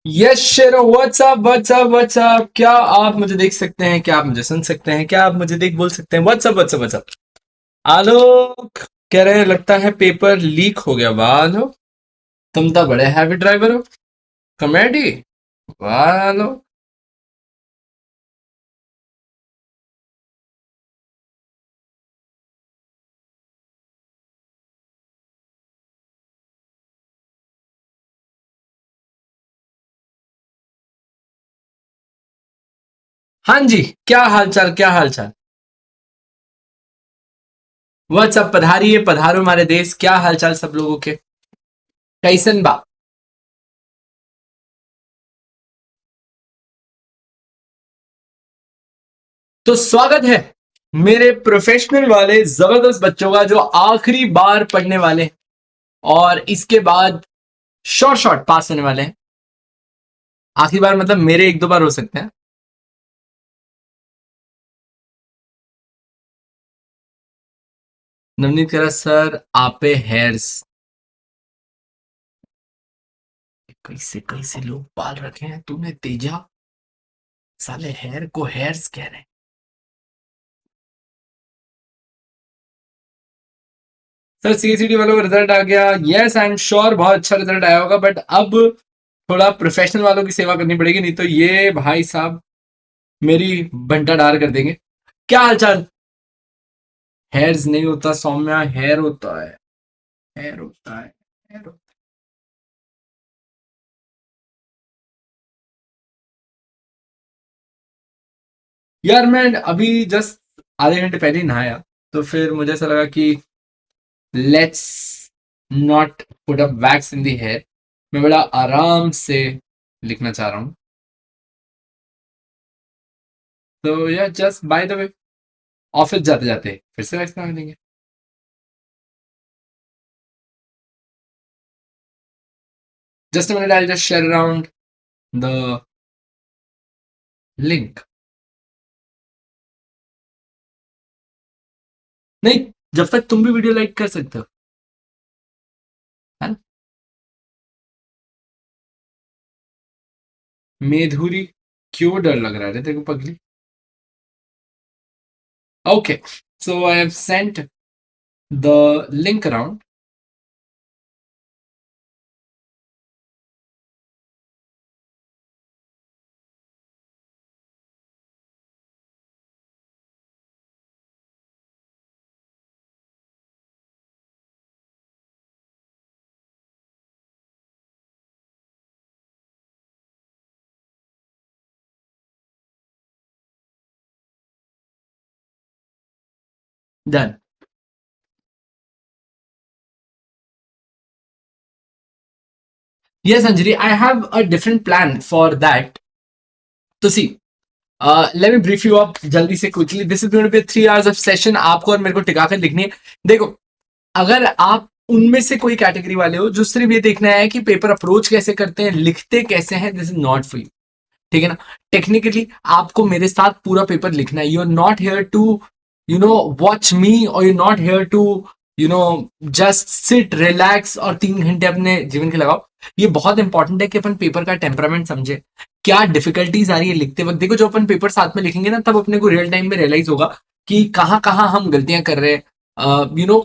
Yes शेरो, WhatsApp WhatsApp WhatsApp. क्या आप मुझे देख सकते हैं? क्या आप मुझे सुन सकते हैं? क्या आप मुझे देख बोल सकते हैं? WhatsApp WhatsApp WhatsApp. आलोक कह रहे हैं लगता है पेपर लीक हो गया। वाह आलोक, तुम तो बड़े हैवी ड्राइवर हो। कॉमेडी। वाह आलोक। हाँ जी, क्या हाल चाल, क्या हाल चाल? व्हाट्सअप, पधारिए पधारो हमारे देश। क्या हाल चाल सब लोगों के? कैसन बा? तो स्वागत है मेरे प्रोफेशनल वाले जबरदस्त बच्चों का, जो आखिरी बार पढ़ने वाले हैं और इसके बाद शॉर्ट शॉर्ट पास होने वाले हैं। आखिरी बार मतलब मेरे एक दो बार हो सकते हैं। नवनीत कह रहा सर आपे हेयर्स। कैसे कैसे लोग पाल रखे हैं तूने तेजा, साले हेयर को हेयर्स कह रहे हैं। सर सीएसईटी वालों का रिजल्ट आ गया। यस आई एम श्योर बहुत अच्छा रिजल्ट आया होगा, बट अब थोड़ा प्रोफेशनल वालों की सेवा करनी पड़ेगी, नहीं तो ये भाई साहब मेरी बंटा डार कर देंगे। क्या हालचाल? हेयर्स नहीं होता सौम्या, हेयर होता है। हेयर होता है, हेयर होता है। यार मैं अभी जस्ट आधे घंटे पहले ही नहाया, तो फिर मुझे ऐसा लगा कि let's not put up wax in the hair. मैं बड़ा आराम से लिखना चाह रहा हूँ। तो यार just by the way, office जाते जाते फिर से वैक्स लगा देंगे। Just minute, I just share around the link. नहीं, जब तक तुम भी वीडियो लाइक कर सकते हो, है ना? मेधुरी, क्यों डर लग रहा है रे तेरे को पगली? Okay, so I have sent the link around. Done. Yes, Anjali, I have a different plan for that. तो see, let me brief you up जल्दी से quickly. This is going to be 3 hours of session. आपको और मेरे को टिका कर लिखनी है। देखो, अगर आप उनमें से कोई कैटेगरी वाले हो जो सिर्फ ये देखना है कि पेपर अप्रोच कैसे करते हैं, लिखते कैसे हैं, this is not for you. ठीक है ना? टेक्निकली आपको मेरे साथ पूरा पेपर लिखना है। You are not here to watch me, और you not here to just sit relax और 3 घंटे अपने जीवन के लगाओ। ये बहुत इंपॉर्टेंट है कि अपन पेपर का टेम्परामेंट समझे, क्या डिफिकल्टीज आ रही है लिखते वक्त। देखो, जो अपन पेपर साथ में लिखेंगे ना, तब अपने को रियल टाइम में रियलाइज होगा कि कहाँ कहाँ हम गलतियां कर रहे हैं।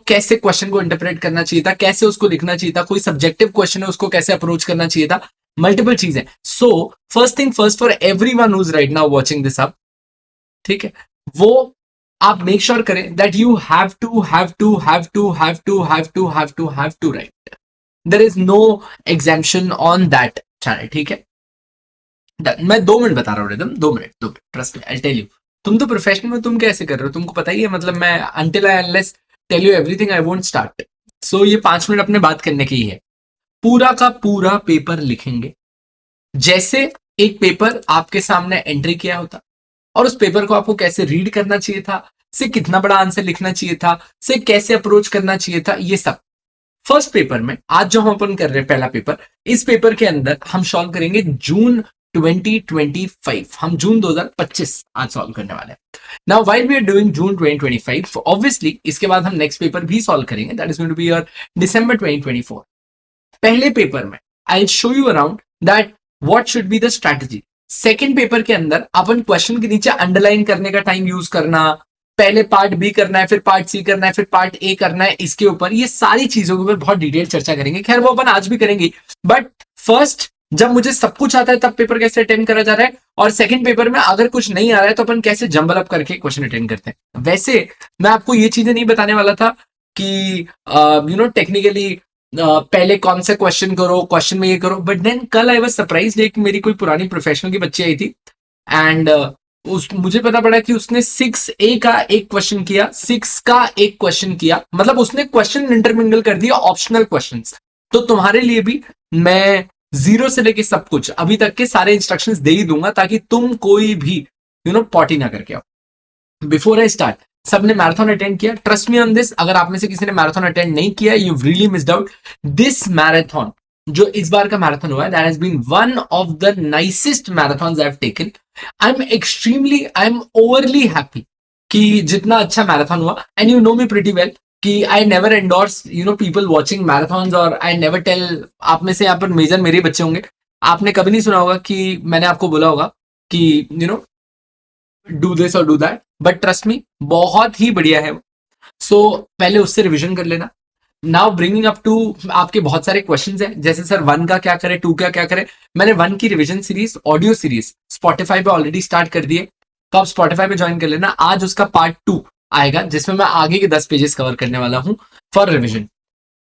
कैसे क्वेश्चन को इंटरप्रेट करना चाहिए था, कैसे उसको लिखना चाहिए था, कोई सब्जेक्टिव क्वेश्चन है उसको कैसे अप्रोच करना चाहिए था। मल्टीपल चीजें। So first thing first, for everyone who's right now watching this up, ठीक है, वो आप मेक श्योर करें that you have to write. There is no exemption on that channel. ठीक है? मैं 2 मिनट बता रहा हूँ Ridham, 2 minute, 2 minute, trust me, I tell you. तुम तो प्रोफेशनल में, तुम कैसे कर रहे हो तुमको पता ही है। मतलब मैं until I unless tell you everything I won't start. So ये 5 मिनट अपने बात करने की ही है। पूरा का पूरा पेपर लिखेंगे जैसे एक पेपर आपके सामने एंट्री किया होता, और उस पेपर को आपको कैसे रीड करना चाहिए था, से कितना बड़ा आंसर लिखना चाहिए था, से कैसे अप्रोच करना चाहिए था, ये सब फर्स्ट पेपर में। आज जो हम अपन कर रहे हैं पहला पेपर, इस पेपर के अंदर हम सॉल्व करेंगे जून 2025। हम जून 2025 आज सॉल्व करने वाले हैं। Now while we are doing June 2025, obviously इसके बाद हम नेक्स्ट पेपर भी सॉल्व करेंगे, that is going to be your December 2024। पहले पेपर में I show you around that what should be the strategy. Second paper के अंदर अपन क्वेश्चन के नीचे अंडरलाइन करने का टाइम यूज करना, पहले पार्ट बी करना है, फिर पार्ट सी करना है, फिर पार्ट ए करना है, इसके ऊपर ये सारी चीजों के ऊपर बहुत डिटेल चर्चा करेंगे। खैर वो अपन आज भी करेंगे, बट फर्स्ट जब मुझे सब कुछ आता है तब पेपर कैसे अटेंड करा जा रहा है, और सेकंड पेपर में अगर कुछ नहीं आ रहा है तो अपन कैसे जंबल अप करके क्वेश्चन अटेंड करते हैं। वैसे मैं आपको ये चीजें नहीं बताने वाला था कि टेक्निकली पहले कौन सा क्वेश्चन करो, क्वेश्चन में ये करो, बट देन कल आई वाज सरप्राइज्ड, एक मेरी कोई पुरानी प्रोफेशनल की बच्ची आई थी एंड उस मुझे पता पड़ा कि उसने 6A का एक क्वेश्चन किया, 6 का एक क्वेश्चन किया, मतलब उसने क्वेश्चन इंटरमिंगल कर दिया ऑप्शनल क्वेश्चंस। तो तुम्हारे लिए भी मैं जीरो से लेके सब कुछ अभी तक के सारे इंस्ट्रक्शंस दे ही दूंगा ताकि तुम कोई भी पॉटी ना करके आओ। बिफोर आई स्टार्ट, सबने मैराथन अटेंड किया? ट्रस्ट मी ऑन दिस, अगर आप में से किसी ने मैराथन अटेंड नहीं किया, you really missed out. This marathon जो इस बार का मैराथन हुआ है, that has been one of the nicest marathons I have taken. I am overly happy कि जितना अच्छा मैराथन हुआ, and you know me pretty well कि I never endorse people watching marathons, और आई नेवर टेल, आप में से यहाँ पर मेजर मेरे बच्चे होंगे, आपने कभी नहीं सुना होगा कि मैंने आपको बोला होगा कि डू दिस और do that, but trust me बहुत ही बढ़िया है। सो पहले उससे रिविजन कर लेना। नाउ ब्रिंगिंग अप टू, आपके बहुत सारे क्वेश्चंस हैं, जैसे सर 1 का क्या करें, 2 का क्या करें। मैंने 1 की revision series, audio series Spotify पे ऑलरेडी स्टार्ट कर दिए, तो आप स्पॉटिफाई पे ज्वाइन कर लेना। आज उसका पार्ट 2 आएगा जिसमें मैं आगे के 10 पेजेस कवर करने वाला हूं फॉर रिविजन।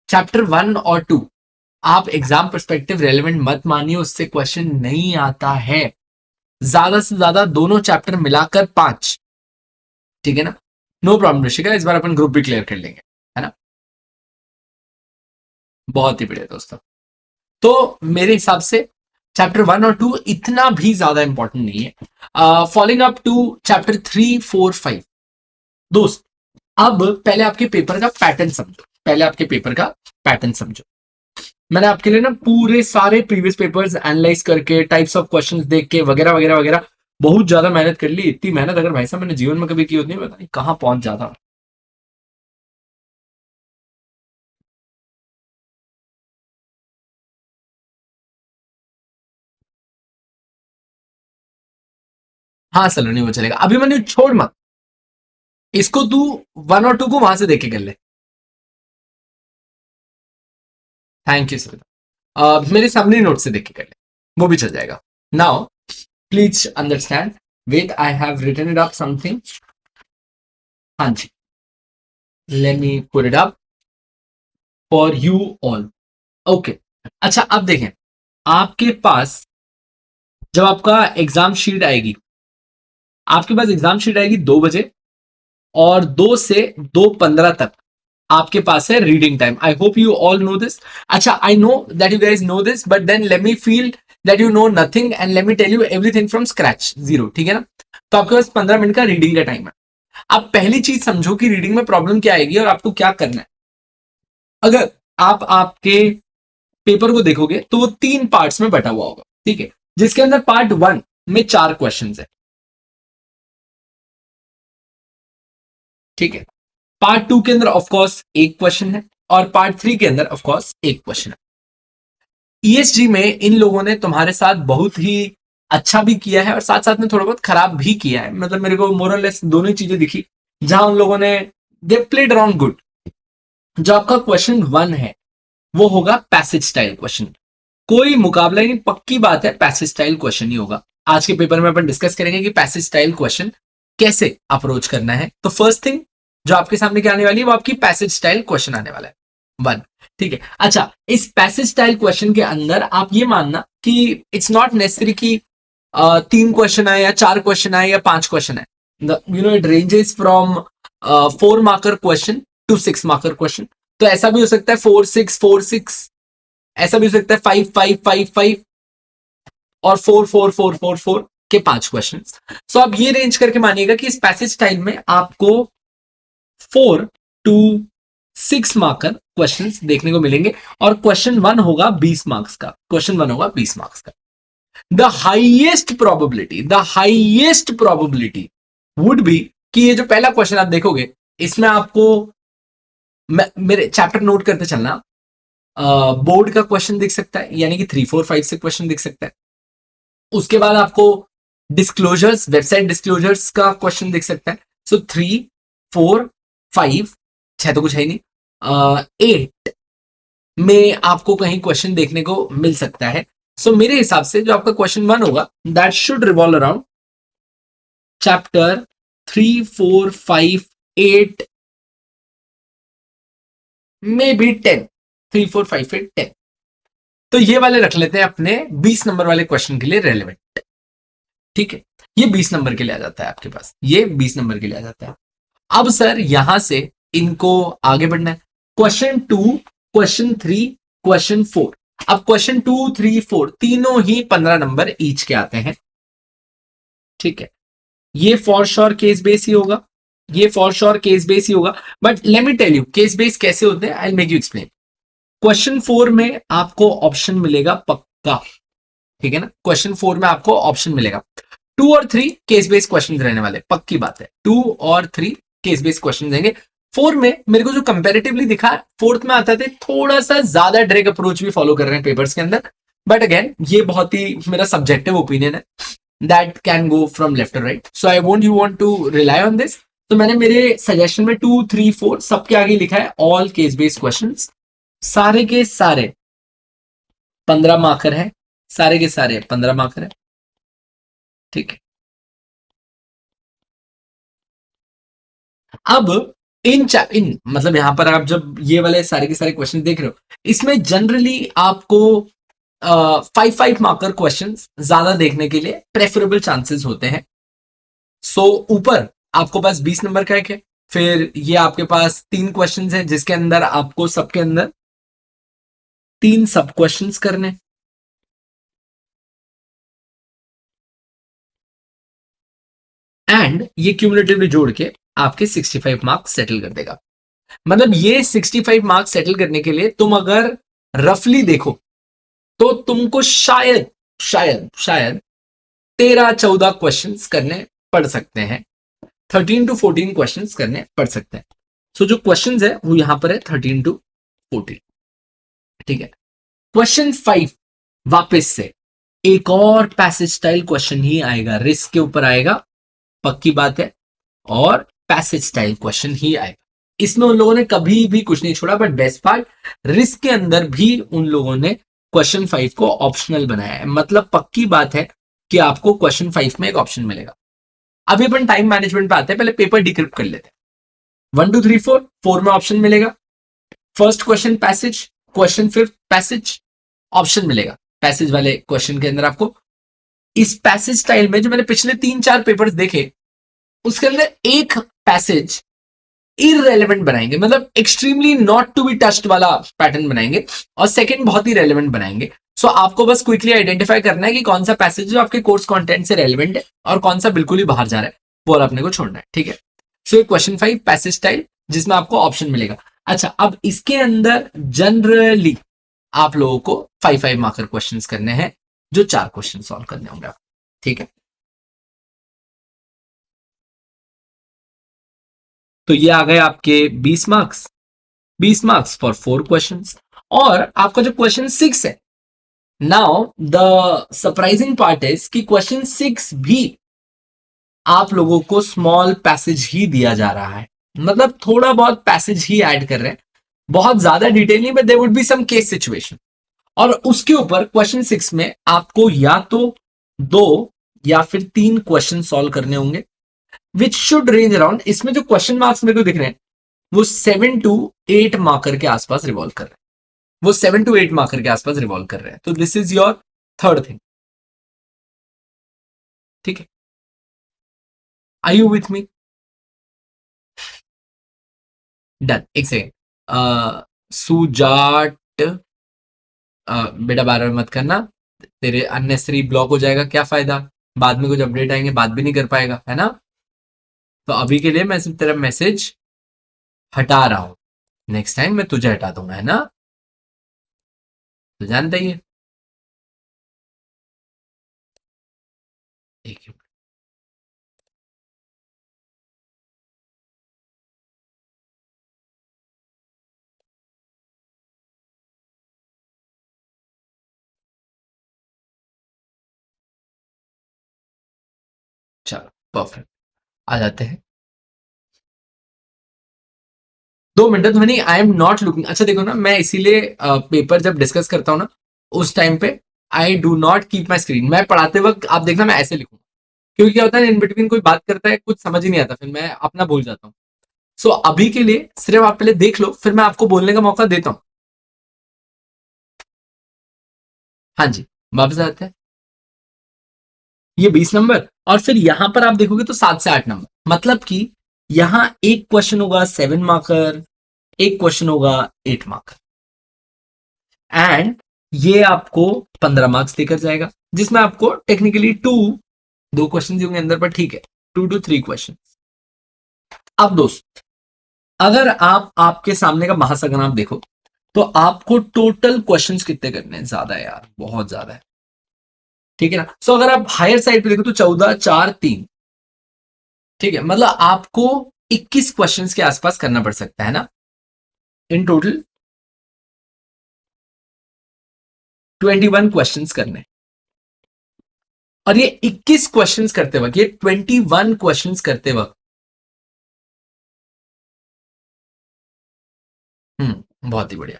चैप्टर 1 और 2 आप एग्जाम पर्सपेक्टिव रेलिवेंट मत मानिए, उससे क्वेश्चन नहीं आता है। ज्यादा से ज्यादा दोनों चैप्टर मिलाकर 5, ठीक है ना? नो प्रॉब्लम ऋषिका, इस बार अपन ग्रुप भी क्लियर कर लेंगे, है ना? बहुत ही बढ़िया दोस्तों। तो मेरे हिसाब से चैप्टर 1 और 2 इतना भी ज्यादा इंपॉर्टेंट नहीं है। फॉलोइंग अप टू चैप्टर 3, 4, 5 दोस्त, अब पहले आपके पेपर का पैटर्न समझो, पहले आपके पेपर का पैटर्न समझो। मैंने आपके लिए ना पूरे सारे प्रीवियस पेपर्स एनालाइज करके, टाइप्स ऑफ क्वेश्चंस देख के, वगैरह वगैरह वगैरह, बहुत ज्यादा मेहनत कर ली। इतनी मेहनत अगर भाई साहब मैंने जीवन में कभी की होती नहीं, पता नहीं कहां पहुंच जाता। हाँ सलोनी, वो चलेगा, अभी मैंने छोड़ मत, इसको तू 1 और 2 को वहां से देख के कर ले। Thank you sir. मेरे सामने नोट से देख के कर ले, वो भी चल जाएगा। Now please understand, wait I have written it up something. हाँ जी, let me put it up for you all. Okay, अच्छा अब देखें, आपके पास जब आपका एग्जाम शीट आएगी, आपके पास एग्जाम शीट आएगी 2 बजे, और 2 से 2:15 तक आपके पास है reading time. I hope you all know this. अच्छा, I know that you guys know this, but then let me feel that you know nothing and let me tell you everything from scratch, zero, ठीक है ना? तो आपके पास 15 minute का reading का time है। आप पहली चीज समझो कि रीडिंग में प्रॉब्लम क्या आएगी और आपको क्या करना है। अगर आप आपके पेपर को देखोगे तो वो 3 पार्ट्स में बटा हुआ होगा, ठीक है, जिसके अंदर पार्ट 1 में 4 क्वेश्चन है, ठीक है। पार्ट 2 के अंदर ऑफकोर्स एक क्वेश्चन है, और पार्ट 3 के अंदर ऑफकोर्स एक क्वेश्चन है। ईएसजी में इन लोगों ने तुम्हारे साथ बहुत ही अच्छा भी किया है और साथ साथ में थोड़ा बहुत खराब भी किया है, मतलब मेरे को मोरलेस दोनों ही चीजें दिखी, जहां उन लोगों ने दे प्लेड अराउंड गुड। जो आपका क्वेश्चन 1 है वो होगा पैसेज स्टाइल क्वेश्चन, कोई मुकाबला नहीं, पक्की बात है पैसेज स्टाइल क्वेश्चन ही होगा। आज के पेपर में अपन डिस्कस करेंगे कि पैसेज स्टाइल क्वेश्चन कैसे अप्रोच करना है। तो फर्स्ट थिंग जो आपके सामने क्या आने वाली है वो आपकी पैसेज स्टाइल क्वेश्चन आने वाला है 1, ठीक है। अच्छा, इस पैसेज स्टाइल क्वेश्चन के अंदर आप ये मानना कि इट्स नॉट नेसेसरी कि 3 क्वेश्चन आए या 4 क्वेश्चन आए या 5 क्वेश्चन आए। It ranges from 4 marker question to 6 marker question. तो ऐसा भी हो सकता है 4 6 4 6, ऐसा भी हो सकता है 5 5 5 5 और 4 4 4 4 4 के 5 क्वेश्चन। सो आप ये रेंज करके मानिएगा कि इस पैसेज स्टाइल में आपको 4 टू 6 मार्कर क्वेश्चंस देखने को मिलेंगे, और क्वेश्चन 1 होगा 20 मार्क्स का, क्वेश्चन 1 होगा 20 मार्क्स का। The highest probability would be कि ये जो पहला क्वेश्चन आप देखोगे इसमें आपको मेरे चैप्टर नोट करते चलना, बोर्ड का क्वेश्चन दिख सकता है, यानी कि 3 4 5 से क्वेश्चन दिख सकता है। उसके बाद आपको डिस्क्लोजर्स, वेबसाइट डिस्क्लोजर्स का क्वेश्चन दिख सकता है। सो 3, 4, 5, 6 तो कुछ है ही नहीं, 8 में आपको कहीं क्वेश्चन देखने को मिल सकता है। सो मेरे हिसाब से जो आपका क्वेश्चन 1 होगा that should revolve around chapter 3, 4, 5, 8, may be 10, 3, 4, 5, 8, 10। तो ये वाले रख लेते हैं अपने 20 नंबर वाले क्वेश्चन के लिए रेलेवेंट। ठीक है, ये 20 नंबर के लिए आ जाता है आपके पास, ये 20 नंबर के लिए आ जाता है। अब सर यहां से इनको आगे बढ़ना है। Question 2, question 3, question 4। अब क्वेश्चन 2, 3, 4 तीनों ही 15 नंबर ईच के आते हैं। ठीक है, ये फॉर श्योर केस बेस ही होगा, ये फॉर श्योर केस बेस ही होगा। But let me tell you case base कैसे होते हैं, I will make you explain. Question 4 में आपको ऑप्शन मिलेगा पक्का, ठीक है ना, क्वेश्चन 4 में आपको ऑप्शन मिलेगा। 2 और 3 केस बेस्ड क्वेश्चन रहने वाले, पक्की बात है, 2 और 3 केस बेस्ड क्वेश्चन देंगे। 4 में मेरे को जो कंपैरेटिवली दिखा, फोर्थ में आता थे थोड़ा सा ज्यादा डायरेक्ट अप्रोच भी फॉलो कर रहे हैं पेपर्स के अंदर। बट अगेन ये बहुत ही मेरा सब्जेक्टिव ओपिनियन है, that can go from left to right, so I won't you want to rely on this. तो मैंने मेरे सजेशन में 2, 3, 4 सबके आगे लिखा है ऑल केस बेस्ड क्वेश्चन, सारे के सारे 15 मार्कर है, सारे के सारे 15 मार्कर है। ठीक है, अब इन मतलब यहां पर आप जब ये वाले सारे के सारे क्वेश्चन देख रहे हो, इसमें जनरली आपको 5 मार्कर क्वेश्चन ज्यादा देखने के लिए प्रेफरेबल चांसेस होते हैं। सो ऊपर आपको पास 20 नंबर का एक है, फिर ये आपके पास 3 क्वेश्चन है जिसके अंदर आपको सबके अंदर 3 सब क्वेश्चन करने, एंड ये क्यूमुलेटिवली जोड़ के आपके 65 मार्क्स सेटल कर देगा। मतलब ये 65 मार्क्स सेटल करने के लिए तुम अगर रफली देखो तो तुमको शायद शायद शायद 13-14 क्वेश्चंस करने पड़ सकते हैं, 13 to 14 क्वेश्चंस करने पड़ सकते हैं। सो जो क्वेश्चंस है वो यहां पर है 13 to 14। ठीक है, क्वेश्चन 5 वापस से एक और पैसेज स्टाइल क्वेश्चन ही आएगा, रिस्क के ऊपर आएगा, पक्की बात है, और पैसेज स्टाइल क्वेश्चन ही आएगा। इसमें उन लोगों ने कभी भी कुछ नहीं छोड़ा, बट बेस्ट पार्ट रिस्क के अंदर भी उन लोगों ने क्वेश्चन 5 को ऑप्शनल बनाया है। मतलब पक्की बात है कि आपको क्वेश्चन 5 में एक ऑप्शन मिलेगा। अभी अपन टाइम मैनेजमेंट पे आते हैं, पहले पेपर डिक्रिप्ट कर लेते हैं। 1, 2, 3, 4 में ऑप्शन मिलेगा। First question passage, question 5 passage, option मिलेगा पैसेज वाले क्वेश्चन के अंदर आपको। इस पैसेज स्टाइल में जो मैंने पिछले 3-4 पेपर्स देखे, उसके अंदर एक पैसेज इररेलेवेंट बनाएंगे, मतलब extremely not to be touched वाला पैटर्न बनाएंगे, और सेकंड बहुत ही रेलेवेंट बनाएंगे। सो आपको बस क्विकली आइडेंटिफाई करना है कि कौन सा पैसेज जो आपके कोर्स कंटेंट से रेलेवेंट है और कौन सा बिल्कुल ही बाहर जा रहा है, वो अपने को छोड़ना है। ठीक है, सो क्वेश्चन 5 पैसेज स्टाइल जिसमें आपको ऑप्शन मिलेगा। अच्छा, अब इसके अंदर जनरली आप लोगों को 5 मार्कर क्वेश्चन करने हैं, जो 4 क्वेश्चन सॉल्व करने होंगे आपको। ठीक है, तो ये आ गए आपके 20 मार्क्स, 20 मार्क्स फॉर 4 क्वेश्चंस। और आपका जो क्वेश्चन 6 है, now the surprising part is कि क्वेश्चन 6 भी आप लोगों को स्मॉल पैसेज ही दिया जा रहा है, मतलब थोड़ा बहुत पैसेज ही ऐड कर रहे हैं, बहुत ज्यादा डिटेल नहीं, but there would be some case situation. और उसके ऊपर क्वेश्चन 6 में आपको या तो 2 या फिर 3 क्वेश्चन सॉल्व करने होंगे, विच शुड रेंज अराउंड, इसमें जो क्वेश्चन मार्क्स मेरे को दिख रहे हैं वो 7 to 8 मार्कर के आसपास रिवॉल्व कर रहे हैं, वो 7 to 8 मार्कर के आसपास रिवॉल्व कर रहे हैं। तो this is your third thing. ठीक है, आई यू विथ मी? डन, एक सेकेंड। सुजाट, बेटा बार बार मत करना, तेरे अननेसरी ब्लॉक हो जाएगा, क्या फायदा, बाद में कुछ अपडेट आएंगे बात भी नहीं कर पाएगा, है ना। तो अभी के लिए मैं सिर्फ तेरा मैसेज हटा रहा हूं, नेक्स्ट टाइम मैं तुझे हटा दूंगा, है ना, तो जानता ही है। ठीक है। परफेक्ट, आ जाते हैं। 2 मिनट ध्वनि, आई एम नॉट लुकिंग। अच्छा देखो ना, मैं इसीलिए पेपर जब डिस्कस करता हूँ ना, उस टाइम पे I do not keep my screen. मैं पढ़ाते वक्त आप देखना मैं ऐसे लिखूंगा, क्योंकि क्या होता है इन बिटवीन कोई बात करता है, कुछ समझ ही नहीं आता, फिर मैं अपना भूल जाता हूँ। सो अभी के लिए सिर्फ आप पहले देख लो, फिर मैं आपको बोलने का मौका देता हूँ। हाँ जी, वापस आते हैं। ये 20 नंबर, और फिर यहां पर आप देखोगे तो 7 से 8 नंबर, मतलब कि यहां एक क्वेश्चन होगा 7 मार्कर, एक क्वेश्चन होगा 8 मार्कर, एंड ये आपको 15 मार्क्स देकर जाएगा, जिसमें आपको टेक्निकली 2 क्वेश्चन होंगे अंदर, पर ठीक है, 2 to 3 क्वेश्चन। अब दोस्त, अगर आप आपके सामने का महासागर आप देखो, तो आपको टोटल क्वेश्चंस कितने करने हैं? ज्यादा है यार, बहुत ज्यादा है, ठीक है ना। सो अगर आप हायर साइड पे देखो तो 14, 4, 3, ठीक है, मतलब आपको 21 क्वेश्चंस के आसपास करना पड़ सकता है ना, इन टोटल 21 क्वेश्चंस करने। और ये 21 क्वेश्चंस करते वक्त, ये 21 क्वेश्चंस करते वक्त, बहुत ही बढ़िया,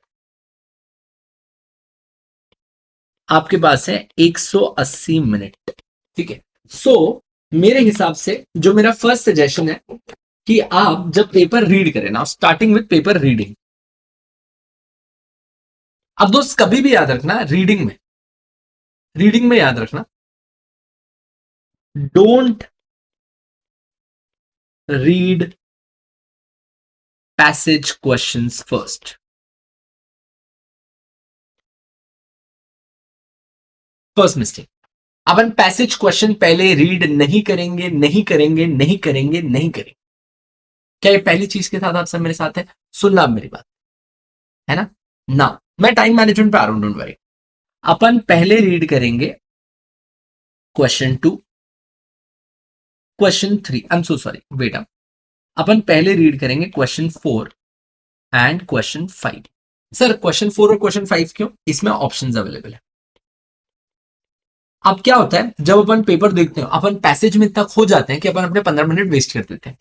आपके पास है 180 मिनट, ठीक है। सो मेरे हिसाब से जो मेरा फर्स्ट सजेशन है कि आप जब पेपर रीड करें ना, स्टार्टिंग विद पेपर रीडिंग। अब दोस्त कभी भी याद रखना, रीडिंग में याद रखना, don't read passage questions first. First mistake, upon passage question पहले रीड नहीं करेंगे, नहीं करेंगे, नहीं करेंगे, नहीं करेंगे। क्या ये पहली चीज के साथ आप सब मेरे साथ है? सुनना आप मेरी बात, है ना। ना, मैं टाइम मैनेजमेंट पे आ रहा हूं, डोंट वरी। अपन पहले रीड करेंगे question 2, question 3, I am so sorry, wait up. अपन पहले रीड करेंगे question 4 and question 5। Sir question 4 और क्वेश्चन 5 क्यों? इसमें ऑप्शंस अवेलेबल है। अब क्या होता है, जब अपन पेपर देखते हैं, अपन पैसेज में इतना खो जाते हैं कि अपन अपने 15 मिनट वेस्ट कर देते हैं।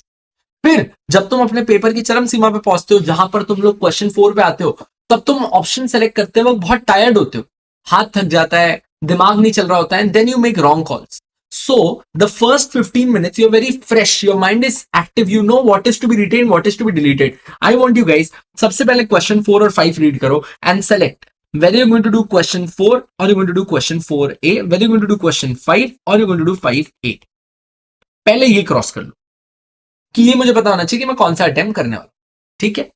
फिर जब तुम अपने पेपर की चरम सीमा पे पहुंचते हो, जहां पर तुम लोग क्वेश्चन 4 पे आते हो, तब तुम ऑप्शन सेलेक्ट करते वक्त बहुत टायर्ड होते हो, हाथ थक जाता है, दिमाग नहीं चल रहा होता है, then you make wrong calls. So the first 15 minutes you're very fresh, your mind is active, you know what is to be retained, what is to be deleted. I want you guys, सबसे पहले question 4 और 5 read करो and select whether you're going to do question 4 or you're going to do question 4A, whether you're going to do question 5 or you're going to do 5A. पहले ये cross कर लो कि ये मुझे पता होना चाहिए कि मैं कौन सा अटेम्प्ट करने वाला, ठीक है।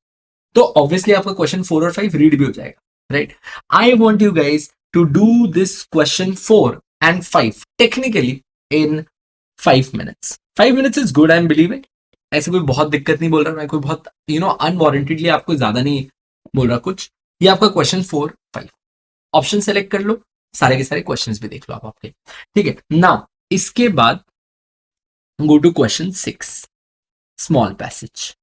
तो ऑब्वियसली आपका क्वेश्चन 4 और 5 रीड भी हो जाएगा, right. I want you guys to do this question 4 and 5 technically in 5 minutes। 5 minutes is good, I am believing. ऐसे कोई बहुत दिक्कत नहीं बोल रहा मैं, कोई बहुत अनवारंटेडली आपको ज्यादा नहीं बोल रहा कुछ। ये आपका क्वेश्चन 4, 5, ऑप्शन सेलेक्ट कर लो, सारे के सारे क्वेश्चंस भी देख लो आप आपके, ठीक है। नाउ इसके बाद go to question 6, small passage,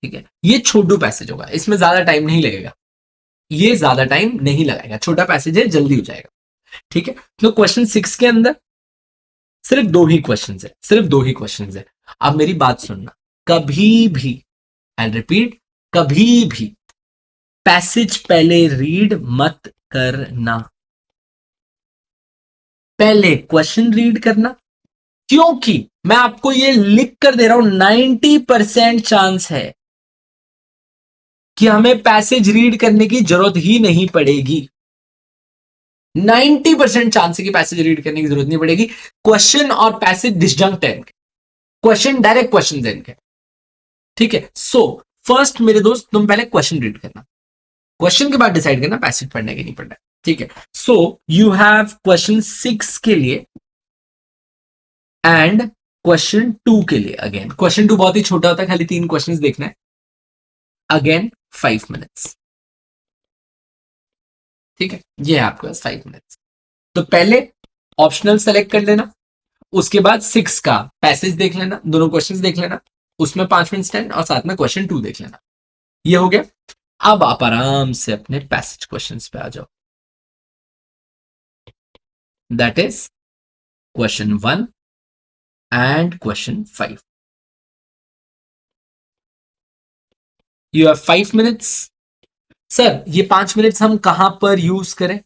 ठीक है। ये छोटू पैसेज होगा, इसमें ज्यादा टाइम नहीं लगेगा, ये ज्यादा टाइम नहीं लगाएगा, छोटा पैसेज है, जल्दी हो जाएगा, ठीक है। तो क्वेश्चन 6 के अंदर सिर्फ 2 ही क्वेश्चन है, सिर्फ 2 ही क्वेश्चन है। अब मेरी बात सुनना, कभी भी, आई रिपीट, कभी भी पैसेज पहले रीड मत करना, पहले क्वेश्चन रीड करना, क्योंकि मैं आपको ये लिख कर दे रहा हूं 90% चांस है कि हमें पैसेज रीड करने की जरूरत ही नहीं पड़ेगी। 90% चांस है कि पैसेज रीड करने की जरूरत नहीं पड़ेगी। क्वेश्चन और पैसेज डिसजंक्ट है इनके, क्वेश्चन डायरेक्ट क्वेश्चन है इनके, ठीक है। सो फर्स्ट मेरे दोस्त, तुम पहले क्वेश्चन रीड करना, क्वेश्चन के बाद डिसाइड करना पैसेज पढ़ने की नहीं पढ़ना, ठीक है। सो यू हैव क्वेश्चन 6 के लिए एंड क्वेश्चन 2 के लिए। अगेन क्वेश्चन 2 बहुत ही छोटा होता है, खाली 3 क्वेश्चन देखना है। अगेन 5 minutes, ठीक है। ये है आपके पास 5 minutes। तो पहले ऑप्शनल सेलेक्ट कर लेना, उसके बाद 6 का पैसेज देख लेना, दोनों क्वेश्चंस देख लेना, उसमें 5 मिनट स्टैंड और साथ में क्वेश्चन 2 देख लेना। ये हो गया। अब आप आराम से अपने पैसेज क्वेश्चंस पे आ जाओ, that is question 1 and question 5. You have 5 minutes. Sir ये 5 मिनट्स हम कहां पर यूज करें?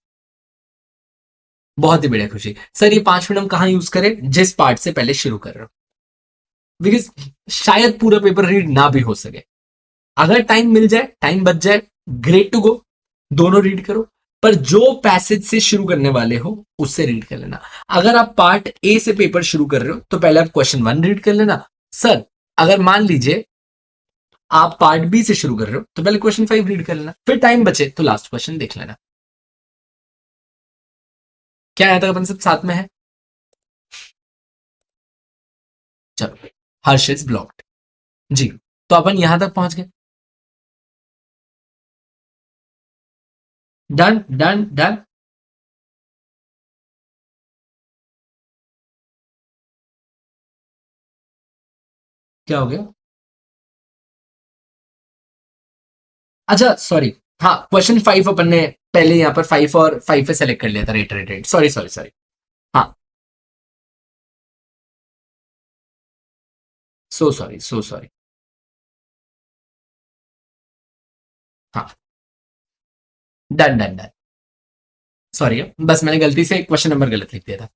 बहुत ही बढ़िया खुशी सर, ये 5 मिनट हम कहां यूज करें? जिस पार्ट से पहले शुरू कर रहे हो, बिकॉज शायद पूरा पेपर रीड ना भी हो सके. अगर टाइम मिल जाए, टाइम बच जाए, ग्रेट टू गो, दोनों रीड करो. पर जो पैसेज से शुरू करने वाले हो उससे रीड कर लेना. अगर आप पार्ट ए से पेपर शुरू कर रहे हो तो पहले आप क्वेश्चन 1 रीड कर लेना. सर अगर मान लीजिए आप पार्ट बी से शुरू कर रहे हो तो पहले क्वेश्चन 5 रीड कर लेना, फिर टाइम बचे तो लास्ट क्वेश्चन देख लेना. क्या आया था अपन सब साथ में है? चलो, हर्ष इज ब्लॉक्ड. जी, तो अपन यहां तक पहुंच गए. Done done done. क्या हो गया? अच्छा सॉरी, हाँ क्वेश्चन 5 अपन ने पहले यहां पर 5 और 5 पे सेलेक्ट कर लिया था. Rate rate rate, sorry sorry sorry. हाँ, सो सॉरी सो सॉरी. हाँ, डन डन डन. सॉरी, बस मैंने गलती से क्वेश्चन नंबर गलत लिख दिया था.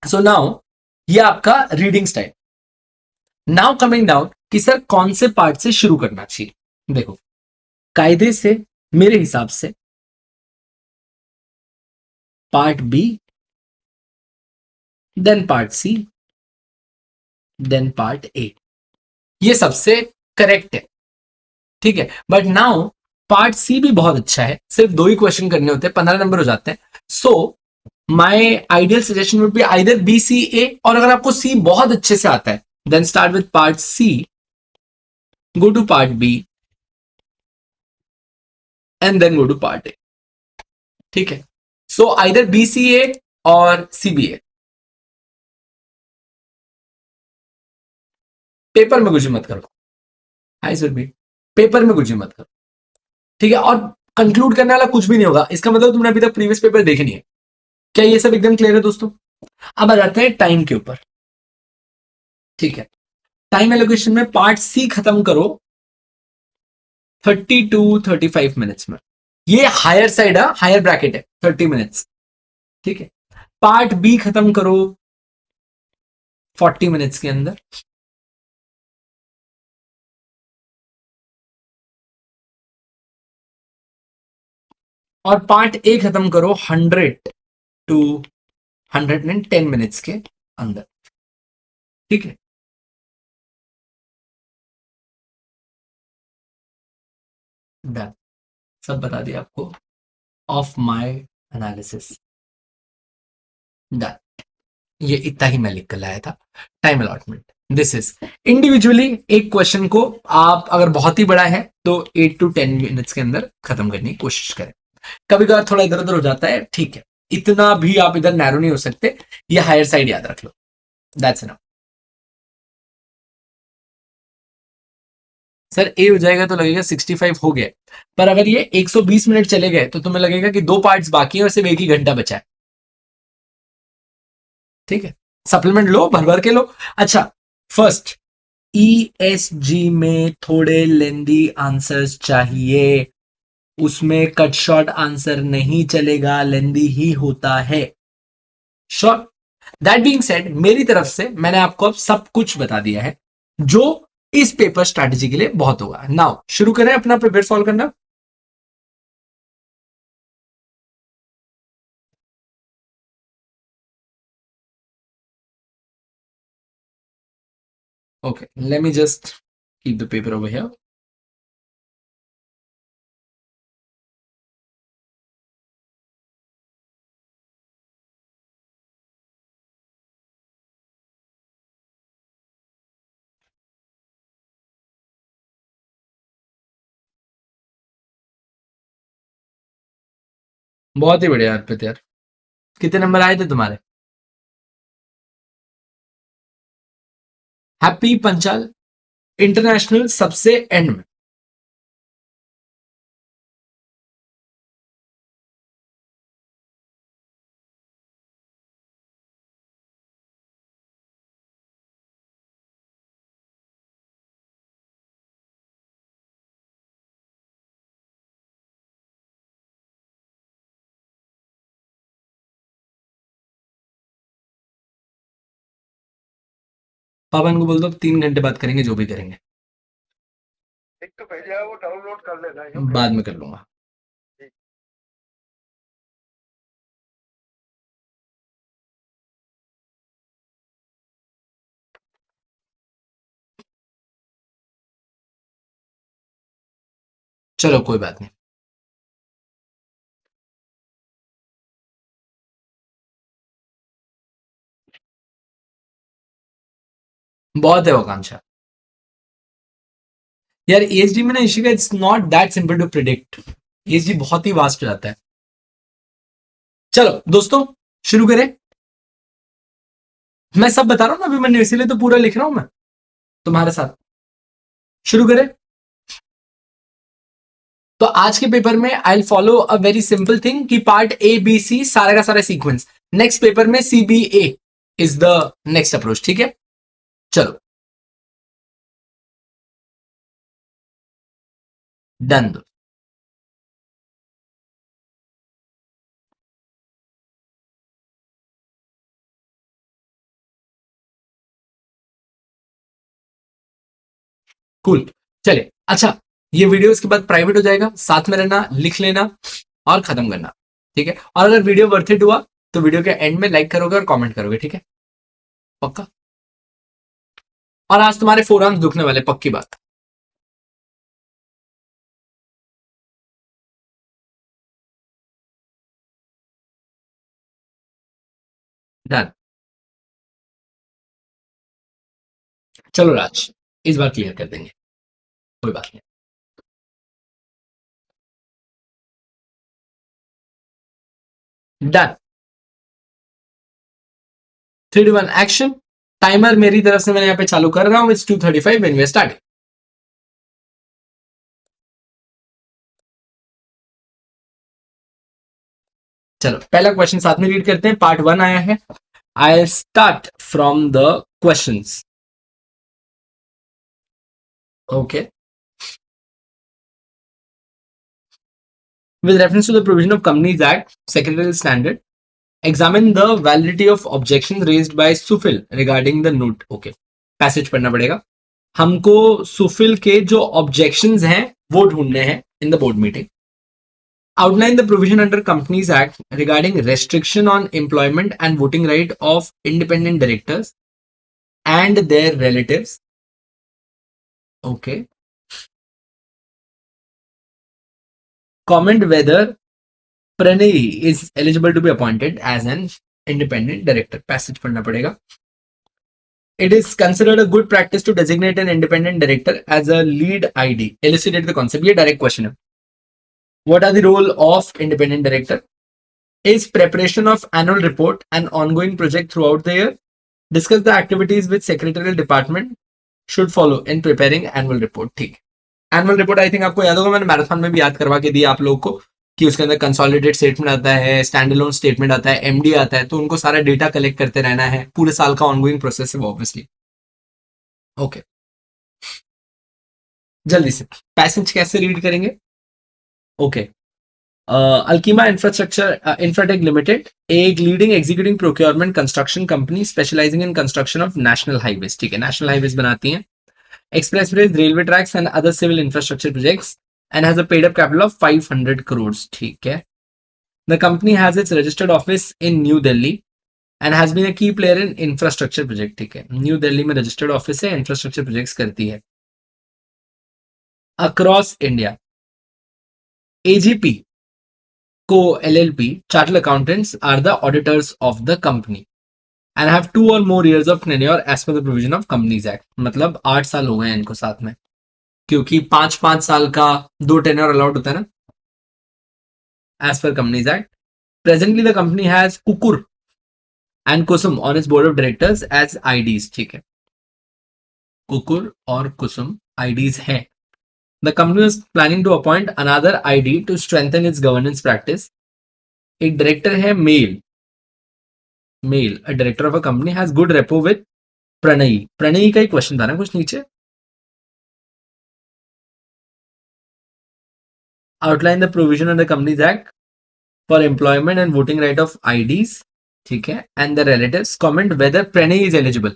सो नाउ ये आपका reading style. Now coming down कि सर कौन से पार्ट से शुरू करना चाहिए. देखो, कायदे से मेरे हिसाब से part B, then part C, then part A, ये सबसे करेक्ट है. ठीक है, बट नाउ पार्ट सी भी बहुत अच्छा है. सिर्फ 2 ही क्वेश्चन करने होते हैं, 15 नंबर हो जाते हैं. So my ideal suggestion would be either B C A, और अगर आपको सी बहुत अच्छे से आता है then start with part C, go to part B and then go to part A. ठीक है, so either B C A और सी बी ए. पेपर में कुछ मत करो. हाई सर भी, पेपर में कुछ मत करो. ठीक है, और कंक्लूड करने वाला कुछ भी नहीं होगा. इसका मतलब तुमने अभी तक प्रीवियस पेपर देखे नहीं है. क्या ये सब एकदम क्लियर है दोस्तों? अब आ जाते हैं टाइम के ऊपर. ठीक है, टाइम एलोकेशन में पार्ट सी खत्म करो 30 to 35 मिनट्स में. ये हायर साइड है, हायर ब्रैकेट है 30 मिनट्स. ठीक है, पार्ट बी खत्म करो 40 मिनट्स के अंदर. और पार्ट ए खत्म करो 100 to 110 मिनट्स के अंदर. ठीक है, डन. सब बता दिया आपको ऑफ माय एनालिसिस. डन. ये इतना ही मैं लिख कर लाया था. Time allotment, this is individually एक क्वेश्चन को आप अगर बहुत ही बड़ा है तो 8 to 10 मिनट्स के अंदर खत्म करने की कोशिश करें. कभी कभार थोड़ा इधर उधर हो जाता है, ठीक है, इतना भी आप इधर नैरो नहीं हो सकते. ये हायर साइड याद रख लो. That's enough. सर ए हो जाएगा तो लगेगा 65 हो गया. पर अगर ये 120 मिनट चले गए तो तुम्हें लगेगा कि 2 पार्ट्स बाकी हैं और सिर्फ एक ही घंटा बचा है. ठीक है, सप्लीमेंट लो, भर भर के लो. अच्छा, फर्स्ट ईएसजी में थोड़े लेंदी आंसर्स चाहिए. उसमें कट शॉर्ट आंसर नहीं चलेगा, लेंदी ही होता है. श्योर. दैट बीइंग सेड, मेरी तरफ से मैंने आपको अब सब कुछ बता दिया है जो इस पेपर स्ट्रैटेजी के लिए बहुत होगा. नाउ शुरू करें अपना पेपर सॉल्व करना. Okay, let me just keep the paper over here. बहुत ही बढ़िया अर्पित यार. कितने नंबर आए थे तुम्हारे? हैप्पी पंचाल. इंटरनेशनल सबसे एंड में. पापा इनको बोल दो 3 घंटे बात करेंगे, जो भी करेंगे। एक तो भेजा है वो डाउनलोड कर लेना है। बाद में कर लूंगा। चलो कोई बात नहीं। बहुत है आकांक्षा यार। ESG में ना issue it's not that simple to predict. ESG बहुत ही वास्ट हो जाता है। चलो दोस्तों शुरू करें। मैं सब बता रहा हूं ना अभी, मैंने इसीलिए तो पूरा लिख रहा हूं मैं तुम्हारे साथ। शुरू करें। तो आज के पेपर में I will follow a very simple thing कि पार्ट ABC सारा का सारा सीक्वेंस। नेक्स्ट पेपर में CBA is the next approach. ठीक है चलो डन दो। कूल चले। अच्छा ये वीडियो इसके बाद प्राइवेट हो जाएगा, साथ में रहना, लिख लेना और खत्म करना। ठीक है, और अगर वीडियो वर्थ इट हुआ तो वीडियो के एंड में लाइक करोगे और कमेंट करोगे। ठीक है पक्का। और आज तुम्हारे फोर आर्म्स दुखने वाले, पक्की बात। डन। चलो राज इस बार क्लियर कर देंगे, कोई बात नहीं। डन। 3 2 1 एक्शन। टाइमर मेरी तरफ से मैंने यहाँ पे चालू कर रहा हूँ। It's 2:35 when we start. चलो पहला क्वेश्चन साथ में रीड करते हैं। पार्ट 1 आया है। I start from the questions. Okay. With reference to the provision of Companies Act, Secretarial Standard, examine the validity of objections raised by SUFIL regarding the note. Okay, passage पढ़ना पड़ेगा हमको। सुफिल के जो objections हैं वो ढूंढने हैं in the board meeting. Outline the provision under Companies Act regarding restriction on employment and voting right of independent directors and their relatives. Okay. Comment whether Pranay is eligible to be appointed as an independent director. Passage पढ़ना पड़ेगा। It is considered a good practice to designate an independent director as a lead ID. Elucidate the concept. ये direct question है। What are the role of independent director? Is preparation of annual report an ongoing project throughout the year? Discuss the activities which secretarial department should follow in preparing annual report. ठीक। Annual report I think आपको याद होगा, मैंने marathon में भी याद करवा के दिया आप लोगों को कि उसके अंदर कंसोलिडेटेड स्टेटमेंट आता है, स्टैंड अलोन स्टेटमेंट आता है, एमडी आता है, तो उनको सारा डेटा कलेक्ट करते रहना है। पूरे साल का ऑनगोइंग प्रोसेस है वो ऑब्वियसली। ओके जल्दी से पैसेज कैसे रीड करेंगे। Okay Alkema Infratech Limited, a leading executing procurement construction company specializing in construction of national highways. ठीक है, national highways बनाती हैं, expressways, railway tracks and other civil infrastructure projects, and has a paid up capital of 500 crores. ठीक है, the company has its registered office in New Delhi and has been a key player in infrastructure project. ठीक है, new Delhi में registered office है, infrastructure projects करती है across India. AGP Co LLP chartered accountants are the auditors of the company and have 2 or more years of tenure as per the provision of Companies Act. मतलब 8 साल हो गए हैं इनको साथ में, क्योंकि 5-5 साल का 2 टेन्योर अलाउड होता है ना as per Companies Act. Presently the company has Kukur and Kusum on its board of directors as IDs. ठीक है, कुकुर और कुसुम IDs हैं। The company is planning to appoint another ID to strengthen its governance practice. एक director है male. A director of a company has good rapport with Pranay. Pranay का ही question था ना कुछ नीचे। Outline the provision of the Companies Act for employment and voting right of IDs, ठीक है, and the relatives. Comment whether Pranay is eligible.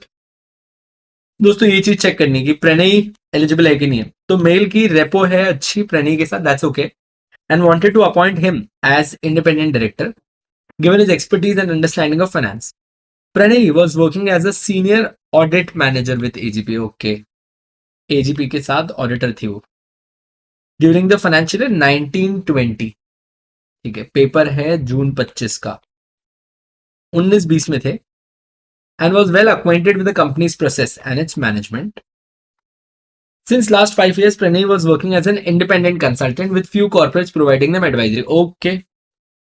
दोस्तों ये चीज चेक करनी कि प्रणय एलिजिबल है कि नहीं है। तो मेल की रेपो है अच्छी प्रणय के साथ, that's okay, and wanted to appoint him as independent director given his expertise and understanding of finance. Pranay was working as a senior audit manager with AGP, okay, AGP के साथ ऑडिटर थी वो, during the financial year 1920, ठीक है, paper है जून 25 का, 19-20 में थे, and was well acquainted with the company's process and its management. Since last 5 years, Pranay was working as an independent consultant with few corporates providing them advisory. Okay.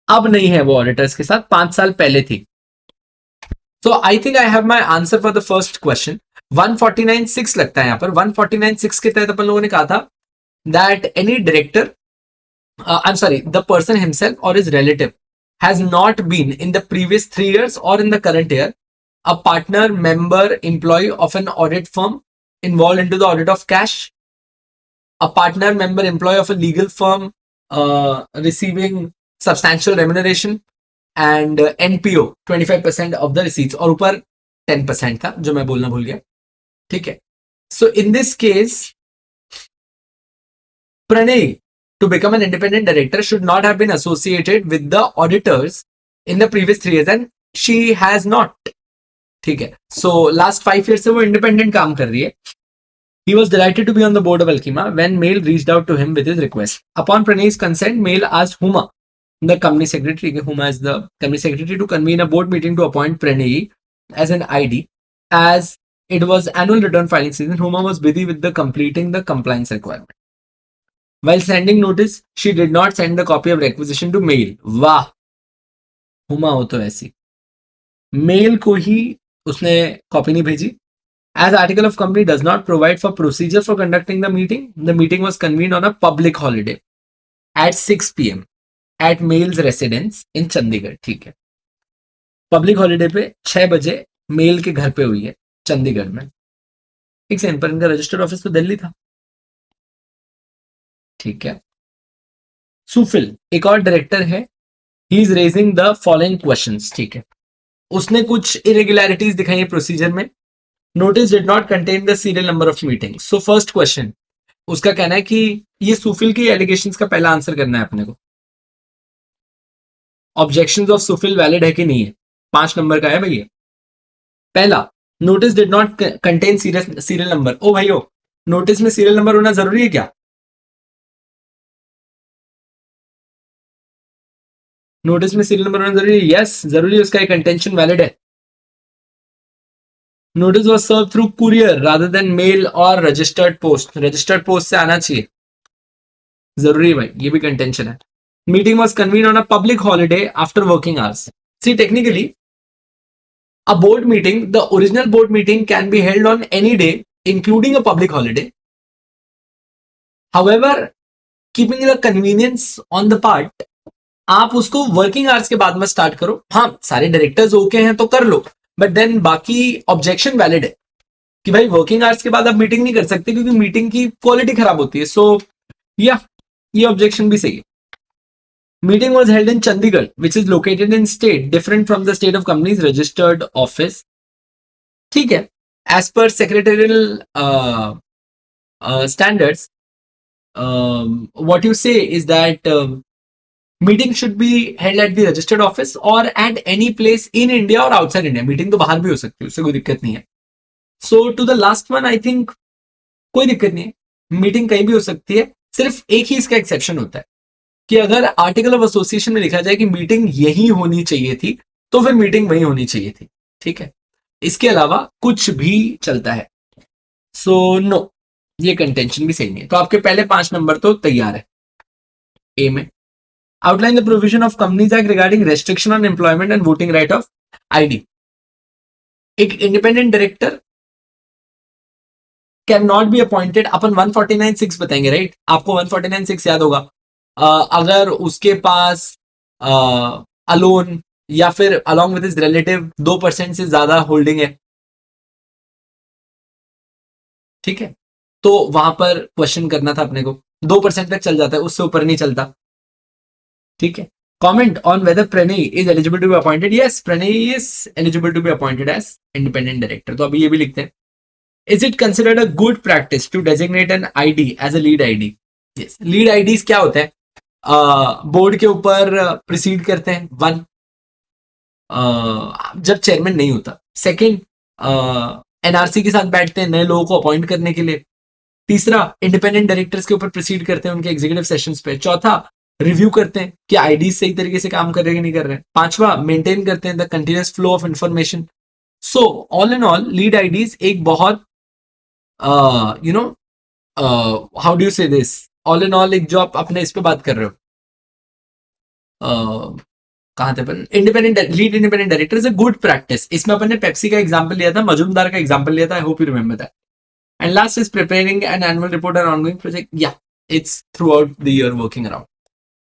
अब नहीं है वो ऑडिटर्स के साथ, 5 साल पहले थी. So I think I have my answer for the first question. 149.6 लगता है यहाँ पर. 149.6 के तहत अपन लोगों ने कहा था that any director, I'm sorry, the person himself or his relative has not been in the previous 3 years or in the current year a partner, member, employee of an audit firm involved into the audit of cash, a partner, member, employee of a legal firm receiving substantial remuneration, and NPO 25% of the receipts, और ऊपर 10% था जो मैं बोलना भूल गया, ठीक है. So in this case, Pranay, to become an independent director, should not have been associated with the auditors in the previous 3 years, and she has not. ठीक है. So last 5 years से वो independent काम कर रही है. He was delighted to be on the board of Alkema when Mail reached out to him with his request. Upon Pranay's consent, Mail asked Huma, the company secretary, Huma is the company secretary, to convene a board meeting to appoint Pranay as an ID. As it was annual return filing season, Huma was busy with the completing the compliance requirement. While sending notice, she did not send the copy of requisition to Mail. वाह, Huma हो तो ऐसी. Mail को ही उसने copy नहीं भेजी. As article of company does not provide for procedure for conducting the meeting was convened on a public holiday at 6 p.m. at Mail's residence in Chandigarh. ठीक है, पब्लिक हॉलीडे पे 6 बजे मेल के घर पे हुई है चंडीगढ़ में. एक सेकंड, पर इनका रजिस्टर्ड ऑफिस तो दिल्ली था, ठीक है. सुफिल एक और डायरेक्टर है. He is raising the following questions, ठीक है. उसने कुछ इरेगुलरिटीज दिखाई है प्रोसीजर में. Notice did not contain the serial number of meetings. So first question, उसका कहना है कि ये सुफिल की एलिगेशंस का पहला आंसर करना है अपने को. ऑब्जेक्शंस ऑफ सुफिल वैलिड है कि नहीं है, 5 नंबर का है भैया. पहला, notice did not contain serial number. ओ भाइयों, नोटिस में सीरियल नंबर होना जरूरी है क्या? नोटिस में सीरियल नंबर होना जरूरी है? यस, जरूरी है. उसका एक कंटेंशन वैलिड है. Notice was serve through courier rather than mail और रजिस्टर्ड पोस्ट. रजिस्टर्ड पोस्ट से आना चाहिए, जरूरी है भाई, ये भी कंटेंशन है. Meeting was convene on a public holiday after working hours. See technically a board meeting, the original board meeting can be held on any day including a public holiday. However, keeping the convenience on the part, आप उसको working hours के बाद में start करो. हाँ, सारे directors okay हैं तो कर लो, बट देन बाकी ऑब्जेक्शन वैलिड है कि भाई वर्किंग आवर्स के बाद आप मीटिंग नहीं कर सकते क्योंकि मीटिंग की क्वालिटी खराब होती है. सो या ये ऑब्जेक्शन भी सही है. Meeting was held in Chandigarh which is located in state different from the state of companies registered office. ठीक है. As per secretarial standards, what you say is that meeting should be held at the registered office or at any place in India or outside India. Meeting तो बाहर भी हो सकती है, उससे कोई दिक्कत नहीं है. So to the last one, I think कोई दिक्कत नहीं है, मीटिंग कहीं भी हो सकती है. सिर्फ एक ही इसका एक्सेप्शन होता है कि अगर आर्टिकल ऑफ एसोसिएशन में लिखा जाए कि मीटिंग यही होनी चाहिए थी तो फिर मीटिंग वही होनी चाहिए थी. ठीक है, इसके अलावा कुछ भी चलता है. सो नो, ये कंटेंशन भी सही नहीं है. तो आपके पहले 5 नंबर तो तैयार है. ए में outline the provision of companies act regarding restriction on employment and voting right of ID. एक independent director can not be appointed. अपन 149(6) बताएंगे, राइट? आपको 149(6) याद होगा. अगर उसके पास अलोन या फिर अलॉन्ग विद हिज रिलेटिव 2% से ज्यादा होल्डिंग है, ठीक है, तो वहां पर क्वेश्चन करना था अपने को. 2% तक चल जाता है, उससे ऊपर नहीं चलता. ठीक है. Comment on whether Pranay is eligible to be appointed. Yes, Pranay is eligible to be appointed as independent director. तो अभी ये भी लिखते हैं. Is it considered a good practice to designate an ID as a lead ID? Yes. Lead IDs क्या होता है? Board के ऊपर प्रिसीड करते हैं, वन, जब चेयरमैन नहीं होता। सेकंड, एनआरसी के साथ बैठते हैं नए लोगों को अपॉइंट करने के लिए। तीसरा, इंडिपेंडेंट डायरेक्टर्स के ऊपर प्रोसीड करते हैं उनके एग्जीक्यूटिव सेशंस पे। चौथा, रिव्यू करते हैं कि आईडी सही तरीके से काम कर रहे हैं कि नहीं कर रहे हैं। पांचवा, मेंटेन करते हैं the continuous flow of information. So all in all, lead IDs एक बहुत you know how do you say this, all in all एक जो आप अपने इस पे बात कर रहे हो, कहां थे अपन, independent lead independent director is a good practice. इसमें अपन ने पेप्सी का एग्जांपल लिया था, मजूमदार का एग्जांपल लिया था। I hope you remember that. And last is preparing an annual report and ongoing project. या it's throughout the year working around.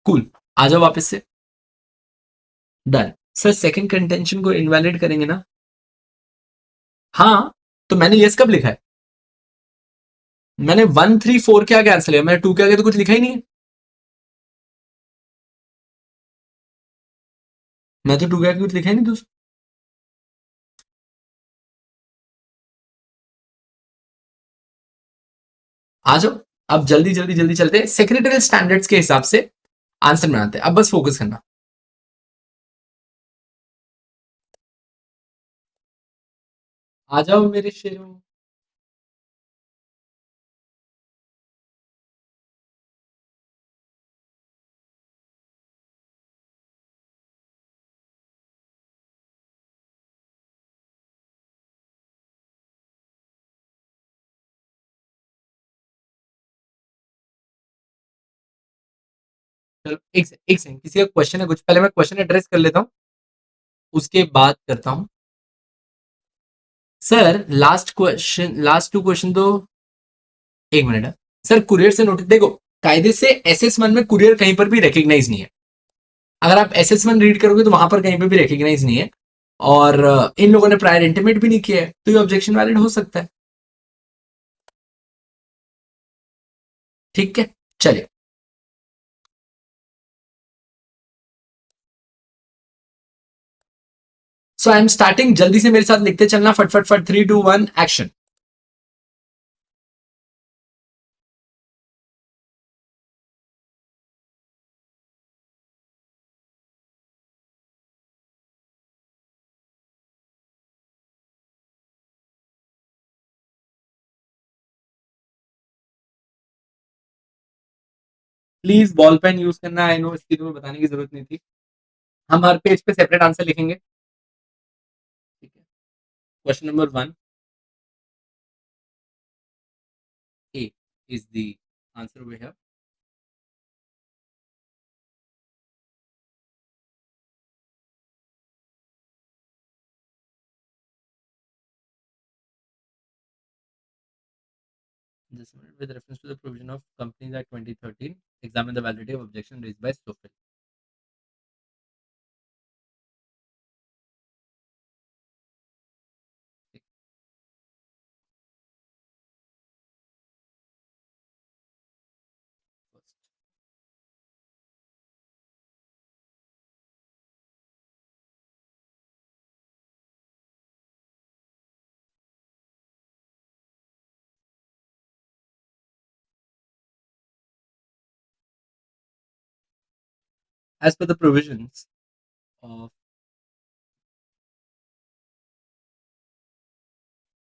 Cool, आ जाओ वापस से। डन सर, सेकंड कंटेंशन को इनवैलिड करेंगे ना? हाँ, तो मैंने यस कब लिखा है? मैंने 1 3 4 के आगे आंसर लिया, मैंने 2 के आगे तो कुछ लिखा ही नहीं है। मैं तो 2 के आगे कुछ लिखा ही नहीं दोस्त। आ जाओ, अब जल्दी जल्दी जल्दी चलते हैं, सेक्रेटरियल स्टैंडर्ड्स के हिसाब से आंसर बनाते हैं। अब बस फोकस करना। आ जाओ मेरे शेरों। चलो एक सेकंड, किसी का क्वेश्चन है कुछ? पहले मैं क्वेश्चन एड्रेस कर लेता हूँ, उसके बाद करता हूँ। Sir last question, last 2 question तो, एक मिनट है सर। कुरियर से नोटिस, देखो कायदे से SS1 में कुरियर कहीं पर भी रिकग्नाइज नहीं है। अगर आप SS1 रीड करोगे तो वहां पर कहीं पर भी रिकग्नाइज नहीं है, और इन लोगों ने प्रायर इंटीमेट भी नहीं किया है, तो ये ऑब्जेक्शन वैलिड हो सकता है। ठीक है, चलिए। सो आई एम स्टार्टिंग, जल्दी से मेरे साथ लिखते चलना, फट फट फट, 3 2 1 action. Please ball pen use करना, आई नो इसकी तुम्हें बताने की जरूरत नहीं थी। हम हर पेज पे सेपरेट आंसर लिखेंगे। ठीक है, question number 1 A is the answer we have. Just a minute. With reference to the provision of Companies Act 2013, examine the validity of objection raised by Sofil. As per the provisions of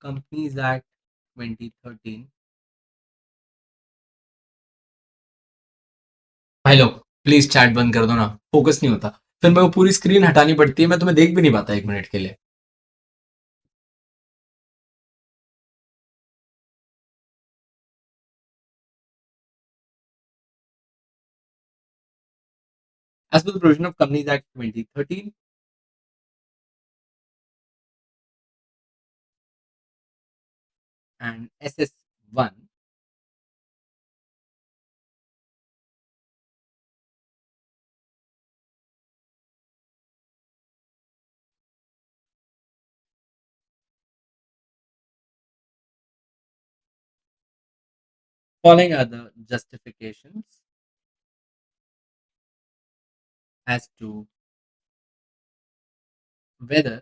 Companies Act 2013, भाई लोग please chat बंद कर दो ना, focus नहीं होता। फिर मेरे को पूरी स्क्रीन हटानी पड़ती है, मैं तुम्हें देख भी नहीं पाता 1 मिनट के लिए। As per the provision of Companies Act 2013 and SS1, following are the justifications as to whether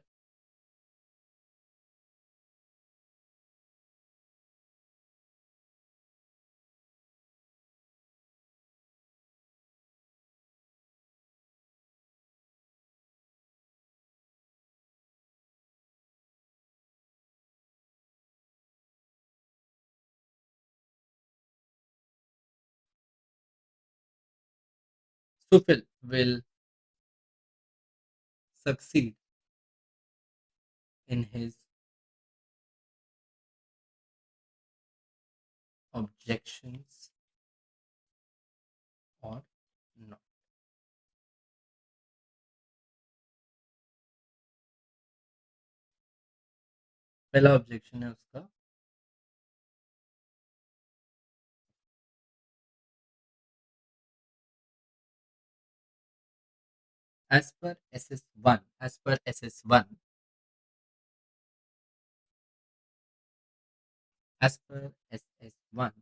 Sufil will succeed in his objections or not? पहला ऑब्जेक्शन है उसका as per SS1 as per SS1 as per SS1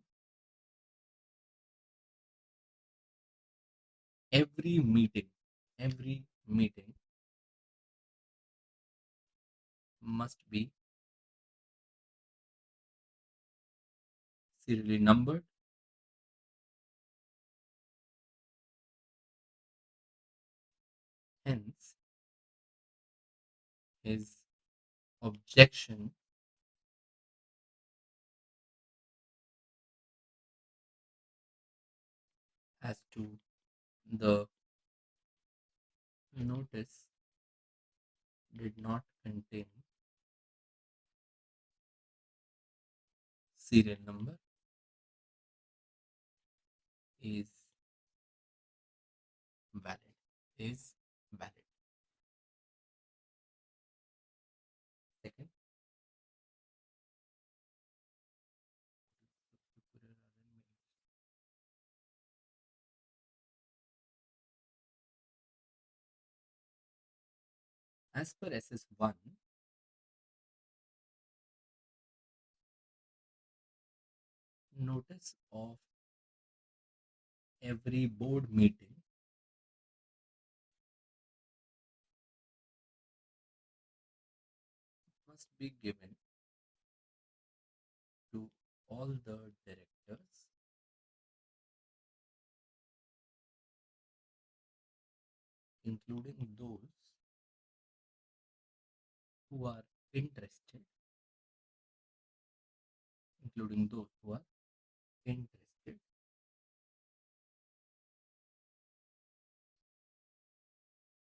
every meeting must be serially numbered. Hence, his objection as to the notice did not contain serial number is valid. Is valid. Second, as per SS1, notice of every board meeting must be given to all the directors, including those who are interested,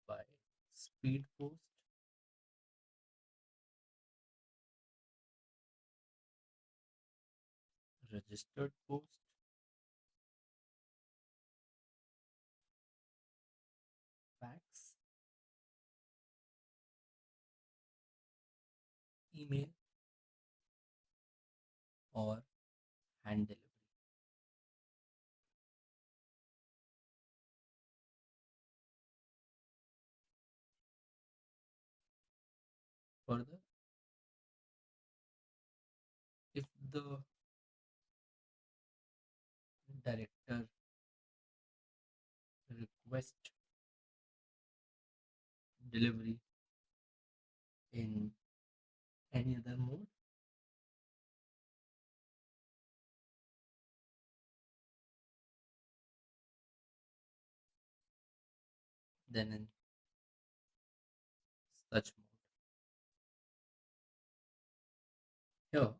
by speed post, registered post, fax, email, or hand delivery. Further, if the director request delivery in any other mode, then in such mode. Here,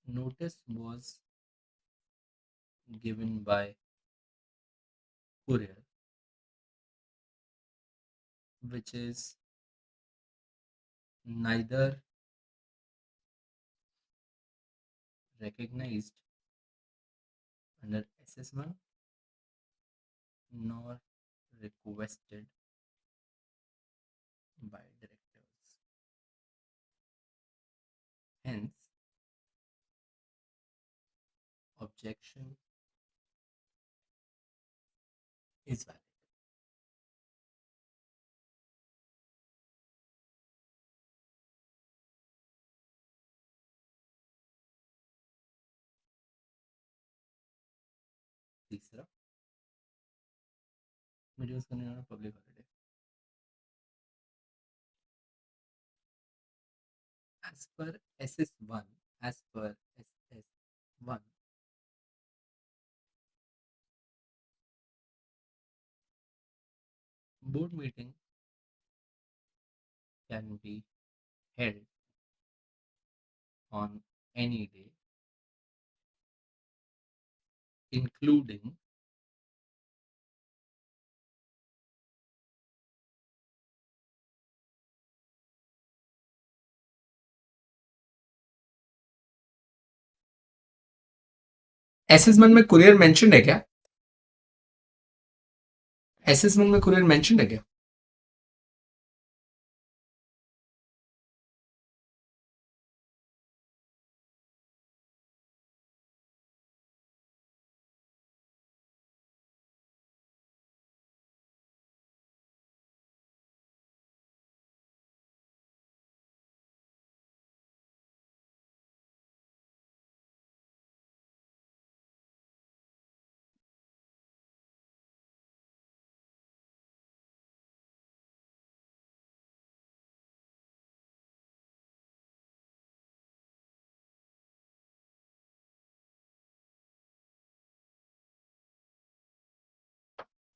notice was given by courier, which is neither recognized under SS1 nor requested by directors. Hence, objection is valid. तीसरा, meetings करने वाला public holiday. As per SS1, board meeting can be held on any day, including assessment में courier mention है क्या? Assessment में courier mention है क्या?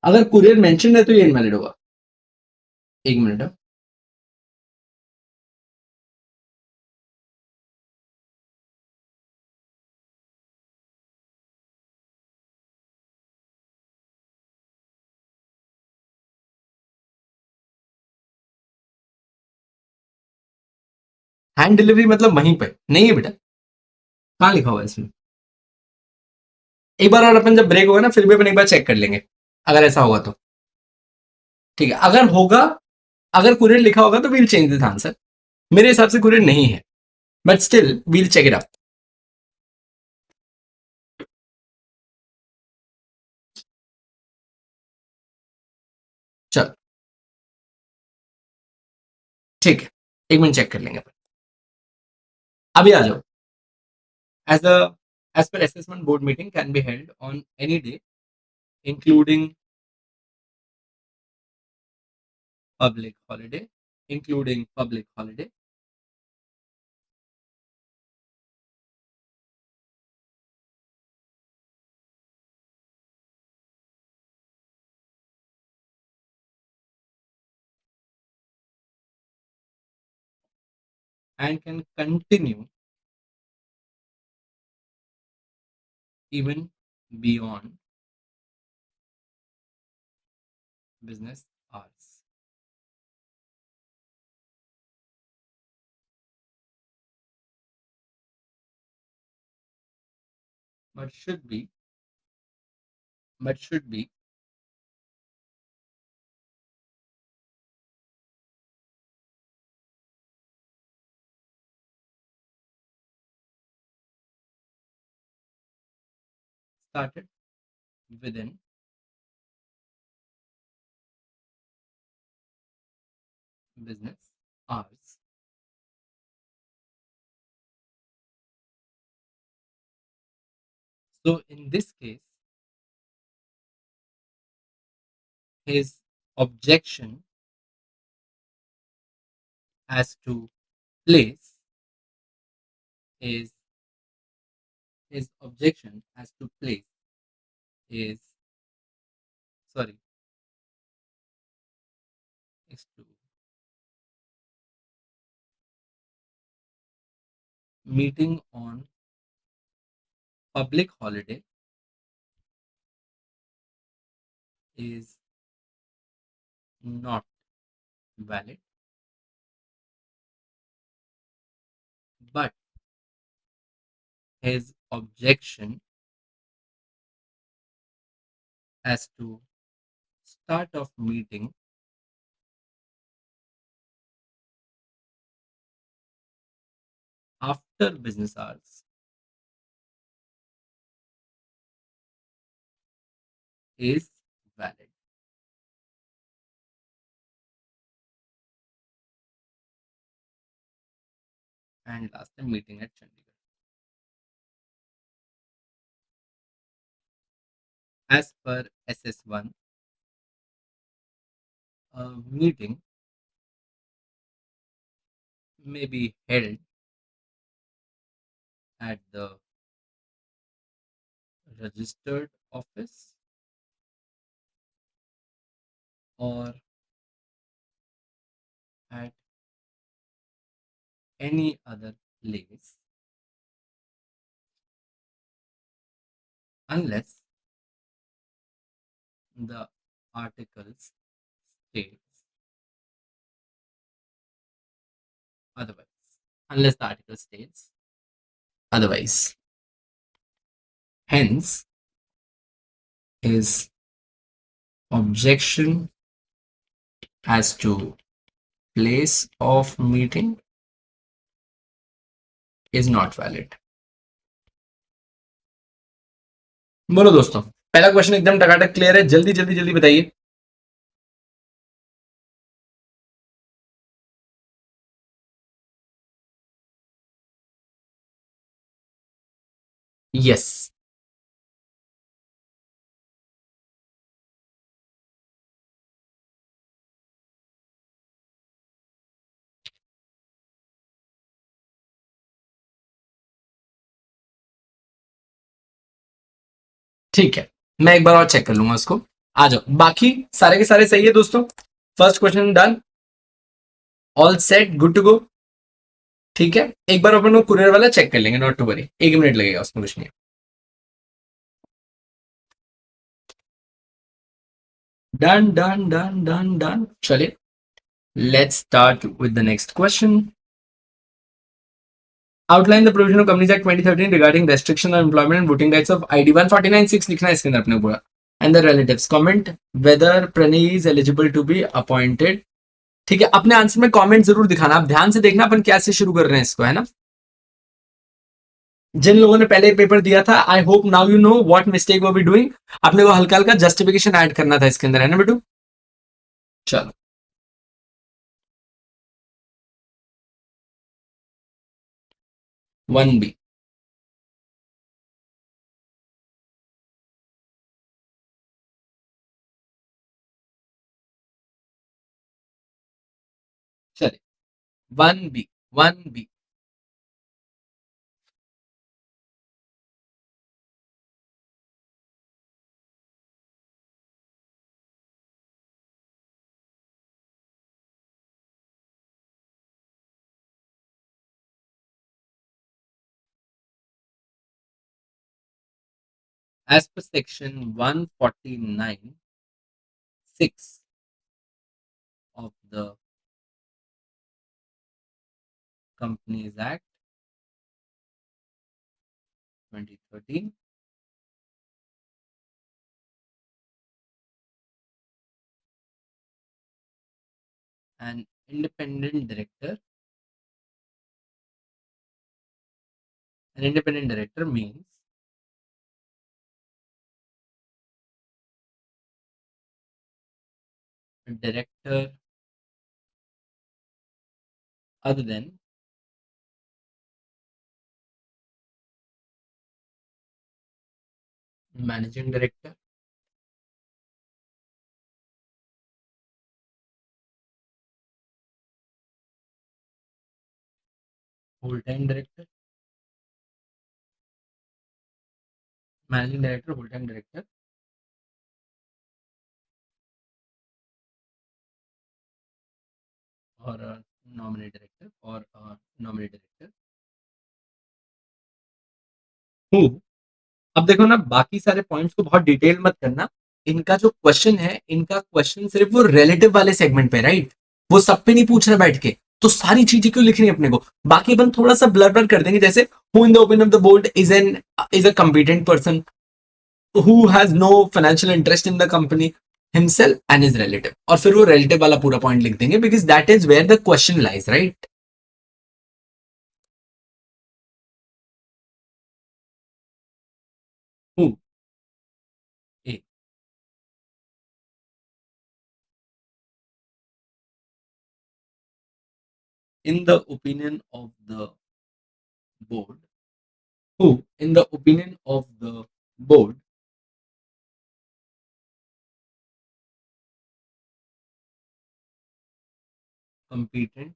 अगर कुरियर मेंशन है तो ये इनवैलिड होगा। एक मिनट। हैंड डिलीवरी मतलब वहीं पे नहीं है बेटा, कहाँ लिखा हुआ है इसमें? एक बार और अपन जब ब्रेक होगा ना फिर भी अपन एक बार चेक कर लेंगे, अगर ऐसा होगा तो। ठीक है, अगर होगा, अगर कुरियर लिखा होगा तो वील चेंज दिस आंसर। मेरे हिसाब से कुरियर नहीं है, but still we'll check it up. चल ठीक है, एक मिनट चेक कर लेंगे अपन। अभी आ जाओ। As a as per assessment, board meeting can be held on any day, including public holiday, including public holiday, and can continue even beyond business hours. But should be started within business hours. So in this case, his objection as to place is his objection as to place is sorry is to meeting on public holiday is not valid, but his objection as to start of meeting after business hours is valid. And last time meeting at Chandigarh. As per SS1, a meeting may be held at the registered office or at any other place unless the articles states otherwise. Unless the article states otherwise. Hence, his objection as to place of meeting is not valid. बोलो दोस्तों, पहला question एकदम टकाटक clear है? जल्दी जल्दी जल्दी बताइए. Yes. ठीक है, मैं एक बार और चेक कर लूंगा उसको. आ जाओ, बाकी सारे के सारे सही है दोस्तों. First question done, all set, good to go. ठीक है, एक बार अपन वो कुरियर वाला चेक कर लेंगे, नॉट टू वरी. 1 मिनट लगेगा, उसमें कुछ नहीं. Done done done done done. चलिए, let's start with the next question. Outline the provision of Companies Act 2013 regarding restriction on employment and voting rights of ID 149(6) लिखना है इसके अंदर अपने पूरा. And the relatives comment whether Pranay is eligible to be appointed. ठीक है, अपने answer में कमेंट जरूर दिखाना. आप ध्यान से देखना अपन कैसे शुरू कर रहे हैं इसको, है ना. जिन लोगों ने पहले पेपर दिया था, I hope now you know what mistake were be doing. अपने को हल्का हल्का जस्टिफिकेशन ऐड करना था इसके अंदर, है ना बेटू. चलो, 1B. चलिए, 1B. 1B. As per section 149(6) of the Companies Act 2013, an independent director means a director other than managing director, full-time director, managing director, full-time director, or a nominee director, who. अब देखो ना, बाकी सारे points को बहुत detail मत करना. इनका जो क्वेश्चन है, इनका क्वेश्चन सिर्फ वो रिलेटिव वाले सेगमेंट पे, राइट. वो सब पे नहीं पूछ रहा बैठ के. तो सारी चीजें क्यों लिखनी है अपने को. बाकी अपन थोड़ा सा ब्लर ब्लर कर देंगे, जैसे who in the opinion of the board is a competent person who has no financial interest in the company himself and his relative. और फिर वो रिलेटिव वाला पूरा पॉइंट लिख देंगे, because that is where the question lies, right. Who a in the opinion of the board, who in the opinion of the board competent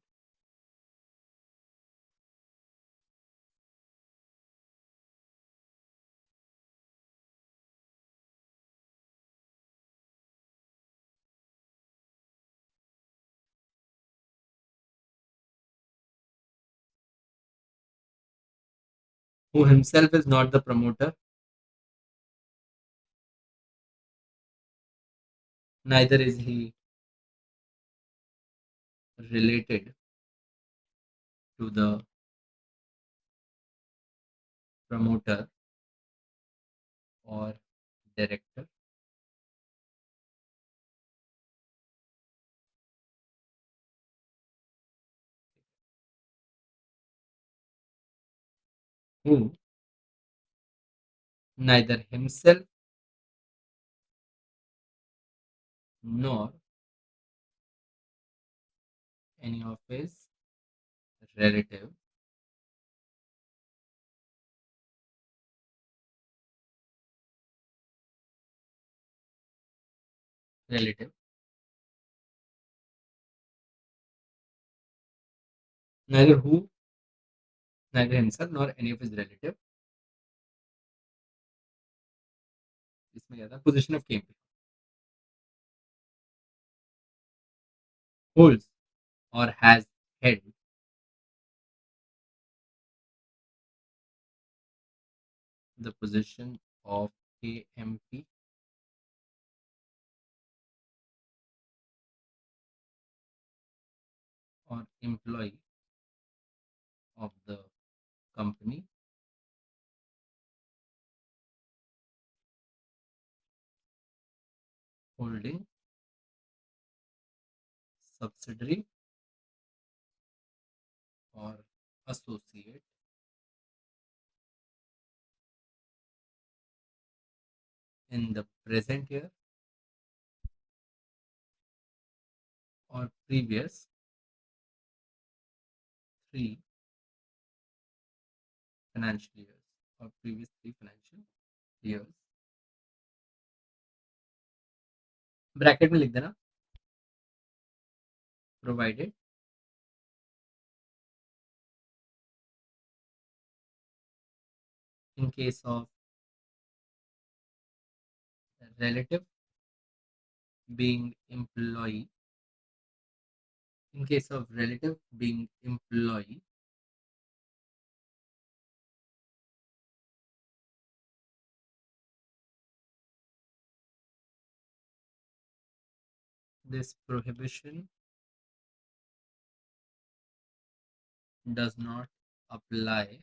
who himself is not the promoter neither is he related to the promoter or director. Who neither himself nor any of his relative relative neither who neither himself nor any of his relative इसमें क्या था position of came holds or has held the position of KMP or employee of the company holding subsidiary or associate in the present year or previous 3 financial years or previous 3 financial years bracket में लिख देना provided in case of relative being employee in case of relative being employee this prohibition does not apply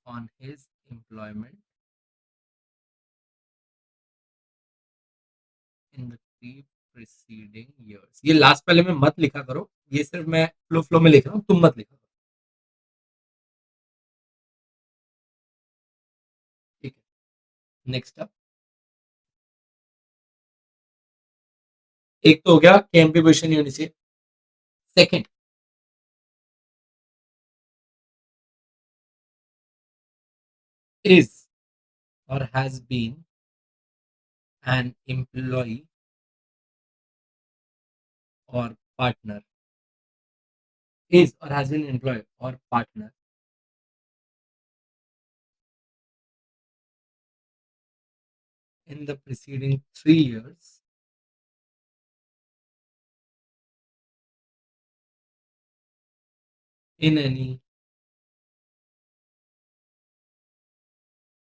on his employment in the 3 preceding years ये last पहले में मत लिखा करो ये सिर्फ मैं फ्लो में लिख रहा हूँ तुम मत लिखा करो ठीक है नेक्स्ट अप एक तो हो गया केएमपी पोजीशन नहीं होनी चाहिए second is or has been an employee or partner is or has been an employee or partner in the preceding 3 years in any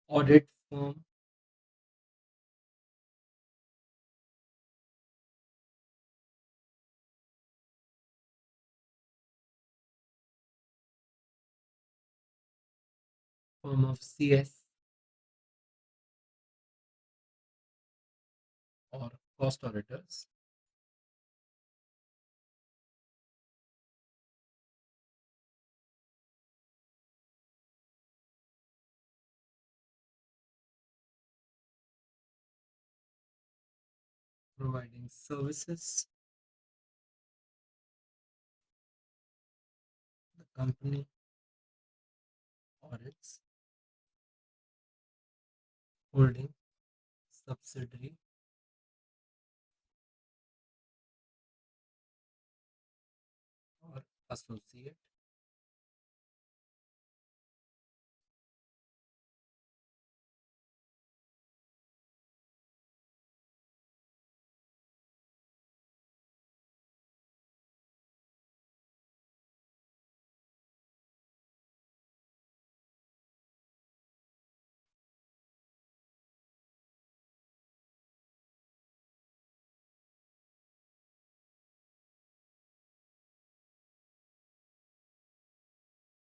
audit firm of CS or cost auditors providing services the company audits holding subsidiary or associate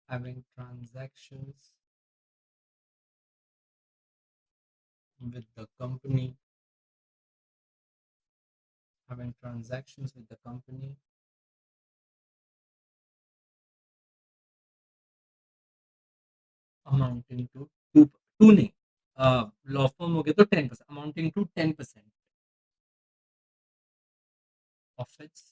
having transactions with the company, amounting to two नहीं, law firm हो गया तो 10%, amounting to 10% of its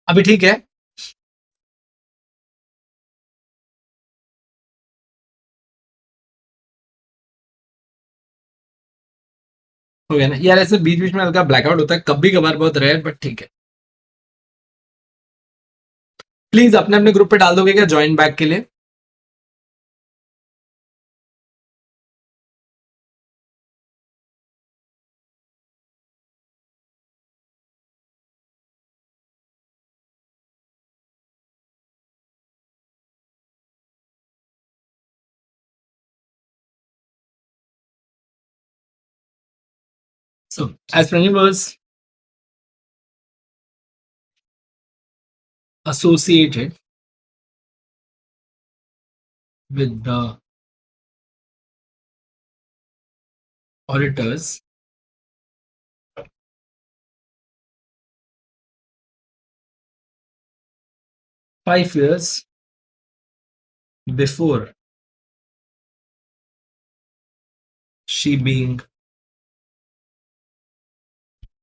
अभी ठीक है। हो गया ना यार, ऐसे बीच बीच में हल्का ब्लैकआउट होता है कभी कभार, बहुत रेयर बट ठीक है। प्लीज अपने अपने ग्रुप पे डाल दोगे क्या ज्वाइन बैक के लिए? So, as Pranay was associated with the auditors, 5 years before she being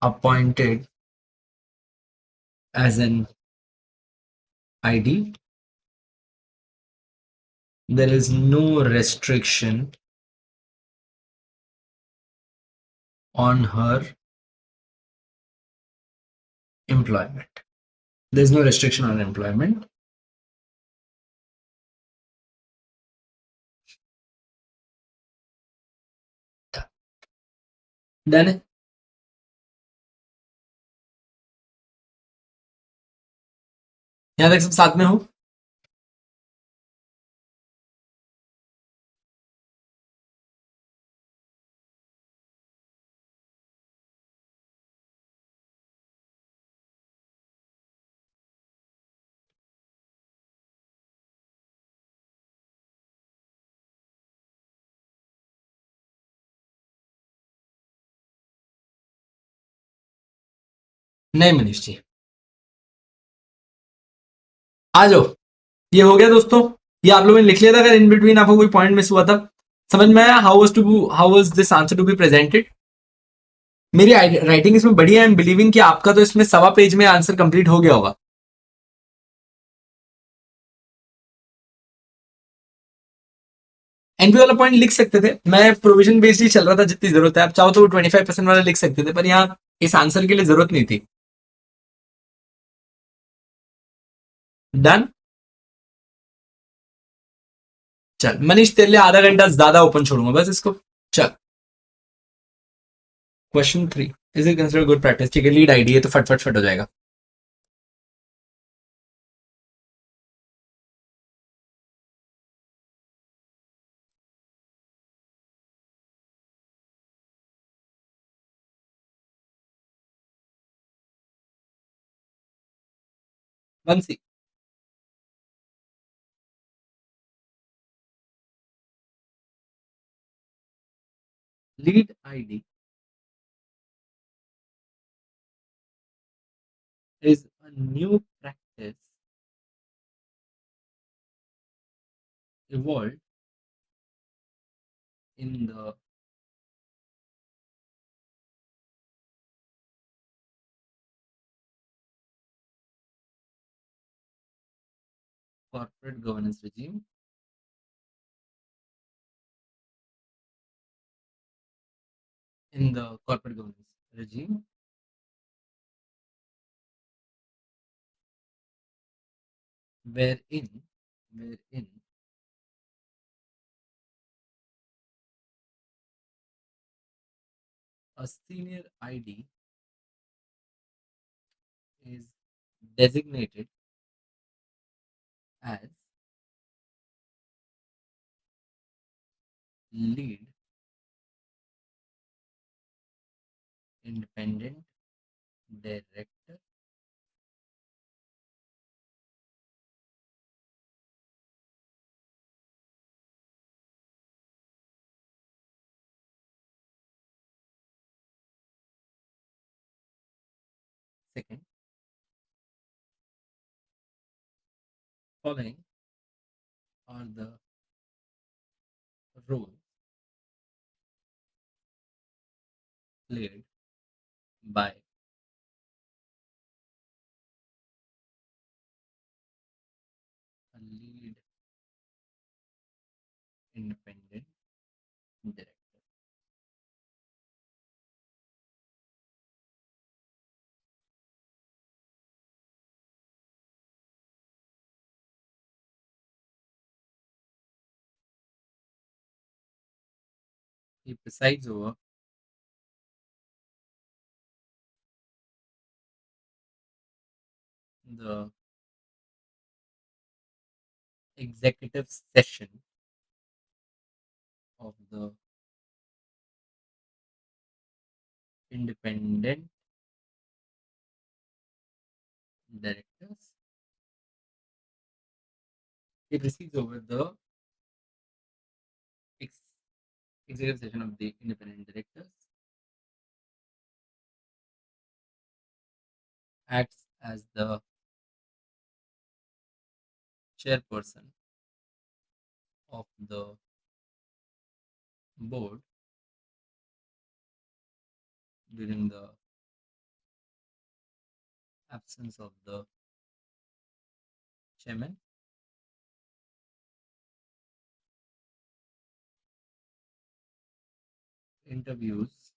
appointed as an ID, there is no restriction on her employment. There's no restriction on employment. Done it? यहाँ तक सब साथ में हो? नहीं मनीष जी, आ जाओ। ये हो गया दोस्तों, ये आप लोगों ने लिख लिया था, अगर इन बिटवीन आपको कोई पॉइंट मिस हुआ था समझ में आया? How was this answer to be presented? मेरी राइटिंग इसमें बढ़िया है, आई एम बिलीविंग कि आपका तो इसमें 1.25 पेज में आंसर कंप्लीट हो गया होगा। एनपी वाला पॉइंट लिख सकते थे, मैं प्रोविजन बेस्ड ही चल रहा था जितनी जरूरत है, आप चाहो तो 25% वाला लिख सकते थे, पर यहाँ इस आंसर के लिए जरूरत नहीं थी। डन। चल मनीष, तेरे लिए आधा घंटा ज्यादा ओपन छोड़ूंगा बस इसको। चल question 3, is it consider good practice? ठीक है, लीड आईडी है तो फट फट फट हो जाएगा। One C, lead ID is a new practice evolved in the corporate governance regime wherein a senior ID is designated as lead independent director second. Following are the roles played by a lead independent director. He presides over the executive session of the independent directors. He presides over the ex- executive session of the independent directors, acts as the chairperson of the board during the absence of the chairman, interviews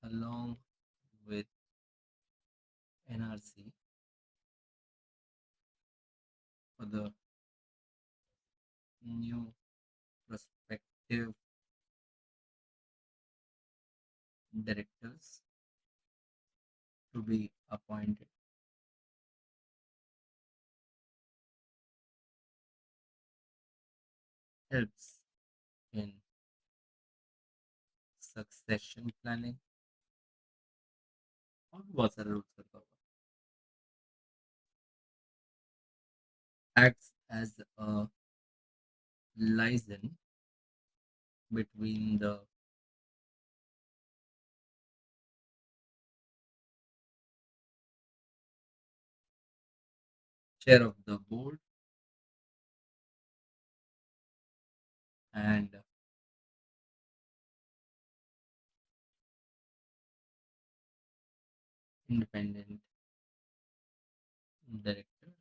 along with NRC for the new prospective directors to be appointed, helps in succession planning और बहुत सारे rules करता होगा, acts as a liaison between the chair of the board and independent directors.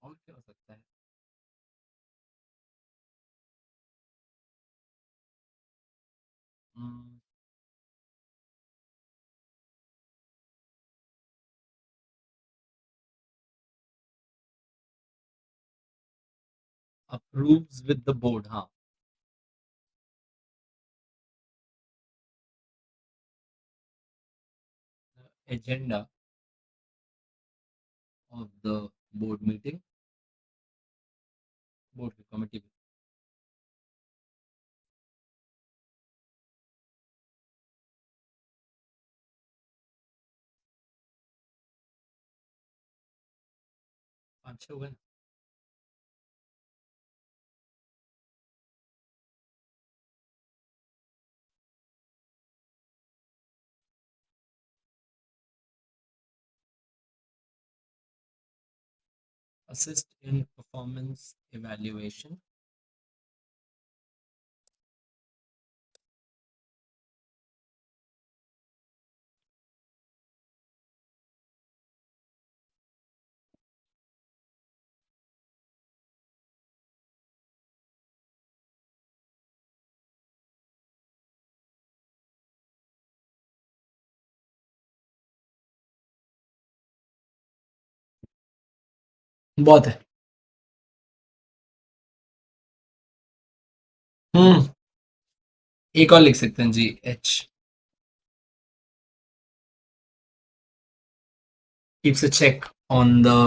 और क्या हो सकता है? Hmm, approves with the board, हाँ. Agenda of the board meeting, board committee. अच्छे हो गए। Assist in performance evaluation. बहुत है। हम्म। एक और लिख सकते हैं जी, H. keeps a check on the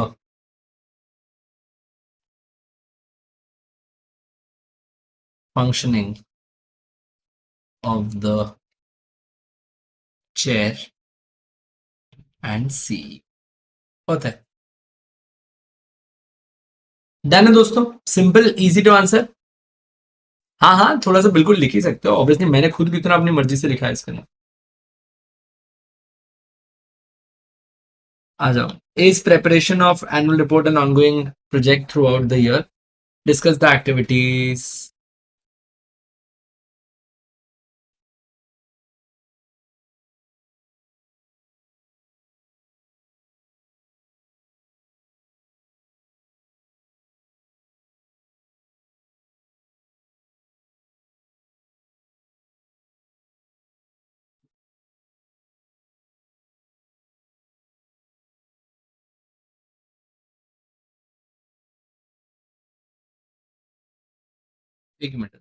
functioning of the chair and CEO. होता है। डन है दोस्तों, सिंपल इजी टू आंसर। हाँ हाँ, थोड़ा सा बिल्कुल लिख ही सकते हो, ऑब्वियसली मैंने खुद भी इतना अपनी मर्जी से लिखा है इसके अंदर। आ जाओ। Is preparation of annual report and ongoing project through out the year, discuss the activities. एक मिनट।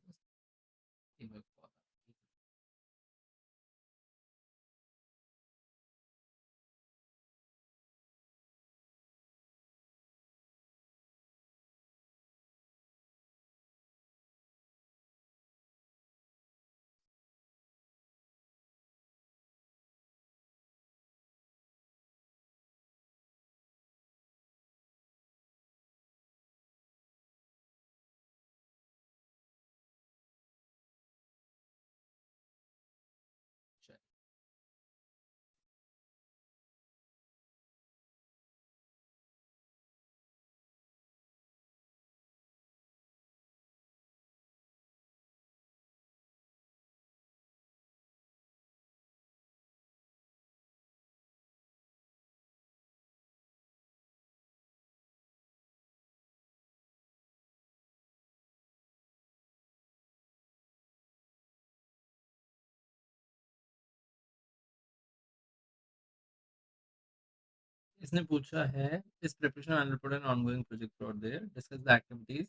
इसने पूछा है, इस preparation and report and ongoing project through out the year, discuss the activities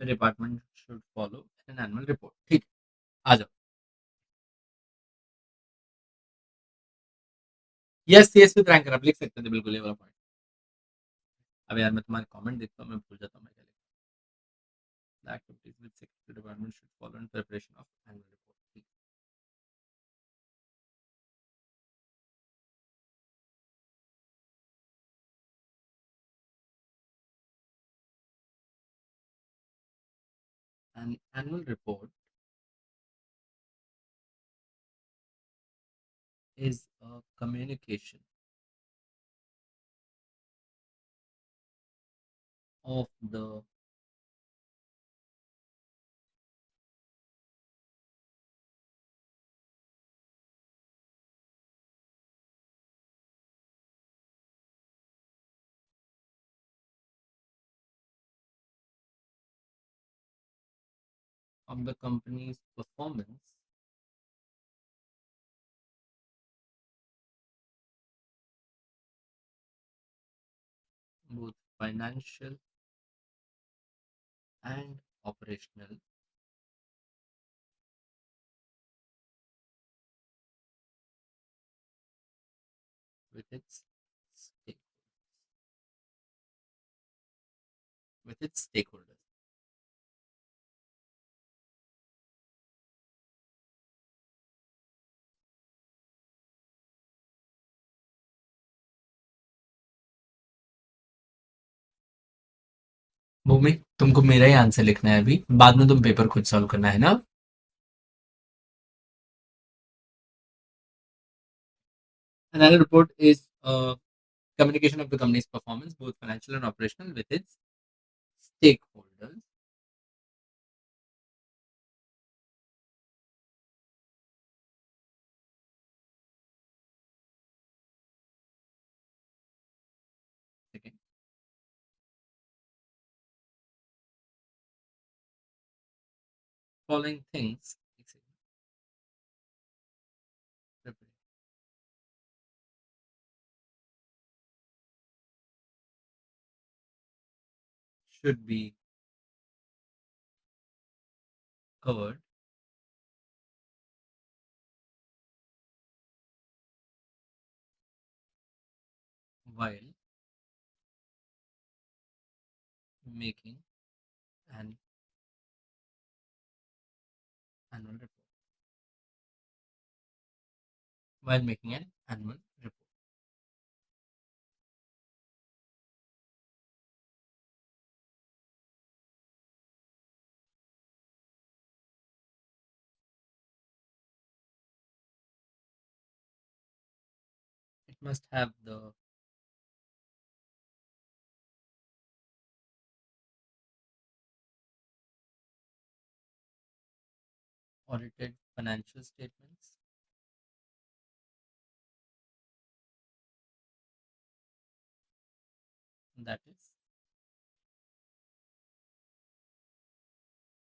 the department should follow in an annual report. ठीक, आ जाओ। Yes, CS with ranker आप लिख सकते थे बिल्कुल, ये वाला पॉइंट। अब यार मैं तुम्हारे कमेंट देखता हूँ, मैं भूल जाता हूँ मैं क्या लिखा। The activities which secretary department should follow in preparation of annual report. ठीक। An annual report is a communication of the company's performance both financial and operational with stake, its stakeholders. भूमि, तुमको मेरा ही आंसर लिखना है अभी, बाद में तुम paper खुद सॉल्व करना है ना। Annual report is communication of the company's performance, both financial and operational, with its stakeholders. Second, following things should be covered while making an annual report. While making an annual report. It must have the audited financial statements, that is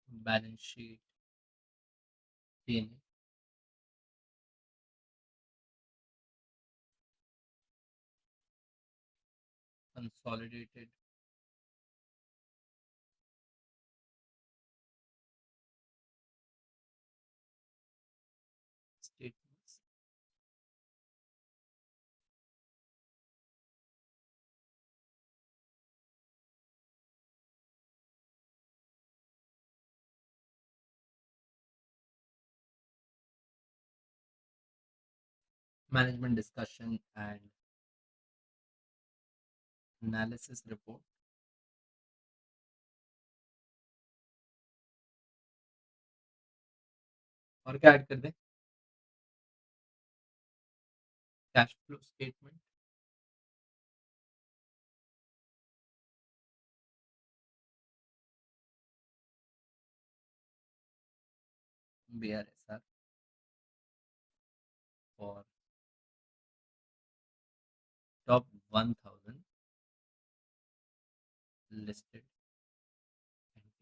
balance sheet, P&L, consolidated statements, management discussion and analysis report, और क्या add कर दें, cash flow statement, BRSR for top 1000 listed entities.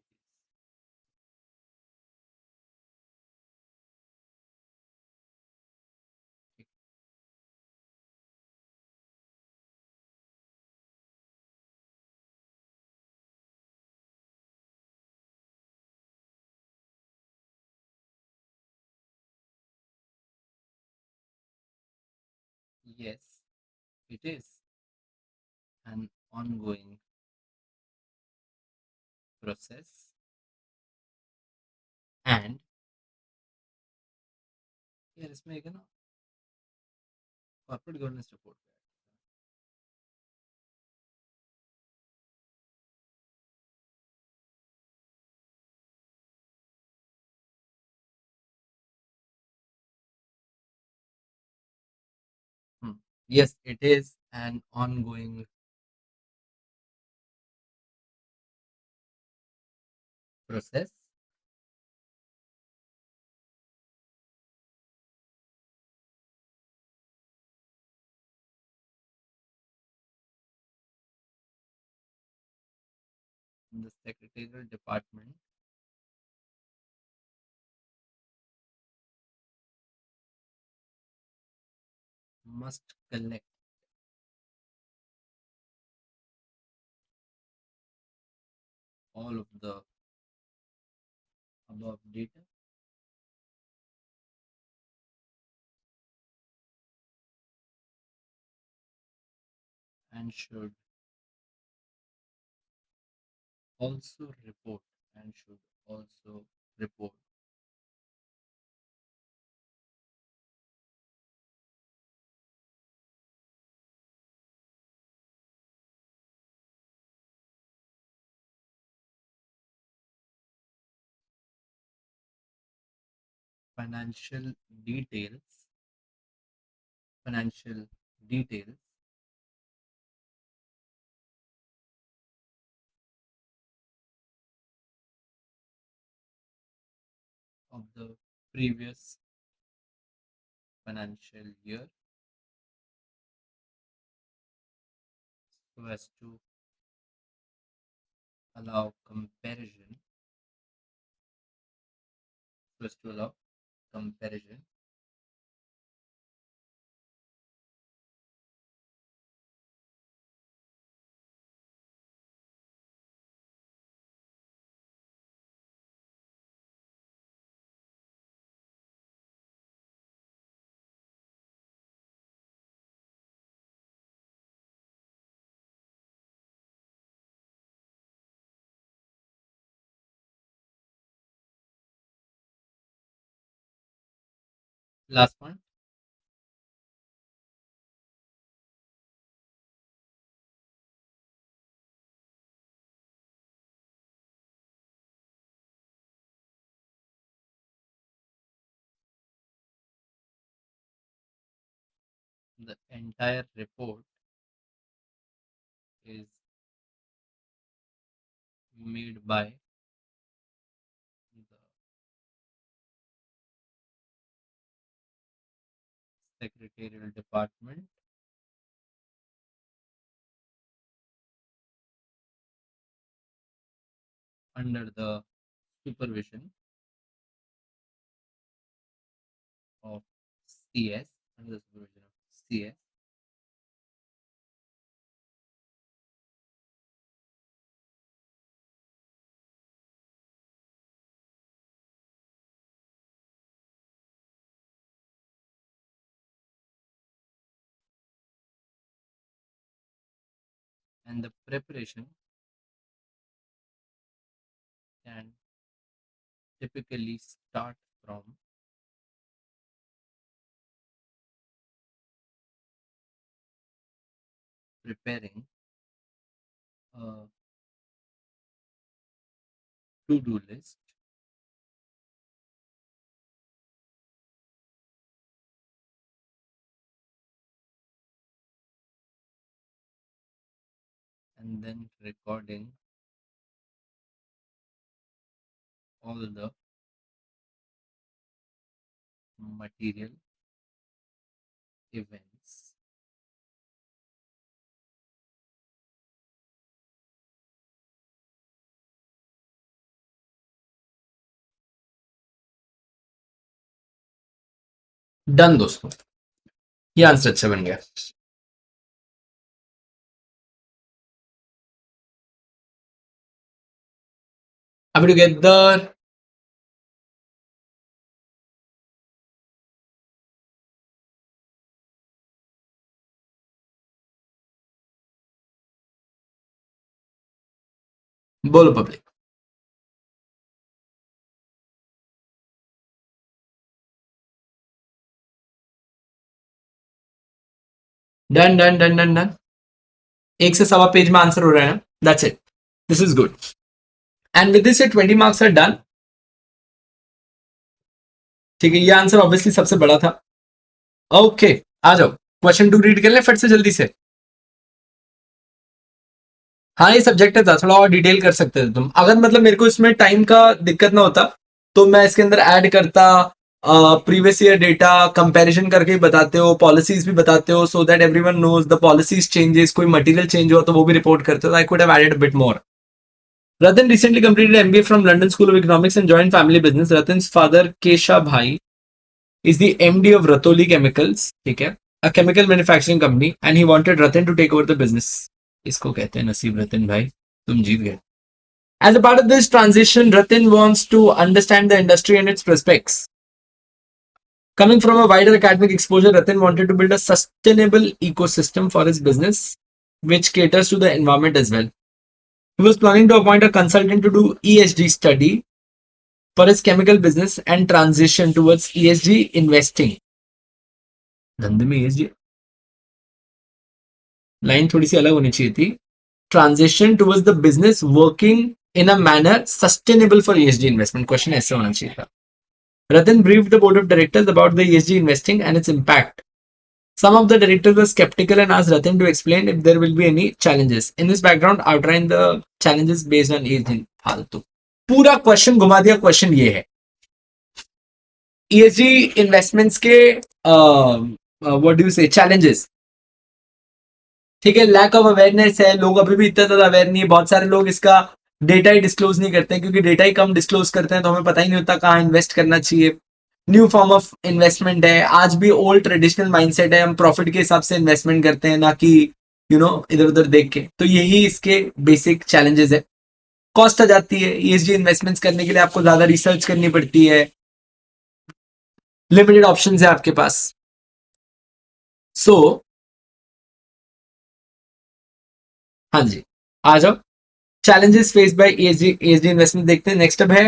Yes, it is an ongoing process and यार इसमें एक है ना corporate governance report, yes, it is an ongoing process in the secretarial department must collect all of the above data and should also report and should also report financial details financial details of the previous financial year so as to allow comparison so as to allow comparison last one the entire report is made by the secretarial department under the supervision of CS under the supervision of CS and the preparation can typically start from preparing a to-do list and then recording all the material events done दोस्तों ये answer अच्छा बन गया Are we together? बोलो public done done done done done एक से सवा page में आंसर हो रहा है ना that's it this is good and with this 20 marks are done ठीक है ये आंसर ऑब्वियसली सबसे बड़ा था ओके आ जाओ क्वेश्चन 2 रीड कर ले फिर से जल्दी से हाँ ये सब्जेक्ट था थोड़ा और डिटेल कर सकते थे तुम अगर मतलब मेरे को इसमें टाइम का दिक्कत ना होता तो मैं इसके अंदर ऐड करता प्रीवियस ईयर डेटा कंपैरिजन करके बताते हो पॉलिसीज भी बताते हो so that everyone knows the policies changes कोई मटेरियल चेंज हो तो वो भी रिपोर्ट करते हो I could have added bit more Ratan recently completed MBA from London School of Economics and joined family business. Ratan's father Kesha Bhai is the MD of Ratoli Chemicals, ठीक है, a chemical manufacturing company, and he wanted Ratan to take over the business. इसको कहते हैं नसीब रतन भाई, तुम जीत गए. As a part of this transition, Ratan wants to understand the industry and its prospects. Coming from a wider academic exposure, Ratan wanted to build a sustainable ecosystem for his business, which caters to the environment as well. He was planning to appoint a consultant to do ESG study for his chemical business and transition towards ESG investing. धंधे में ESG line थोड़ी सी अलग होनी चाहिए थी. Transition towards the business working in a manner sustainable for ESG investment. Question ऐसे होना चाहिए था. Ratan briefed the board of directors about the ESG investing and its impact. Some of the directors were skeptical and asked Ratan to explain if there will be any challenges. In this background, outline the challenges based on ESG. फालतू पूरा question घुमा दिया. Question ये है ESG investments के what do you से challenges. ठीक है, लैक ऑफ अवेयरनेस है, लोग अभी भी इतना ज्यादा अवेयर नहीं है. बहुत सारे लोग इसका डेटा ही डिस्क्लोज नहीं करते हैं, क्योंकि डेटा ही कम डिस्क्लोज करते हैं तो हमें पता ही नहीं होता कहाँ इन्वेस्ट करना चाहिए. न्यू फॉर्म ऑफ इन्वेस्टमेंट है, आज भी ओल्ड ट्रेडिशनल माइंडसेट है, हम प्रॉफिट के हिसाब से इन्वेस्टमेंट करते हैं, ना कि इधर उधर देख के. तो यही इसके बेसिक चैलेंजेस है. कॉस्ट आ जाती है ESG इन्वेस्टमेंट्स करने के लिए, आपको ज्यादा रिसर्च करनी पड़ती है, लिमिटेड ऑप्शंस है आपके पास. सो हाँ जी, आ जाओ. challenges faced by ESG investment देखते हैं. नेक्स्ट अब है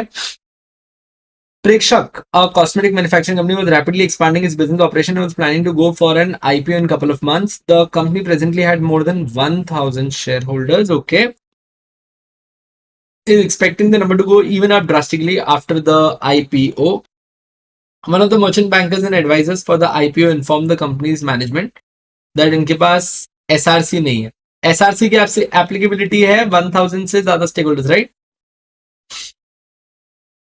प्रेक्षक. A cosmetic manufacturing company was rapidly expanding its business operation and was planning to go for an IPO in a couple of months. The company presently had more than 1,000 shareholders. Okay. Is expecting the number to go even up drastically after the IPO. One of the merchant bankers and advisors for the IPO informed the company's management that इनके पास SRC नहीं है. SRC की आपसे applicability है 1,000 से ज्यादा stake holders, right.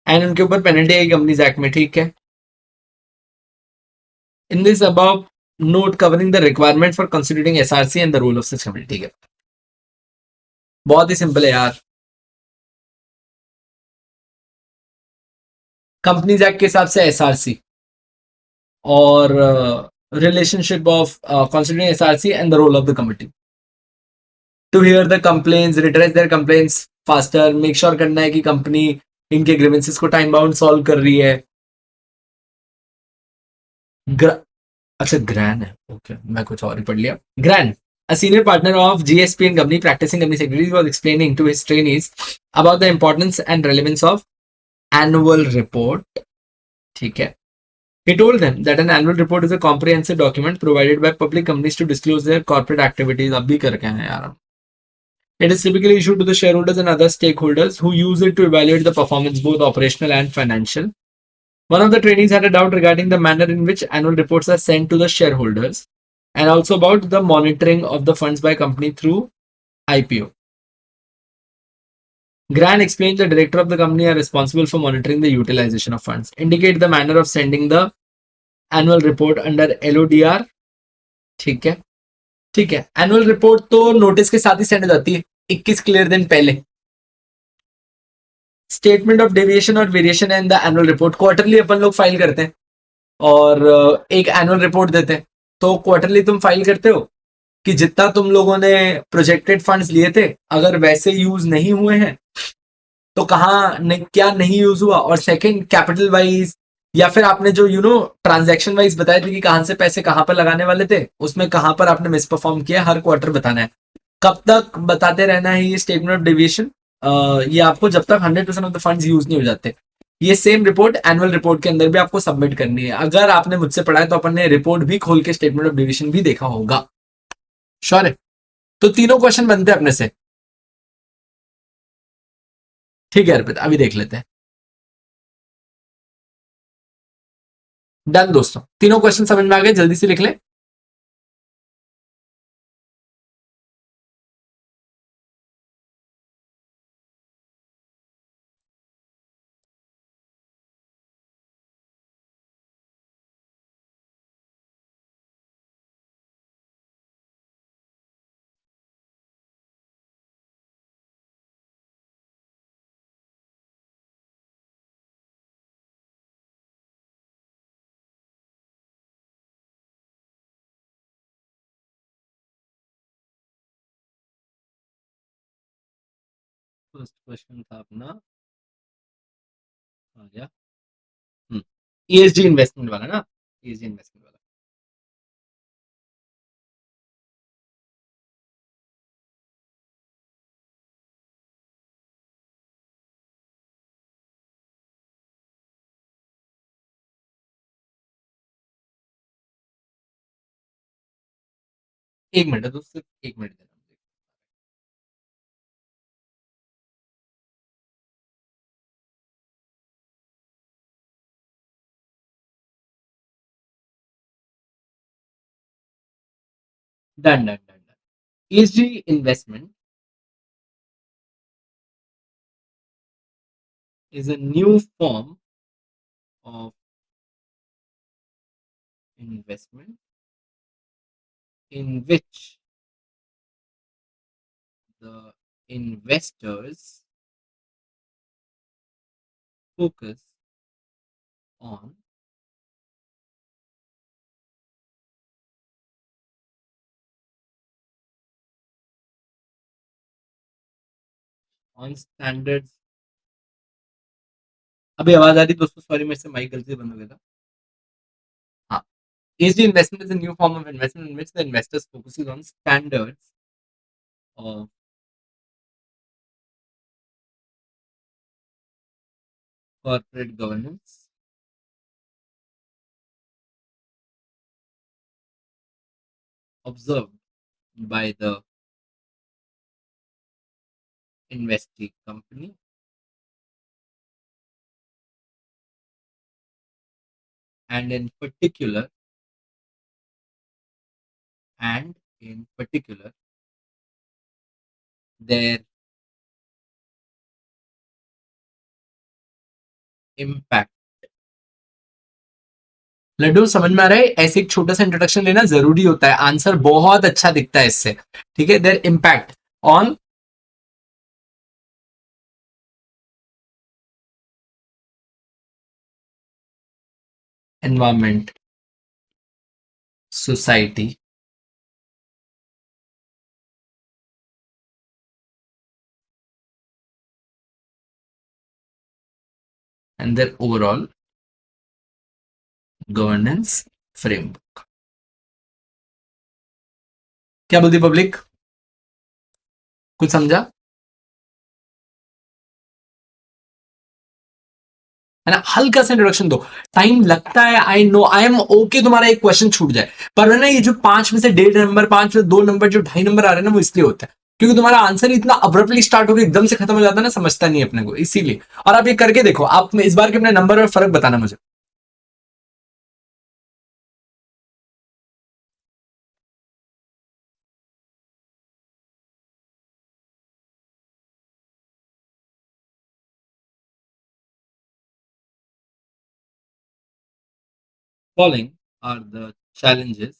And उनके ऊपर पेनल्टी है कंपनीज एक्ट में. ठीक है. In this about note covering the requirement for considering SRC and the role of such company. ठीक है, बहुत ही सिंपल है यार. कंपनीज एक्ट के हिसाब से SRC और relationship of considering SRC and the role of the committee. To hear the complaints, redress their complaints faster, make sure करना है कि कंपनी इनके ग्रीवेंसेस को टाइम बाउंड सॉल्व कर रही है. अच्छा ग्रैन है, ओके, मैं कुछ और ही पढ़ लिया. Gran, a senior partner of GSP and company practicing company secretaries, was explaining to his trainees about the importance and relevance of annual report. ठीक है. He told them that an annual report is a comprehensive document provided by public companies to disclose their corporate activities. अब भी करके हैं यार. It is typically issued to the shareholders and other stakeholders who use it to evaluate the performance, both operational and financial. One of the trainees had a doubt regarding the manner in which annual reports are sent to the shareholders and also about the monitoring of the funds by company through IPO. Gran explained the director of the company are responsible for monitoring the utilization of funds. Indicate the manner of sending the annual report under LODR. ठीक है. ठीक है, annual report तो notice के साथ ही send हो जाती है 21 क्लियर दिन पहले. स्टेटमेंट ऑफ डेविएशन और variation in the annual report. Quarterly अपन लोग फाइल करते हैं और एक एनुअल रिपोर्ट देते हैं. तो क्वार्टरली तुम फाइल करते हो कि जितना तुम लोगों ने प्रोजेक्टेड फंड्स लिए थे, अगर वैसे यूज नहीं हुए हैं तो कहाँ क्या नहीं यूज हुआ. और सेकंड, कैपिटल वाइज या फिर आपने जो ट्रांजैक्शन वाइज बताए थे कि कहां से पैसे कहां पर लगाने वाले थे, उसमें कहां पर आपने मिस परफॉर्म किया, हर क्वार्टर बताना है. कब तक बताते रहना है ये स्टेटमेंट ऑफ डेविएशन? ये आपको जब तक 100% ऑफ द फंड्स यूज नहीं हो जाते. ये सेम रिपोर्ट एनुअल रिपोर्ट के अंदर भी आपको सबमिट करनी है. अगर आपने मुझसे पढ़ा है तो अपन ने रिपोर्ट भी खोल के स्टेटमेंट ऑफ डेविएशन भी देखा होगा. श्योर है. तो तीनों क्वेश्चन बनते हैं अपने से. ठीक है अर्पित, अभी देख लेते हैं. डन दोस्तों, तीनों क्वेश्चन समझ में आ गए, जल्दी से लिख लें. फर्स्ट क्वेश्चन था अपना, आ गया. ESG इन्वेस्टमेंट वाला ना, ESG इन्वेस्टमेंट वाला. एक मिनट है दोस्तों, एक मिनट देना. Done. ESG investment is a new form of investment in which the investors focus on standards. अभी आवाज आ रही दोस्तों, सॉरी मेरे से माइक गलती से बंद हो गया था. हाँ, ESG investment is a new form of investment in which the investors focuses on standards of corporate governance observed by the investee company and in particular their impact. Laddu समझ में आ रहा है? ऐसे एक छोटा सा इंट्रोडक्शन लेना जरूरी होता है, आंसर बहुत अच्छा दिखता है इससे. ठीक है, their impact on environment, society and their overall governance framework. क्या बोलती पब्लिक? कुछ समझा? है ना, हल्का सा इंट्रोडक्शन दो. टाइम लगता है, I know, I am okay, तुम्हारा एक क्वेश्चन छूट जाए, पर ना ये जो 5 में से 1.5 नंबर, 5 में 2 नंबर, जो 2.5 नंबर आ रहे हैं ना, वो इसलिए होता है क्योंकि तुम्हारा आंसर इतना अब्रप्टली स्टार्ट होकर एकदम से खत्म हो जाता है ना, समझता नहीं अपने को, इसीलिए. और आप ये करके देखो, आप इस बार के अपने नंबर में फर्क बताना मुझे. Following are the challenges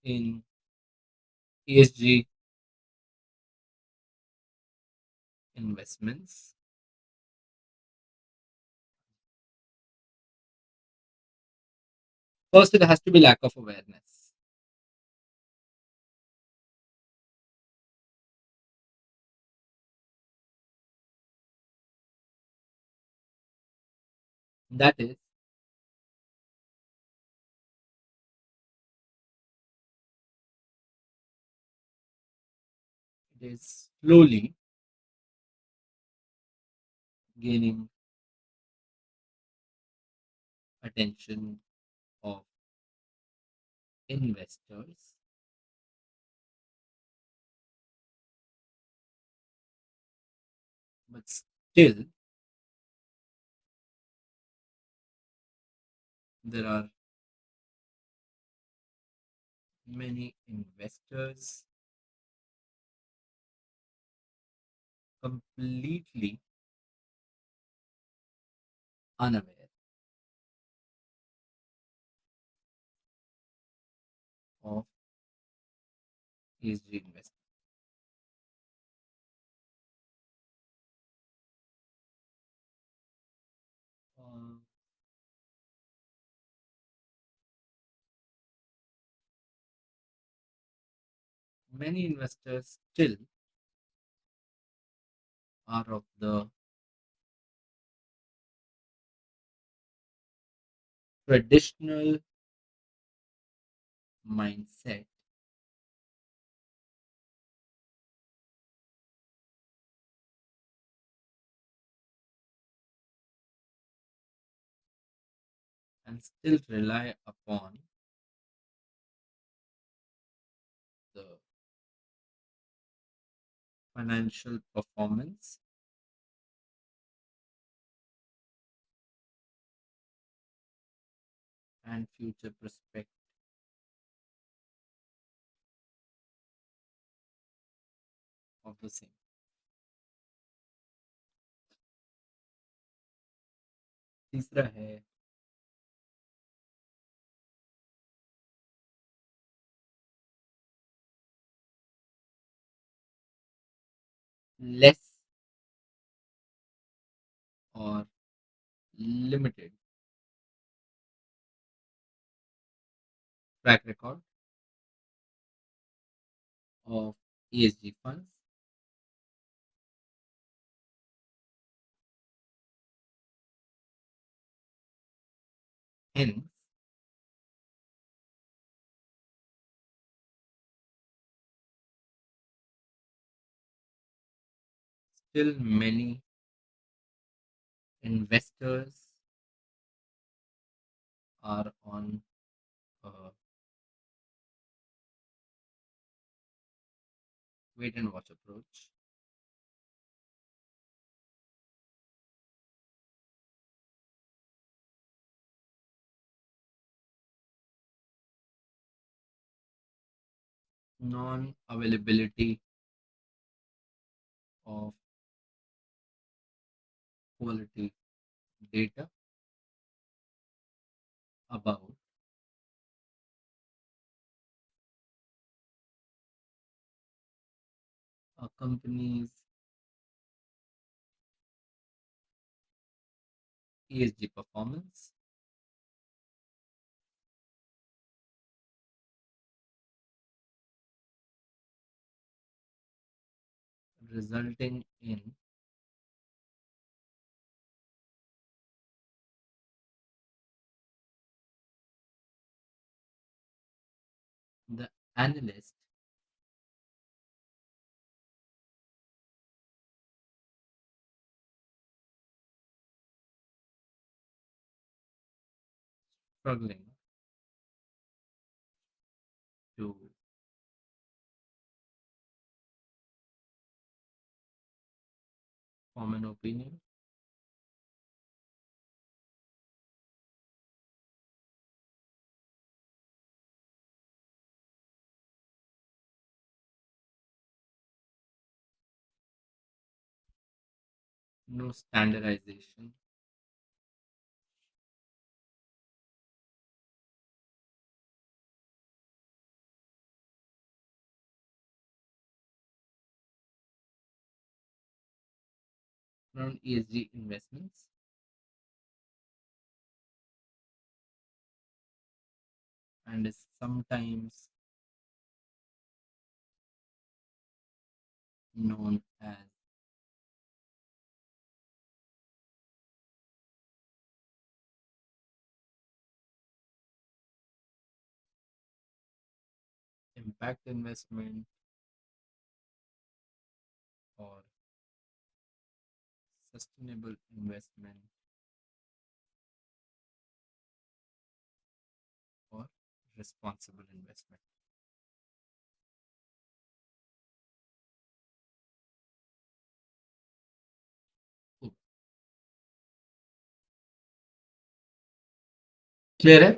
in ESG investments. First, it has to be lack of awareness. That is, it is slowly gaining attention of investors, but still there are many investors completely unaware of ESG investment. Uh, Many investors still are of the traditional mindset and still rely upon the financial performance and future prospect of the same. तीसरा है less or limited track record of ESG funds, hence still many investors are on a wait and watch approach. Non-availability of quality data about a company's ESG performance resulting in the analyst struggling to form an opinion. No standardization around ESG investments, and is sometimes known as impact investment or sustainable investment or responsible investment. Cool. Clear है?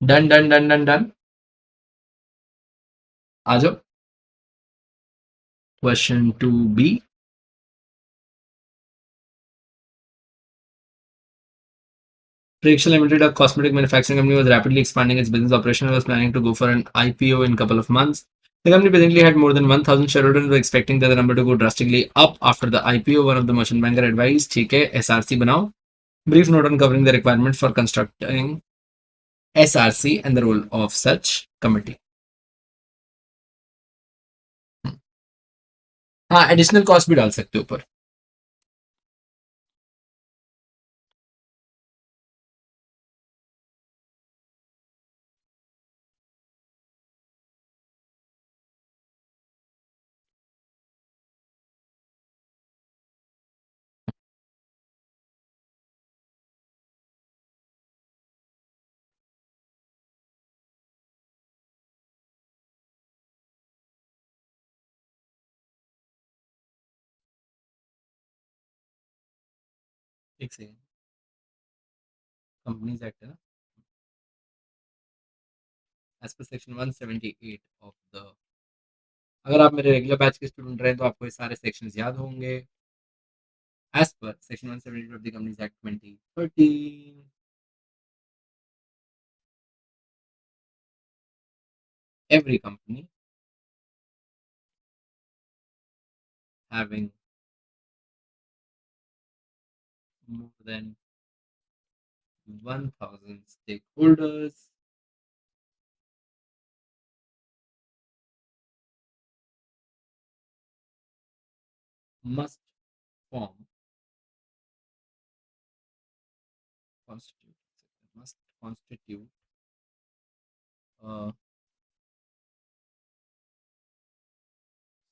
Done done done done done आ जाओ. Question 2B. Proxy Limited, a cosmetic manufacturing company, was rapidly expanding its business operation and was planning to go for an IPO in a couple of months. The company presently had more than 1,000 shareholders and were expecting the number to go drastically up after the IPO. One of the merchant banker advised, ठीक है, SRC बनाओ. Brief note on covering the requirement for constructing SRC and the role of such committee. हाँ, additional cost भी डाल सकते हो ऊपर. एक सेकेंड, कंपनीज एक्ट है ना, as per section 178 of the, अगर आप मेरे रेगुलर बैच के स्टूडेंट रहे तो आपको ये सारे सेक्शंस याद होंगे. As per section 178 of the companies act 2013, every company having more than 1000 stakeholders must form constitute must constitute a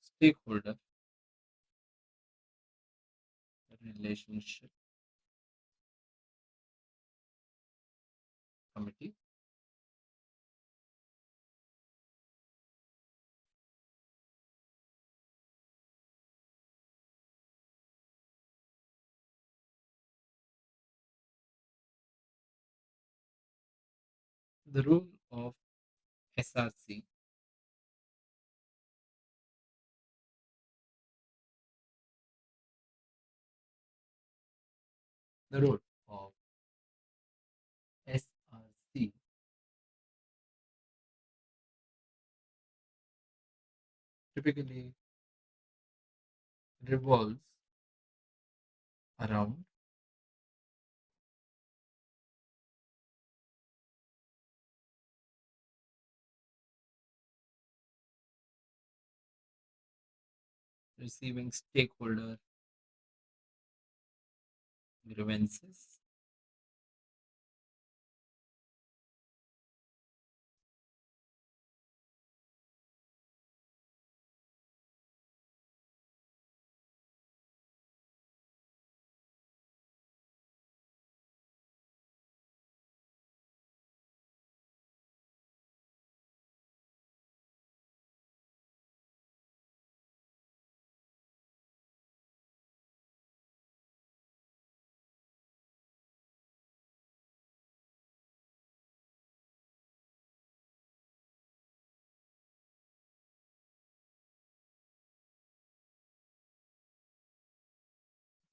stakeholder relationship committee the role of SRC. The role of SRC typically revolves around receiving stakeholder grievances,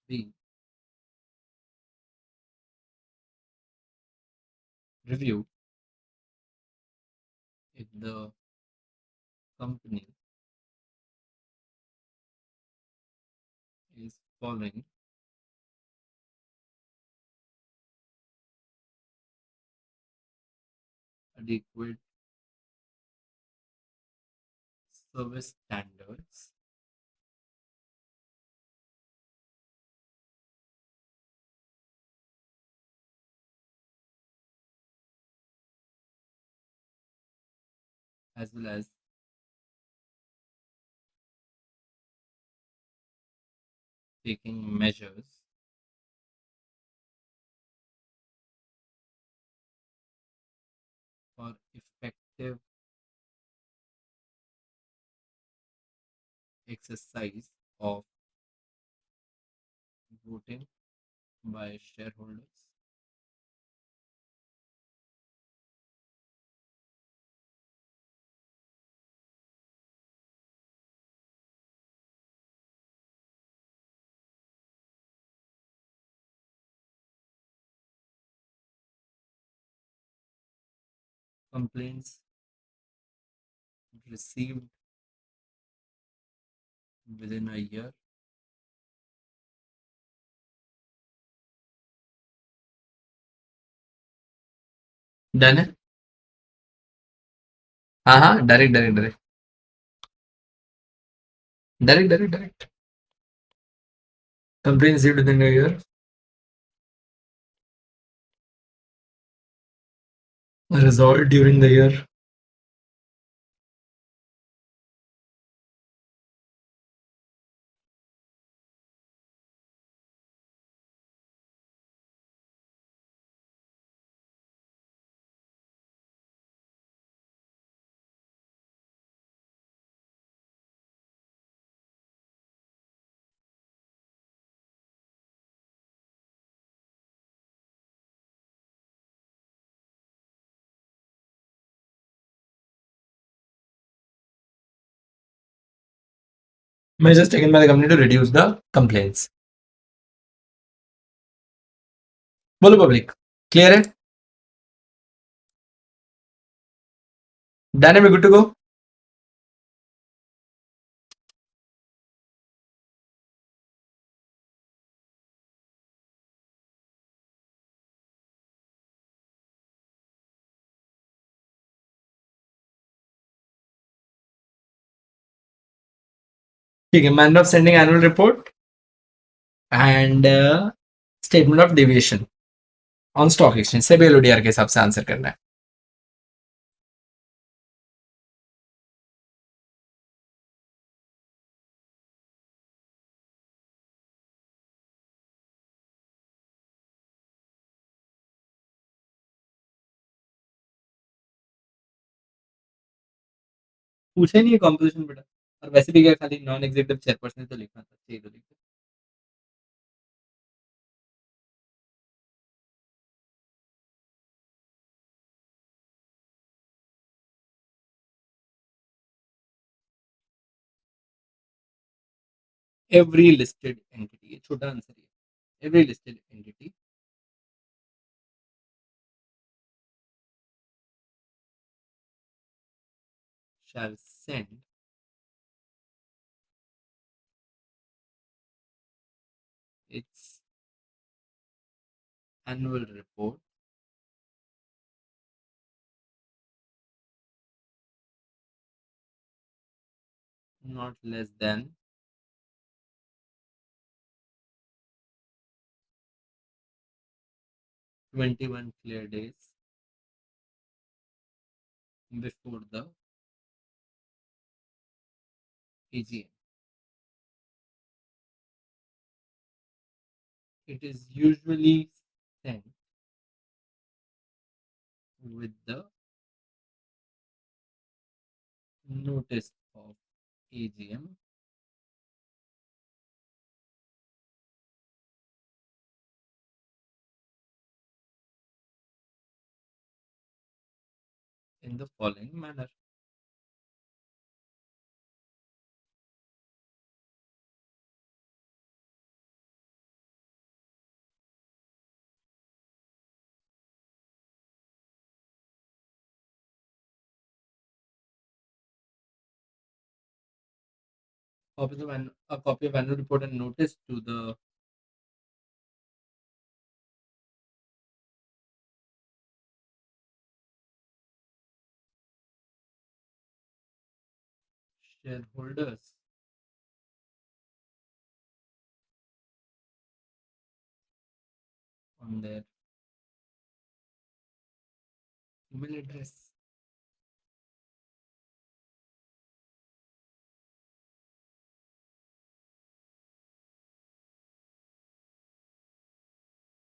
B, review if the company is following adequate service standards as well as taking measures for effective exercise of voting by shareholders. Complaints received within a year done है. हाँ हाँ, direct direct direct direct direct direct complain received with in a year, resolved during the year, measures taken by the company to reduce the complaints. बोलो public, clear है? Done है, good to go? ठीक है, manner of sending annual report and statement of deviation on stock exchange से LODR के हिसाब से answer करना है. पूछा ही नहीं है कॉम्पोजिशन बेटा, और वैसे भी क्या खाली नॉन एग्जीक्यूटिव चेयरपर्सन तो लिखना था, चाहिए तो लिख. Every listed entity, ये छोटा आंसर है. Every listed entity shall send its annual report not less than 21 clear days before the AGM. It is usually sent with the notice of AGM in the following manner. A copy of annual report and notice to the shareholders on their email address.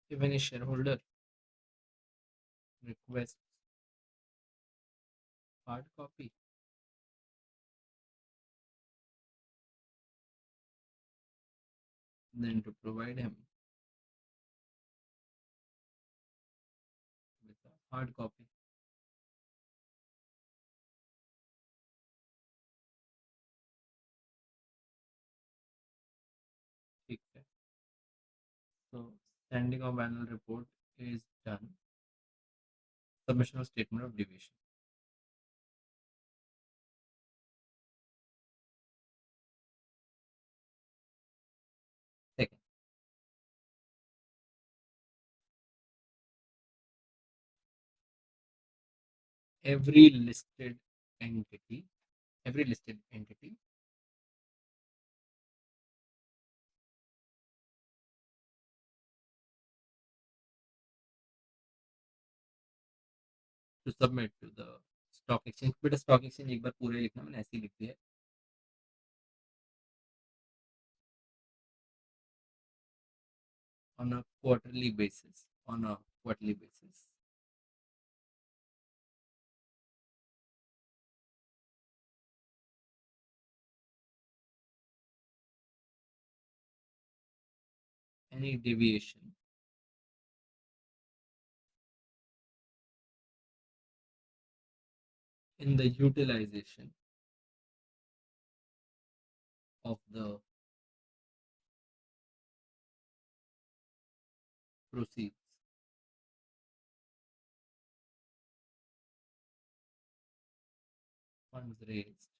If any shareholder requests hard copy, then to provide him with a hard copy. ठीक है. So sending of annual report is done. Submission of statement of deviation. Second, every listed entity to submit to the stock exchange. बेटा stock exchange एक बार पूरे लिखना, मैंने ऐसे ही लिख दिया है. On a quarterly basis. Any deviation in the utilization of the proceeds funds raised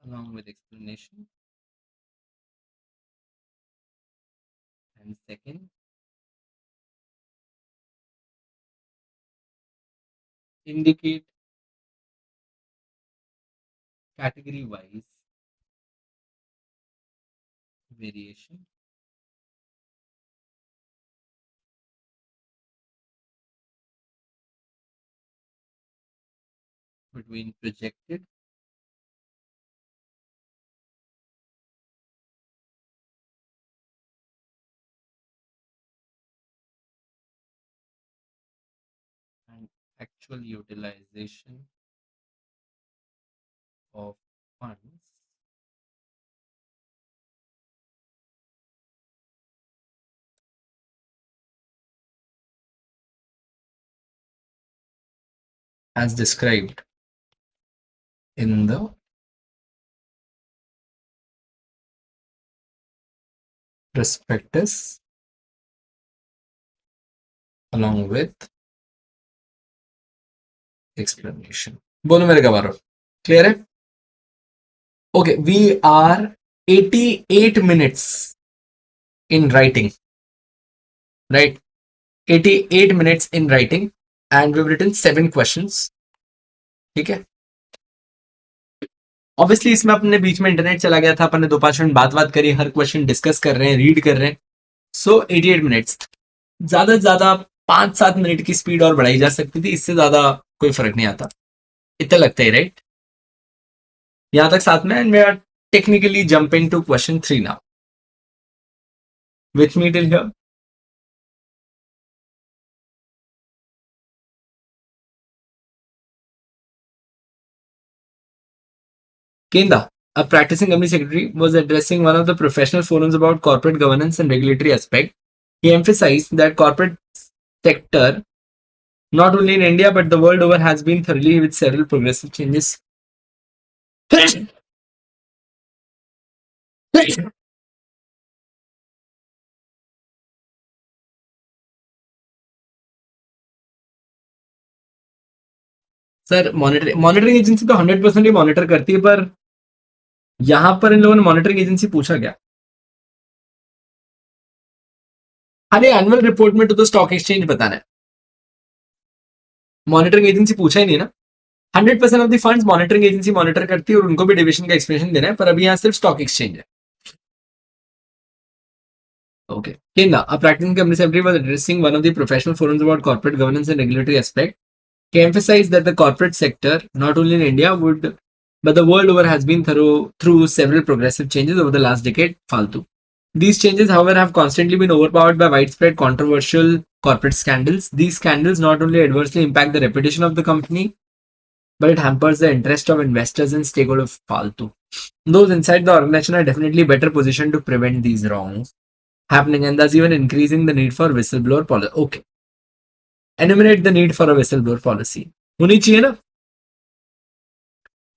along with explanation. And second, indicate category wise variation between projected and actual utilization of funds as described in the prospectus along with explanation. बोलो मेरे क्या बारो clear है? Okay, we are 88 minutes in writing, right? 88 minutes in writing and we've written 7 questions. ठीक है? Obviously इसमें अपने बीच में इंटरनेट चला गया था, अपन ने 2-5 मिनट बात करी, हर क्वेश्चन डिस्कस कर रहे हैं, रीड कर रहे हैं. सो 88 मिनट्स, ज्यादा से ज्यादा 5-7 मिनट की स्पीड और बढ़ाई जा सकती थी, इससे ज्यादा कोई फर्क नहीं आता, इतना लगता है, राइट? यहां तक साथ में. And we are technically jumping to question 3 now. With me till here. Kenda, a practicing company secretary, was addressing one of the professional forums about corporate governance and regulatory aspect. He emphasized that corporate sector, not only in India but the world over, has been thoroughly with several progressive changes. Sir monitoring agency तो 100% ही monitor करती है, पर यहां पर इन लोगों ने monitoring agency पूछा क्या? अरे एनुअल रिपोर्ट में तो स्टॉक एक्सचेंज बताना है, मॉनिटरिंग एजेंसी पूछा ही नहीं ना. 100% of the funds monitoring agency monitor करती है और उनको भी डिविजन का एक्सप्लेनेशन देना है, पर अभी यहाँ सिर्फ स्टॉक एक्सचेंज है. Okay. Kenda, a practicing company secretary, was addressing one of the professional forums about corporate governance and regulatory aspect. He emphasized that the corporate sector, not only in India, but the world over, has been through several progressive changes over the last decade. Faltu. These changes, however, have constantly been overpowered by widespread controversial corporate scandals. These scandals not only adversely impact the reputation of the company, but it hampers the interest of investors and stakeholders. Faltu. Those inside the organization are definitely better positioned to prevent these wrongs happening, and thus even increasing the need for whistleblower policy. Okay. Enumerate the need for a whistleblower policy. होनी चाहिए ना?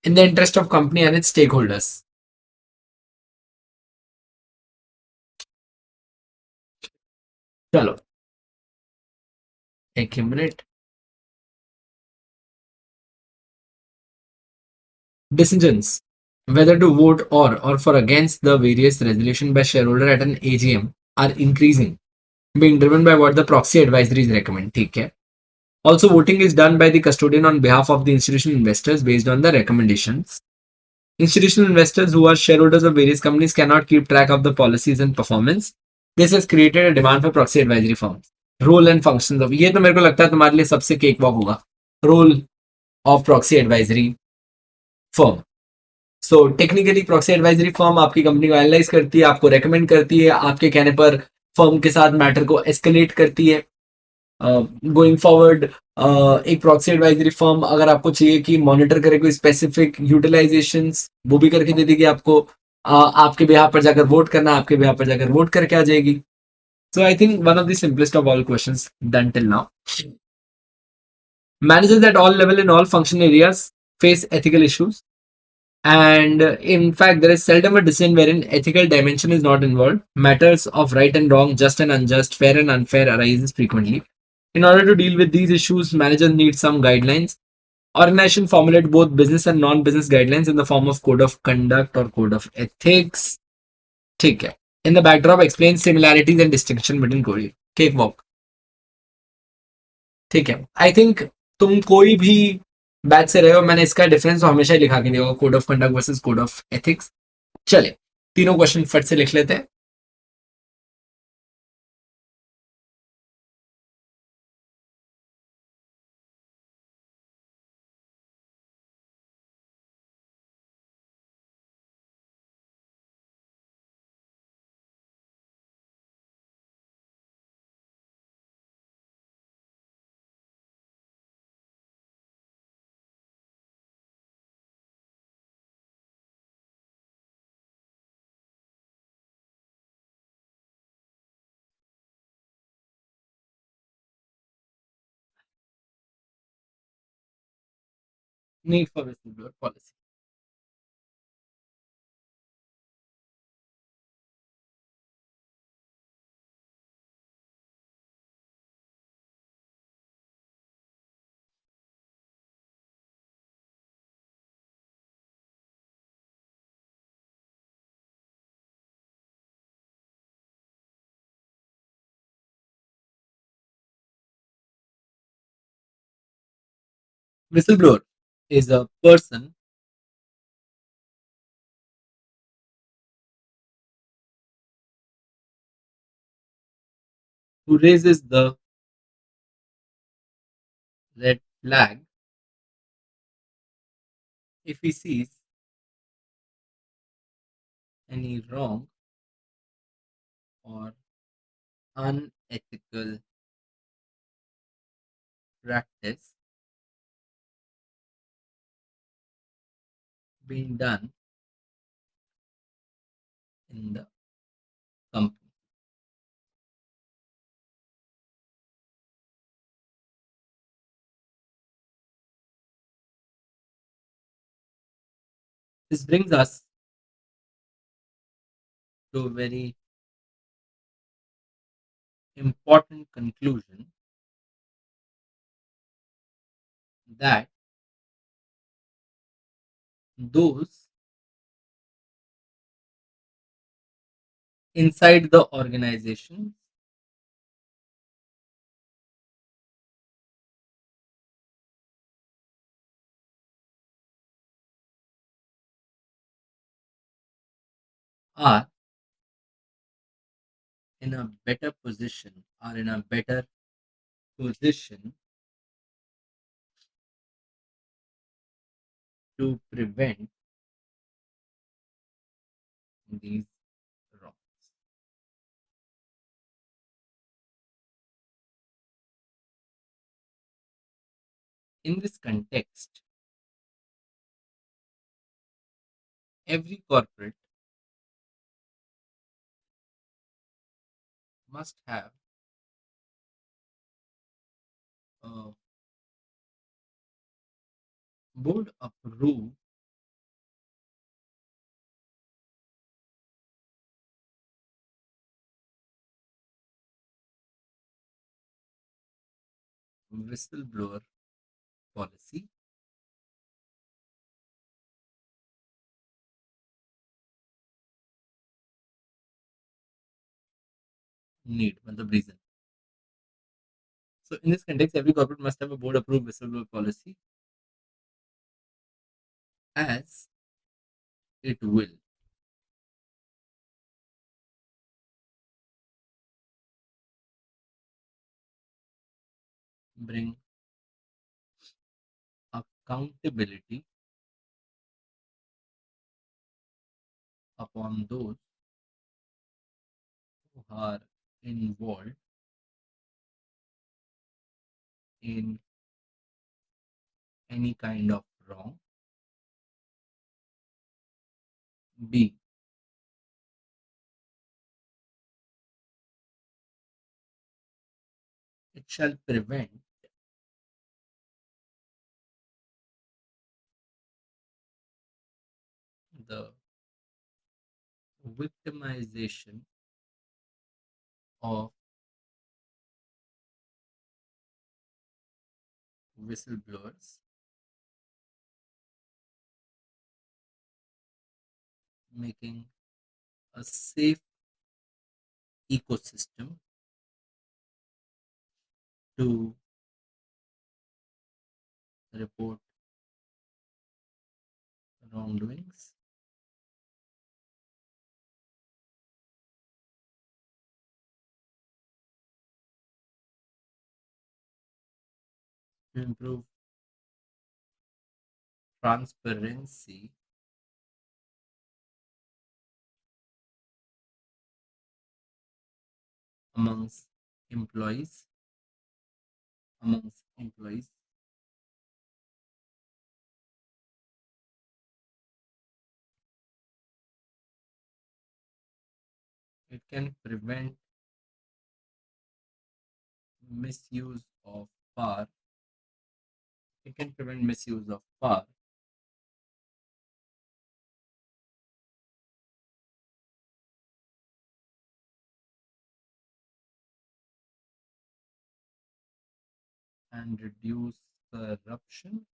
In the interest of company and its stakeholders. चलो. एक minute. Decisions whether to vote or for against the various resolution by shareholder at an AGM are increasing, being driven by what the proxy advisories recommend. ठीक है. Also, voting is done by the custodian on behalf of the institutional investors based on the recommendations. Institutional investors who are shareholders of various companies cannot keep track of the policies and performance. This has created a demand for proxy advisory firms. Role and functions of, ये तो मेरे को लगता है तुम्हारे लिए सबसे cake walk होगा. Role of proxy advisory firm. So technically proxy advisory firm आपकी कंपनी को एनालाइज करती है, आपको रेकमेंड करती है, आपके कहने पर फर्म के साथ मैटर को एस्केलेट करती है. गोइंग फॉरवर्ड एक प्रॉक्सी एडवाइजरी फर्म अगर आपको चाहिए कि मॉनिटर करे कोई स्पेसिफिक यूटिलाइजेशंस, वो भी करके दे देगी आपको. आपके बिहाफ पर जाकर वोट करना, आपके बिहाफ पर जाकर वोट करके आ जाएगी. So I think one of the simplest of all questions done till now. Managers at all level in all function areas face ethical issues. And in fact, there is seldom a decision wherein ethical dimension is not involved. Matters of right and wrong, just and unjust, fair and unfair arises frequently. In order to deal with these issues, managers need some guidelines. Organization formulate both business and non-business guidelines in the form of code of conduct or code of ethics. ठीक है. In the backdrop, explain similarities and distinction between code. Cakewalk. ठीक है. I think तुम कोई भी batch से रहे हो, मैंने इसका डिफरेंस हमेशा ही लिखा के दिया होगा, code of conduct versus code of ethics. चले तीनों क्वेश्चन फट से लिख लेते हैं. Need for whistleblower policy. Whistleblower is a person who raises the red flag if he sees any wrong or unethical practice being done in the company. This brings us to a very important conclusion that those inside the organization are in a better position, are in a better position to prevent these wrongs. In this context, every corporate must have a board approved whistleblower policy need, the reason. So in this context, every corporate must have a board approved whistleblower policy as it will bring accountability upon those who are involved in any kind of wrong. B. it shall prevent the victimization of whistleblowers, making a safe ecosystem to report wrongdoings, to improve transparency amongst employees, amongst employees, it can prevent misuse of power, it can prevent misuse of power, and reduce corruption.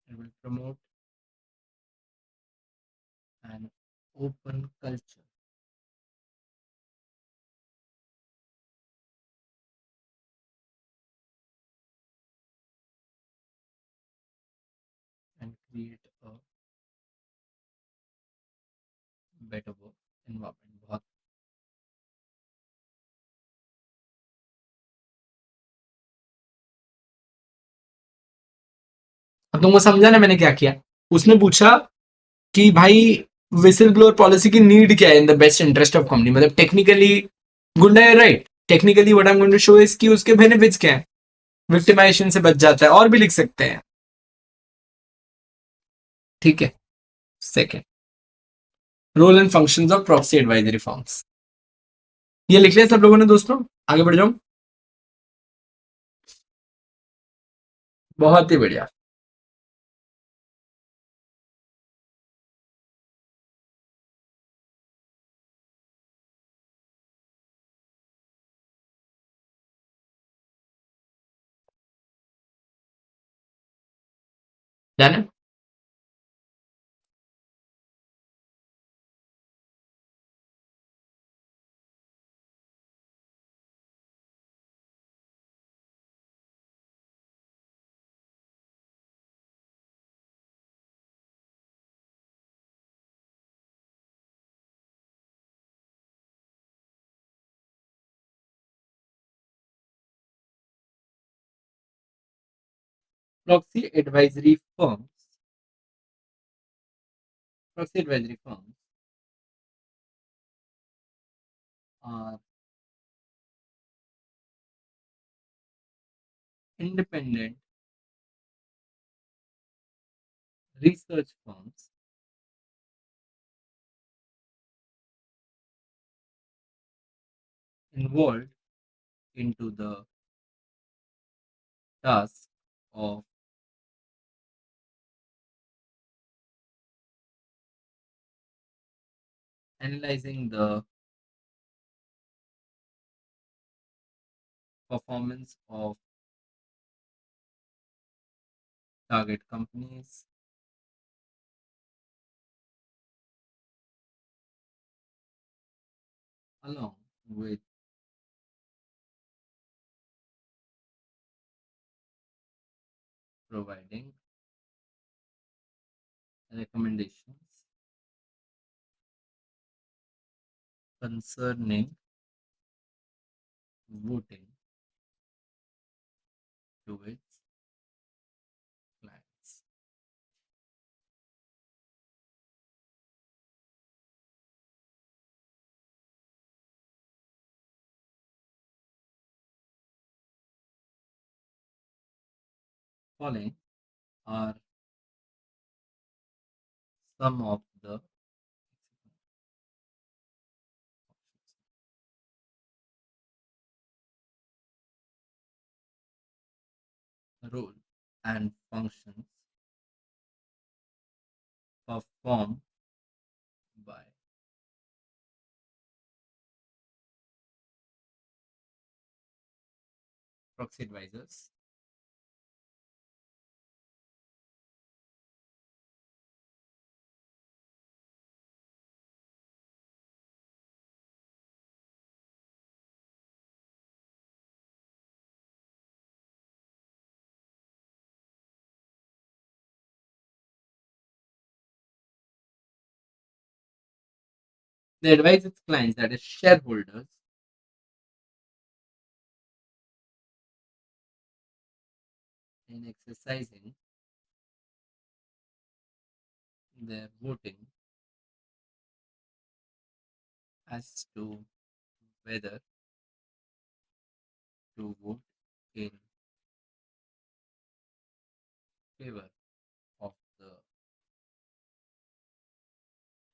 It will promote an open culture and create a better work environment. बहुत अब तुमको समझा ना मैंने क्या किया? उसने पूछा कि भाई विसल ब्लोअर पॉलिसी की नीड क्या है in the best interest of company, मतलब टेक्निकली गुंडा है right, technically what I am going to show is कि उसके बेनिफिट्स क्या है, विक्टिमाइजेशन से बच जाता है, और भी लिख सकते हैं, ठीक है। Second, role and functions of proxy advisory firms, ये लिख लिया सब लोगों ने दोस्तों? आगे बढ़ जाऊं? बहुत ही बढ़िया। जाने proxy advisory firms, proxy advisory firms are independent research firms involved into the task of analyzing the performance of target companies, along with providing recommendations concerning voting to its clients. Following are some of the role and functions performed by proxy advisors they advise its clients, that is shareholders, in exercising their voting as to whether to vote in favor of the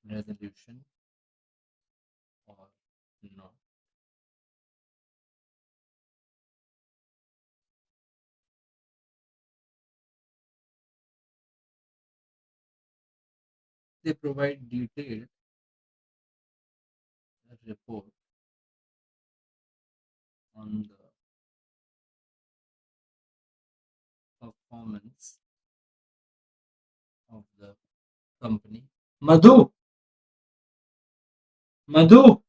resolution or not. They provide detailed report on the performance of the company. Madhu, Madhu,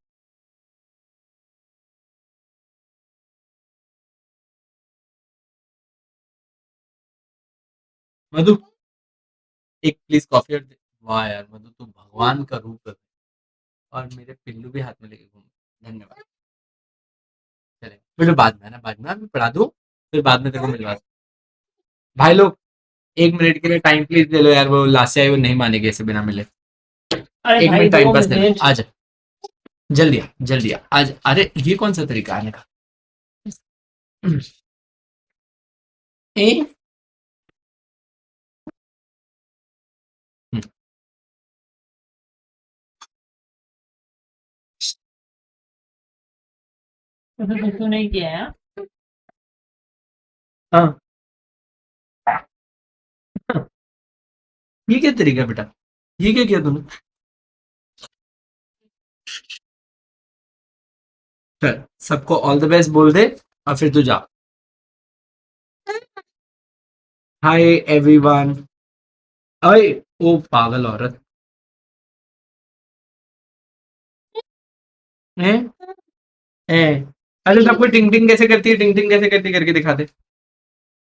Madhu, एक please coffee और वाह यार मधु तू भगवान का रूप है और मेरे पिल्लू भी हाथ में लेके घूम। धन्यवाद। चले फिर बाद में, है ना, बाद में मैं पढ़ा दूं, फिर बाद में तेरे को मिलवा। भाई लोग 1 मिनट के लिए टाइम प्लीज ले लो यार, वो लास्ट आई वो नहीं मानेगी ऐसे बिना मिले। अरे 1 मिनट टाइम पास ले लो, मिनट आ जा जल्दी आ जल्दी आ आज। अरे ये कौन सा तरीका आने का? ए? तू नहीं किया है? हाँ ये क्या तरीका है बेटा? ये क्या किया तूने? चल सबको ऑल द बेस्ट बोल दे और फिर तू जा। Hi everyone. अरे ओ पागल औरत है। ए अरे सबको टिंग टिंग कैसे करती है, टिंग टिंग कैसे करती है करके दिखा दे।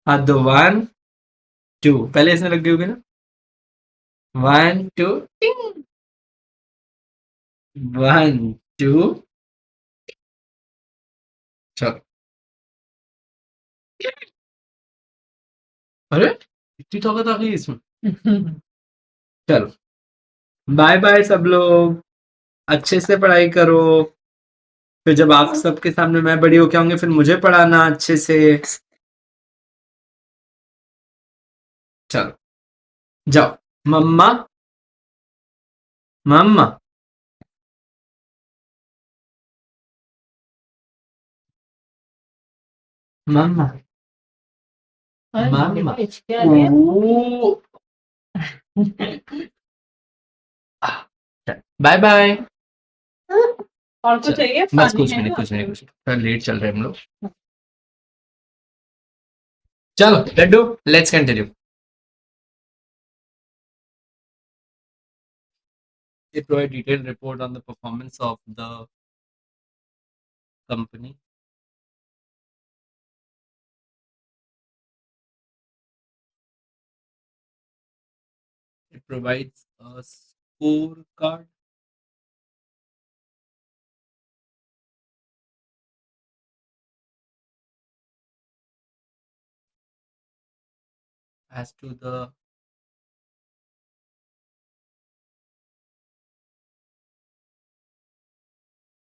हाँ तो 1 2 पहले इसमें लग गई होगी ना। 1 2 टिंग। 1 2 चलो। अरे इतनी ताकत आ गई इसमें। चलो बाय बाय सब लोग, अच्छे से पढ़ाई करो। फिर जब आप सबके सामने मैं बड़ी होके आऊंगी फिर मुझे पढ़ाना अच्छे से। चलो जाओ। मम्मा मम्मा मम्मा मम्मा क्या है? ओ बाय बाय। और कुछ चाहिए? बस पानी कुछ है नहीं ना? कुछ नहीं कुछ नहीं, थोड़ा लेट चल रहे हैं हम लोग। चलो लड्डू let's continue. They provide detailed report on the performance of the company. It provides a scorecard as to the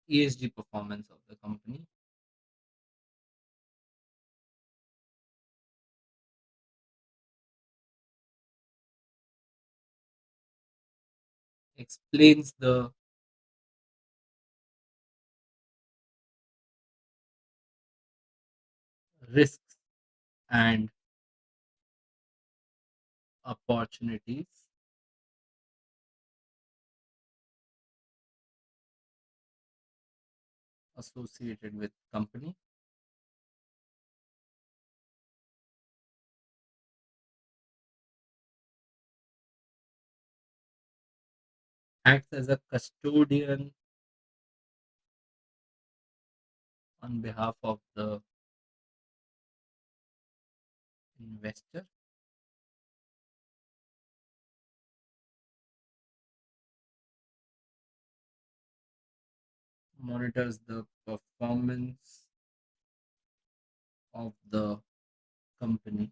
ESG performance of the company. explains the risks and opportunities associated with company, acts as a custodian on behalf of the investor, monitors the performance of the company,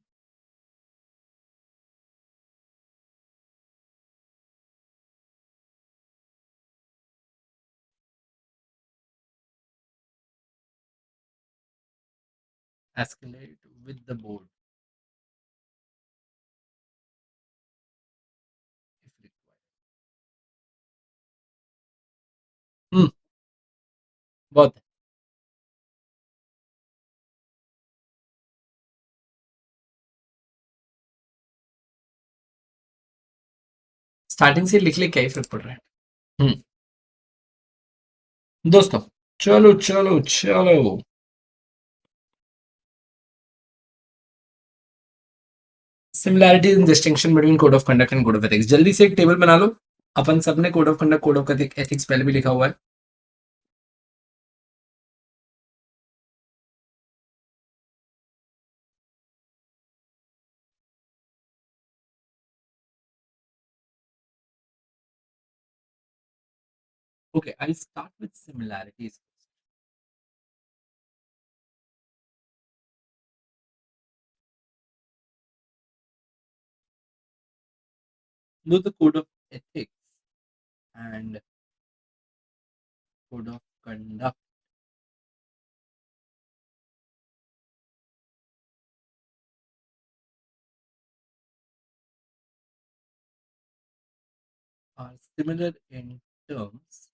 escalate with the board if required. बहुत है। Starting से लिख ले क्या ही फर्क पड़ रहा है। दोस्तों चलो चलो चलो similarities and distinction between code of conduct and code of ethics. जल्दी से एक टेबल बना लो। अपन सबने code of conduct code of ethics पहले भी लिखा हुआ है। Okay, I'll start with similarities. Both the code of ethics and code of conduct are similar in terms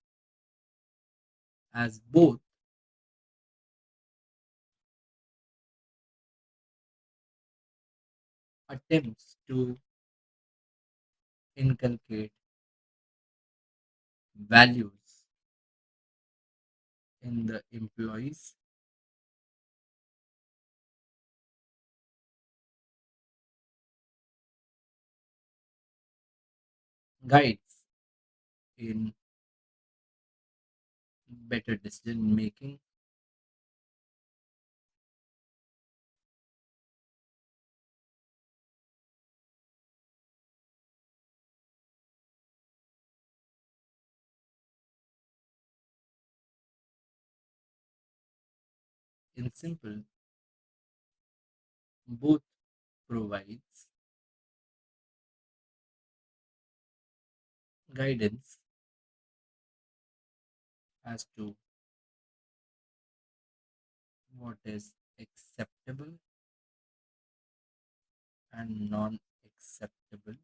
as both attempts to inculcate values in the employees guides in better decision making in simple both provides guidance as to what is acceptable and non-acceptable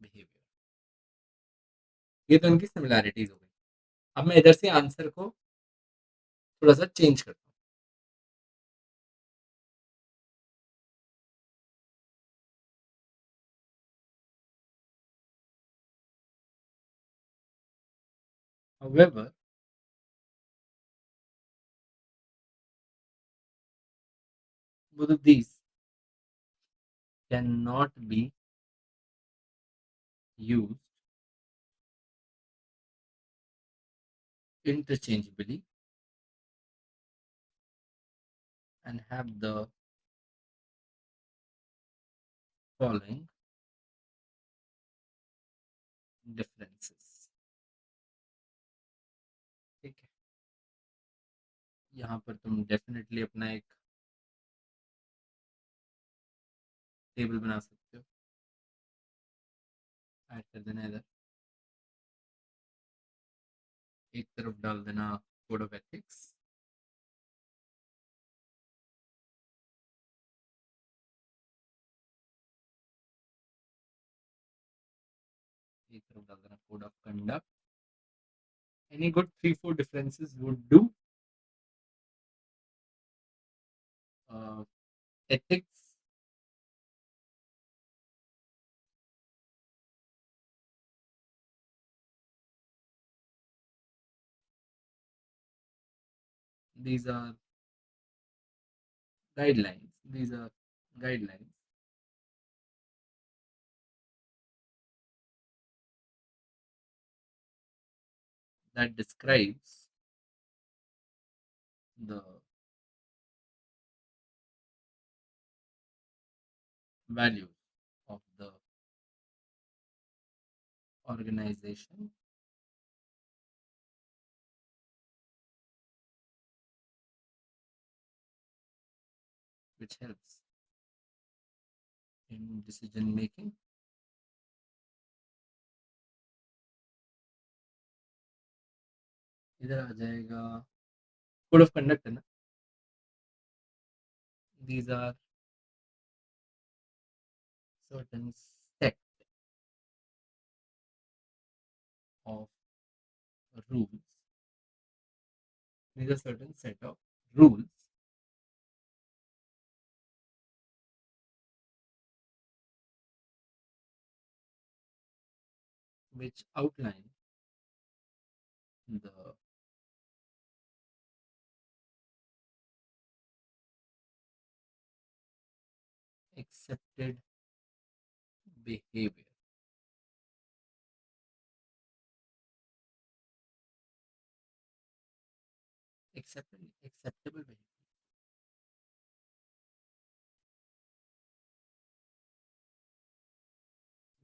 behavior। ये तो इनकी similarities हो गई। अब मैं इधर से answer को थोड़ा सा चेंज करता हूँ। However, both of these cannot be used interchangeably and have the following differences। ठीक है, यहाँ पर तुम डेफिनेटली अपना एक टेबल बना सकते हो, ऐड कर देना इधर, एक तरफ डाल देना कोड ऑफ एथिक्स, एक तरफ डाल देना code of conduct. Any good 3-4 differences would do. Ethics. These are guidelines. These are guidelines. That describes the value of the organization, which helps in decision making. इधर आ जाएगा कोड ऑफ कंडक्ट है ना. These are certain set of rules. These are certain set of rules which outline the accepted behavior. Acceptable behavior.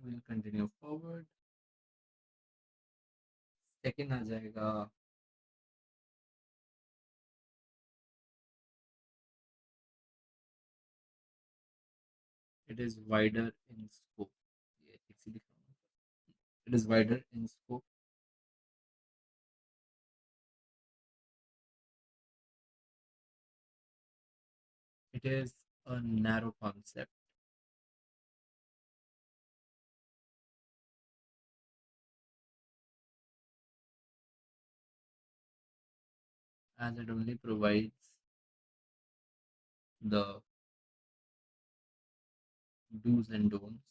We'll continue forward. Second आ जाएगा it is wider in scope. It is wider in scope. It is a narrow concept. As it only provides the do's and don'ts.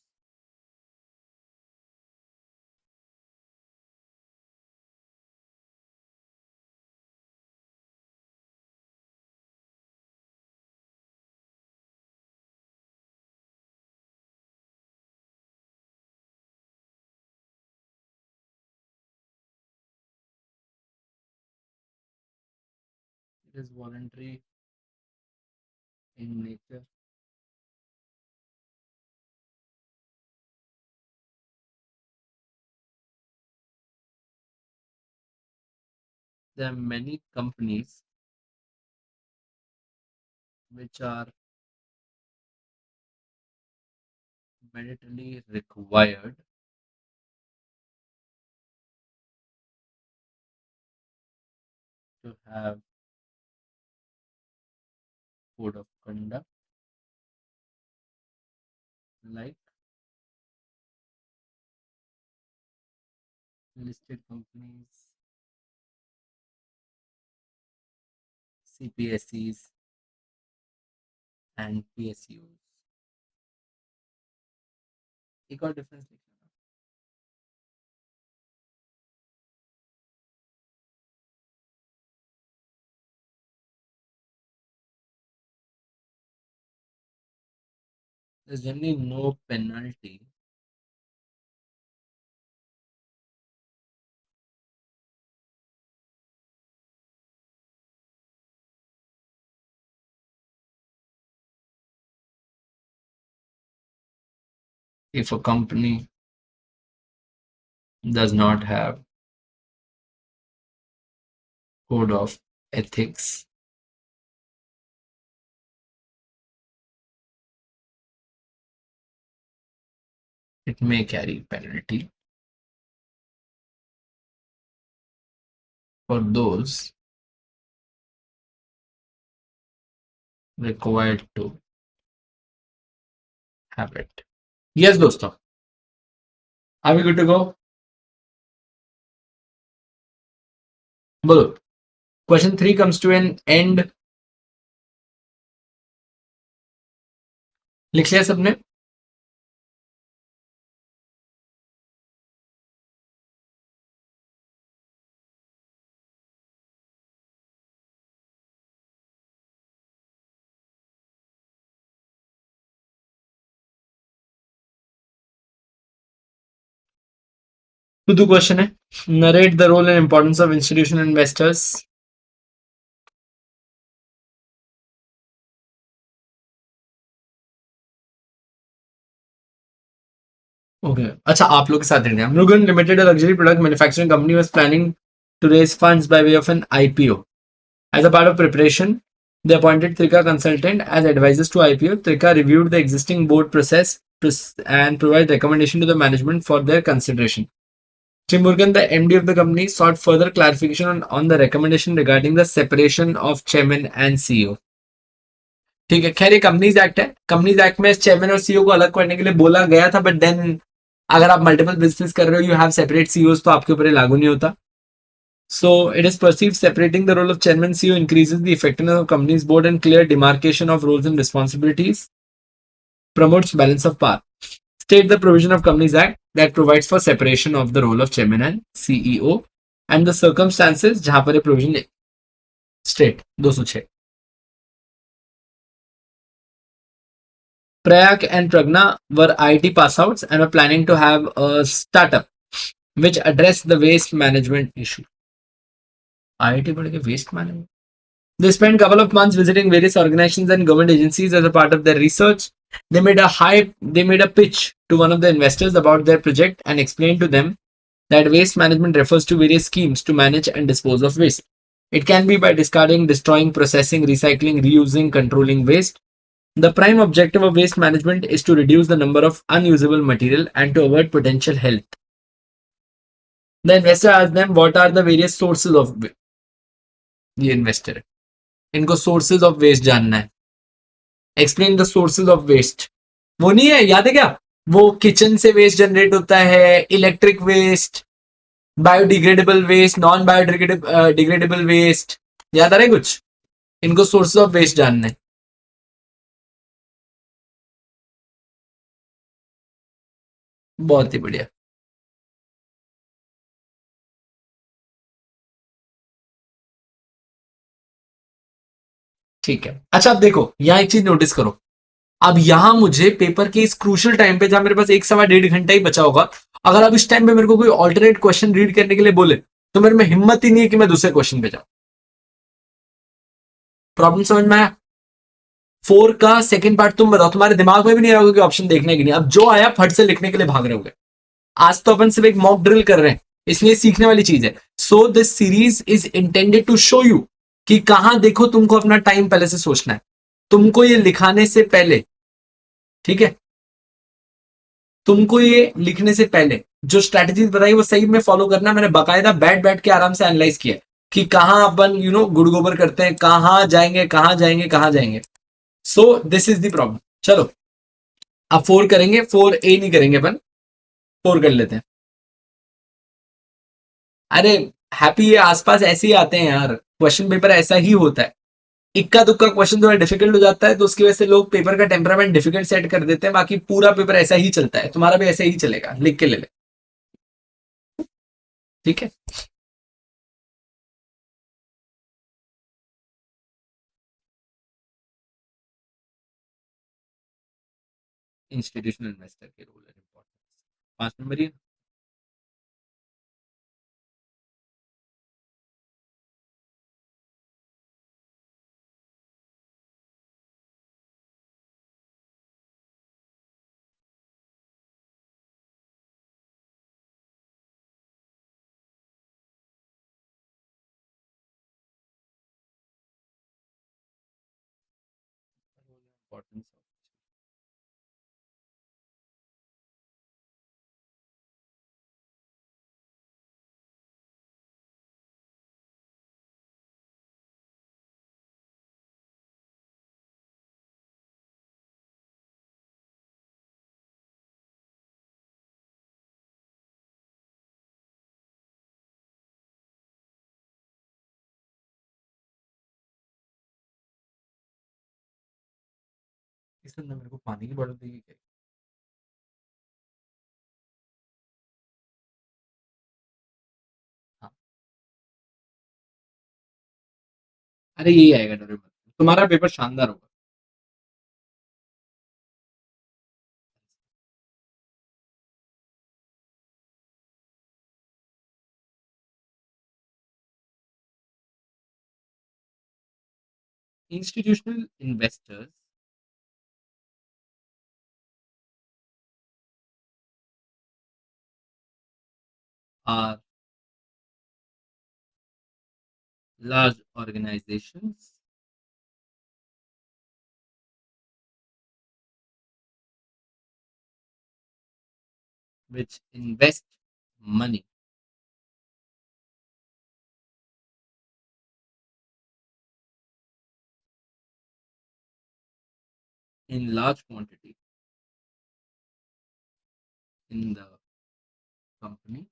It is voluntary in nature. There are many companies which are mandatorily required to have code of conduct, like listed companies, CPSEs, and PSUs. एक और difference लिख लेना. There's generally no penalty if a company does not have code of ethics. It may carry penalty for those required to have it. Yes, दोस्तों. Are we good to go? बोलो, question 3 comes to an end. लिख लिया सबने? तो question है, narrate the role and importance of institutional investors. Okay, अच्छा आप लोग के साथ रहने. Murugan limited, a luxury product manufacturing company, was planning to raise funds by way of an IPO. As a part of preparation, they appointed Trika consultant as advisors to IPO. Trika reviewed the existing board process and provided recommendation to the management for their consideration. Sri Murugan, the MD of the company, sought further clarification on the recommendation regarding the separation of chairman and CEO. ठीक है, खैर ये companies act है. Companies act में chairman और CEO को अलग करने के लिए बोला गया था, बट देन अगर आप मल्टीपल बिजनेस कर रहे हो, यू हैव सेपरेट सीईओज, तो आपके ऊपर लागू नहीं होता. So it is perceived separating the role of chairman CEO increases the effectiveness of company's board and clear demarcation of roles and responsibilities, promotes balance of power. State the provision of Companies Act that provides for separation of the role of chairman and CEO and the circumstances जहां पर ये provision state 206. Prayak and Pragna were IIT pass outs and were planning to have a startup which addressed the waste management issue. IIT पढ़ के waste management. They spent a couple of months visiting various organizations and government agencies as a part of their research. They made a pitch to one of the investors about their project and explained to them that waste management refers to various schemes to manage and dispose of waste. It can be by discarding, destroying, processing, recycling, reusing, controlling waste. The prime objective of waste management is to reduce the number of unusable material and to avoid potential health. The investor asked them what are the various sources of the investor. इनको sources of waste जानना है. Explain the sources of waste. वो नहीं है, याद है क्या? वो किचन से वेस्ट जनरेट होता है, electric waste, biodegradable waste, non biodegradable waste. याद आ रहा है कुछ? इनको सोर्सेज ऑफ वेस्ट जानना है. बहुत ही बढ़िया. ठीक है. अच्छा अब देखो, यहां एक चीज नोटिस करो. अब यहां मुझे पेपर के इस क्रूशियल टाइम पे, जहां मेरे पास 1-1.5 घंटा ही बचा होगा, अगर अब इस टाइम पे मेरे को कोई ऑल्टरनेट क्वेश्चन रीड करने के लिए बोले, तो मेरे में हिम्मत ही नहीं है कि मैं दूसरे क्वेश्चन पे जाऊं. प्रॉब्लम समझ में आया? 4 का सेकंड पार्ट तुम बताओ, तुम्हारे दिमाग में भी नहीं आएगा कि ऑप्शन देखने की नहीं. अब जो आया फट से लिखने के लिए भाग रहे हो. आज तो अपन सिर्फ एक मॉक ड्रिल कर रहे हैं, इसलिए सीखने वाली चीज है. So this series is intended to show you कि कहां देखो तुमको अपना टाइम पहले से सोचना है. तुमको ये लिखाने से पहले, ठीक है, तुमको ये लिखने से पहले जो स्ट्रैटेजीज बताई वो सही में फॉलो करना. मैंने बाकायदा बैठ बैठ के आराम से एनालाइज किया कि कहां अपन गुड़ गोबर करते हैं, कहां जाएंगे कहां जाएंगे कहां जाएंगे. सो दिस इज द प्रॉब्लम. चलो अब 4 करेंगे, 4A नहीं करेंगे अपन, 4 कर लेते हैं. अरे हैप्पी, ये आसपास ऐसे ही आते हैं यार, क्वेश्चन पेपर ऐसा ही होता है. इक्का दुक्का क्वेश्चन थोड़ा डिफिकल्ट हो जाता है, तो उसकी वजह से लोग पेपर का टेम्परामेंट डिफिकल्ट सेट कर देते हैं. बाकी पूरा पेपर ऐसा ही चलता है. तुम्हारा भी ऐसा ही चलेगा, लिख के ले ले. ठीक है. इंस्टीट्यूशनल इन्वेस्टर के रोल एंड इंपॉर्टेंस 5 नंबर ही. इसने मेरे को पानी की बोतल दी क्या? हाँ, अरे यही आएगा, डरे मत, तुम्हारा पेपर शानदार होगा। Institutional investors are large organizations which invest money in large quantity in the company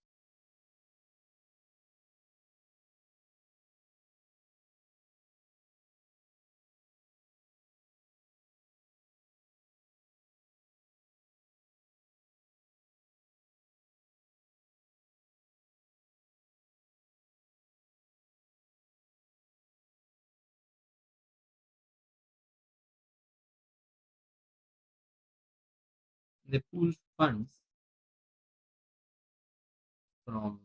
they pool funds from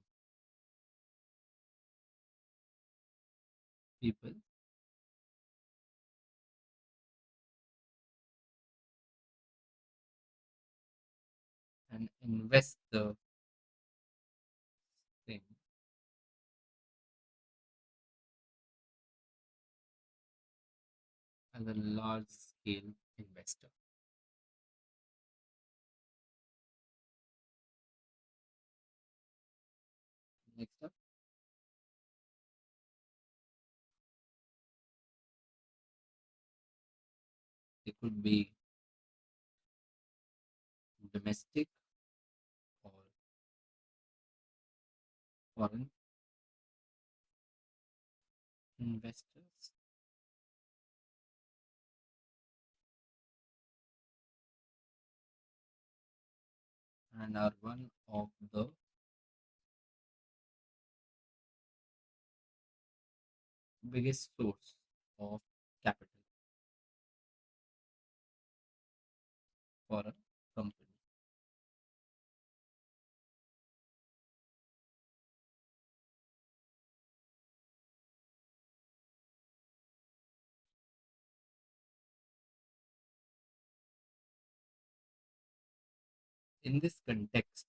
people and invest the same as a large scale investor. Next up, it could be domestic or foreign investors. And are one of the biggest source of capital for a company. In this context,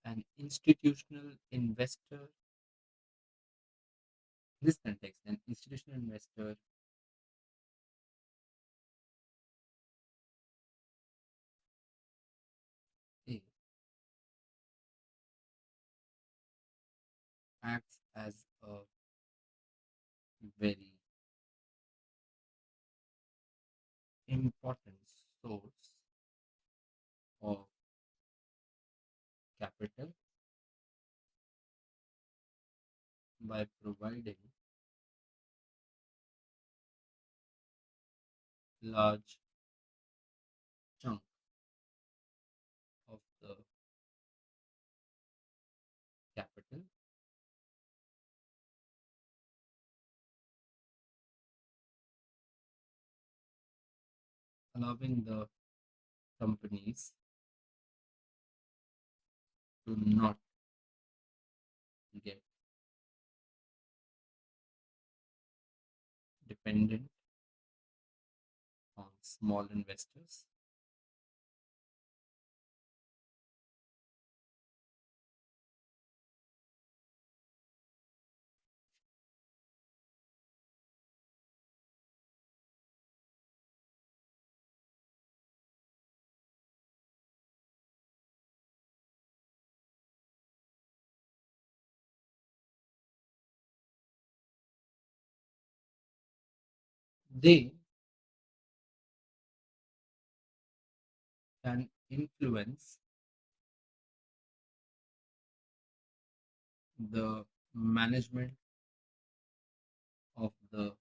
an institutional investor, an institutional investor A acts as a very important source of capital by providing large chunk of the capital, allowing the companies to not get dependent on small investors. They can influence the management of the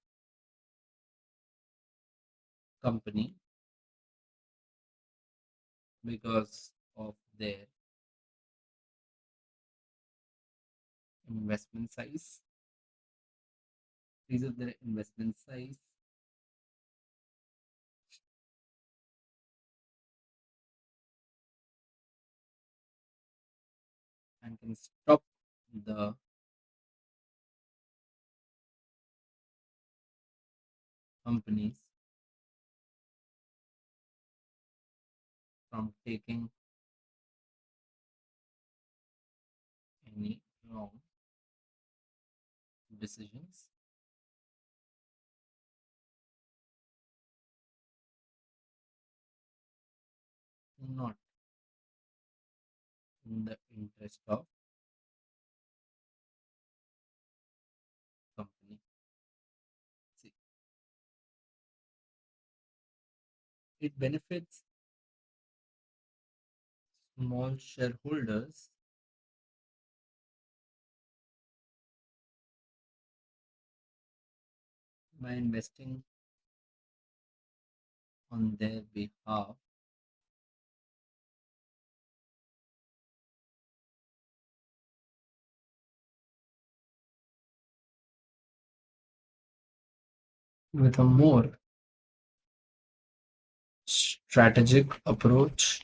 company because of their investment size. These are their investment size. And can stop the companies from taking any wrong decisions, not in the interest of company. See, it benefits small shareholders by investing on their behalf with a more strategic approach.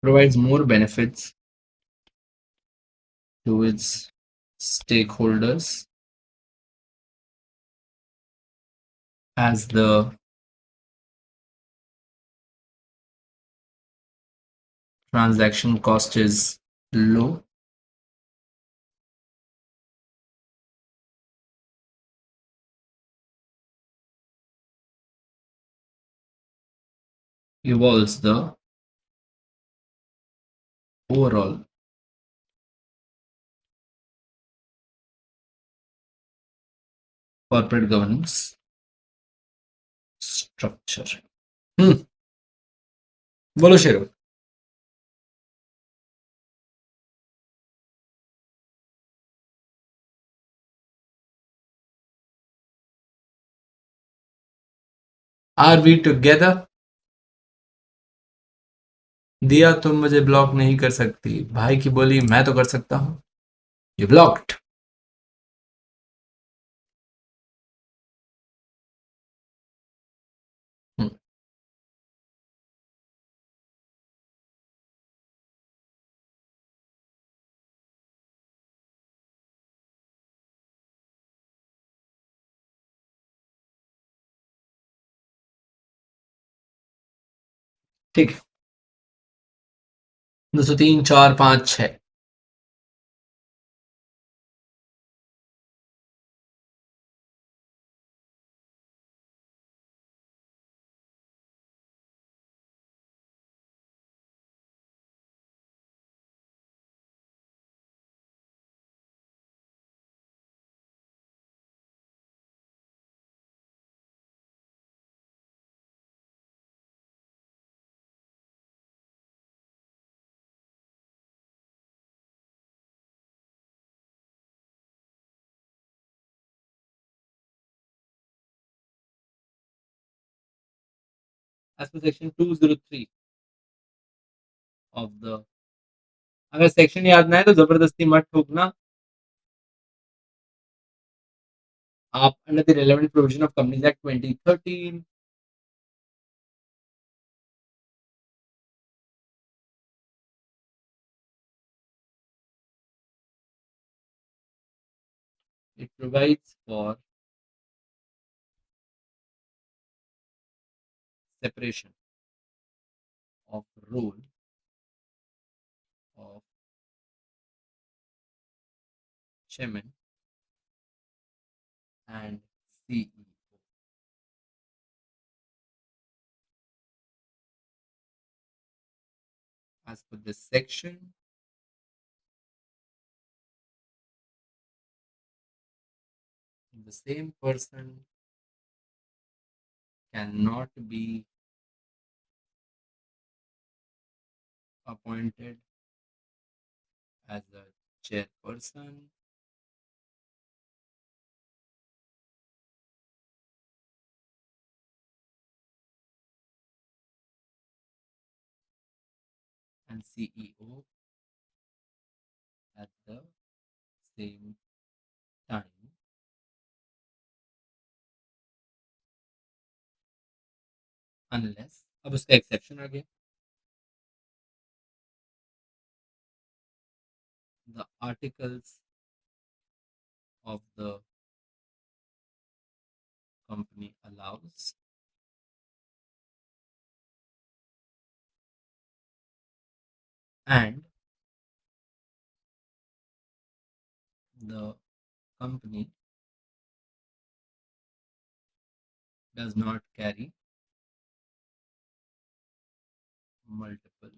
Provides more benefits to its stakeholders as the transaction cost is low, evolves the overall corporate governance structure. बोलो शेरो. Are we together? दिया तुम मुझे block नहीं कर सकती. भाई की बोली मैं तो कर सकता हूं. You blocked. ठीक है. 203, 4, 5, 6. As per section 203 of the, अगर सेक्शन याद ना है तो जबरदस्ती मत ठोकना. आप under the relevant provision of Companies Act 2013, it provides for separation of role of chairman and CEO. As per this section, the same person cannot be appointed as a chairperson and CEO at the same time unless, अब उसका exception आ गया, the articles of the company allows and the company does not carry multiple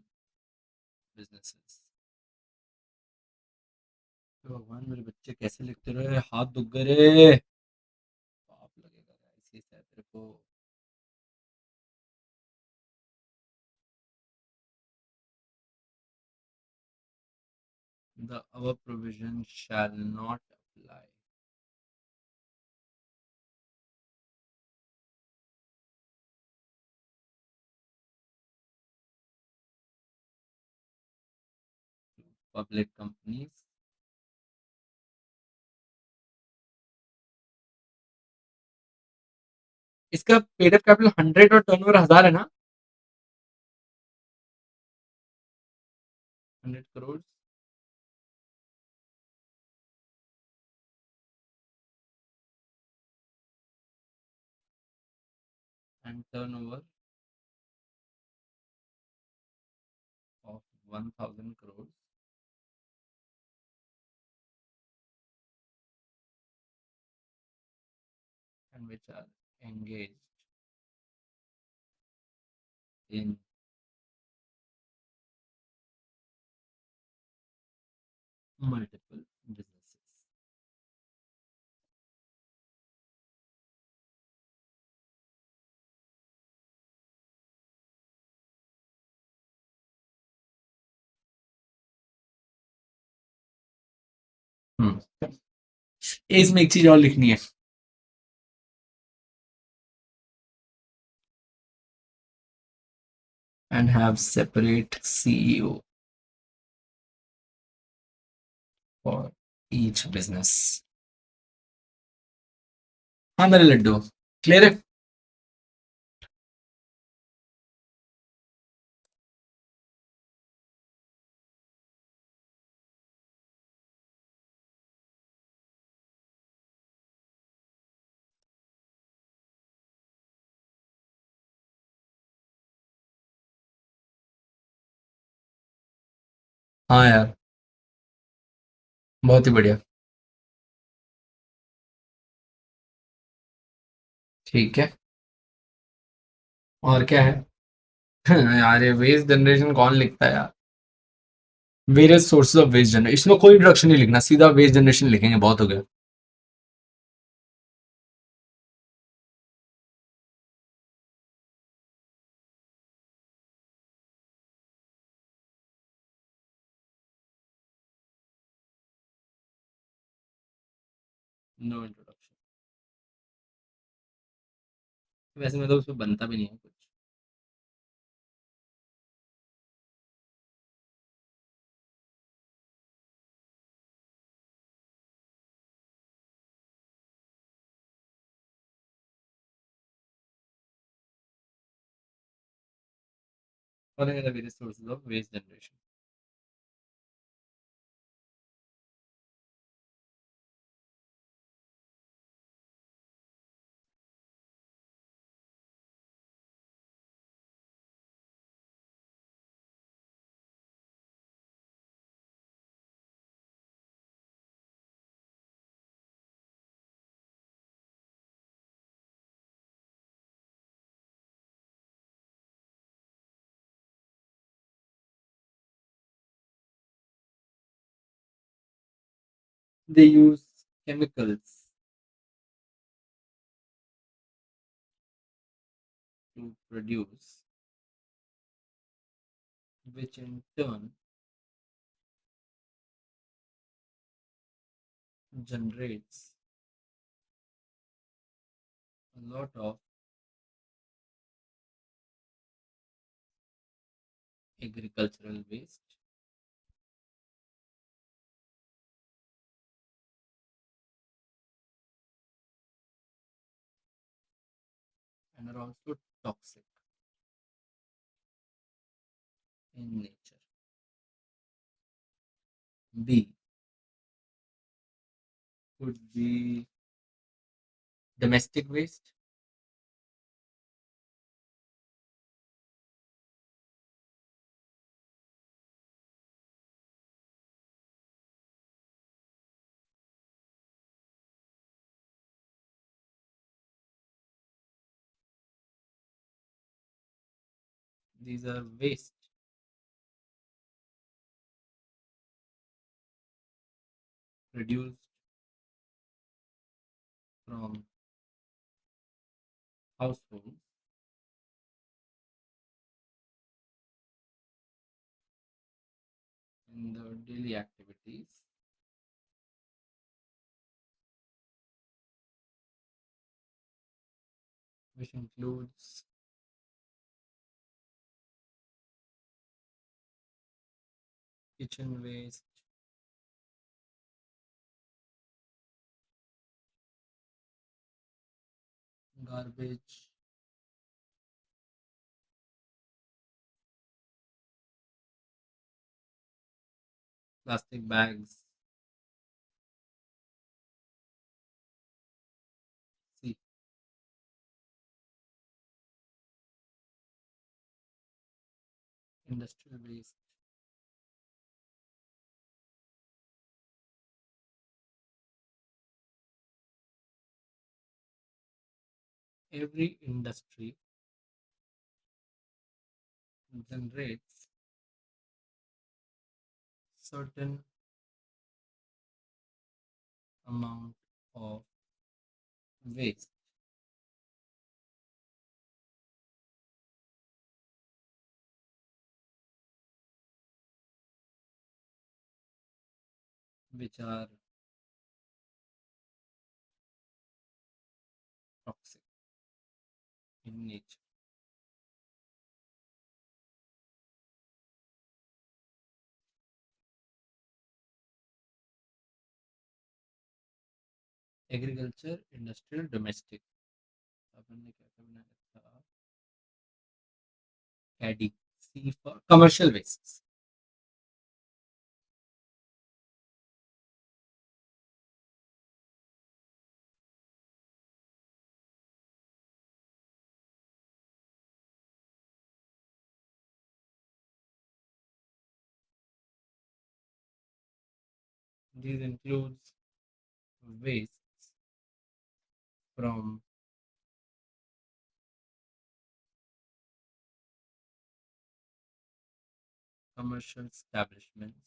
businesses. तो भगवान मेरे बच्चे कैसे लिखते रहे, हाथ दुख गए रे, पाप लगेगा ऐसे ही तेरे को. The above provision shall not apply to public companies इसका पेड अप कैपिटल 100 और टर्नओवर 1000 है ना, 100 crores and turnover of 1000 crores and which are engaged in multiple businesses. इसमें एक चीज और लिखनी है, and have separate CEO for each business. हाँ मेरे लड्डू क्लियर है. हाँ यार बहुत ही बढ़िया. ठीक है, और क्या है. यार ये वेस्ट जनरेशन कौन लिखता है यार, various sources of waste generation, इसमें कोई इंट्रोडक्शन नहीं लिखना, सीधा वेस्ट जनरेशन लिखेंगे, बहुत हो गया. नो इंट्रोडक्शन, वैसे में तो उसमें बनता भी नहीं है कुछ. और various sources of waste generation. They use chemicals to produce, which in turn generates a lot of agricultural waste and are also toxic in nature. B could be domestic waste, these are waste produced from households in the daily activities, which includes kitchen waste, garbage, plastic bags. C industrial waste, every industry generates certain amount of waste which are toxic in nature. Agriculture industrial domestic अपन ने क्या बनाया था कैडी सी for commercial waste these includes waste from commercial establishments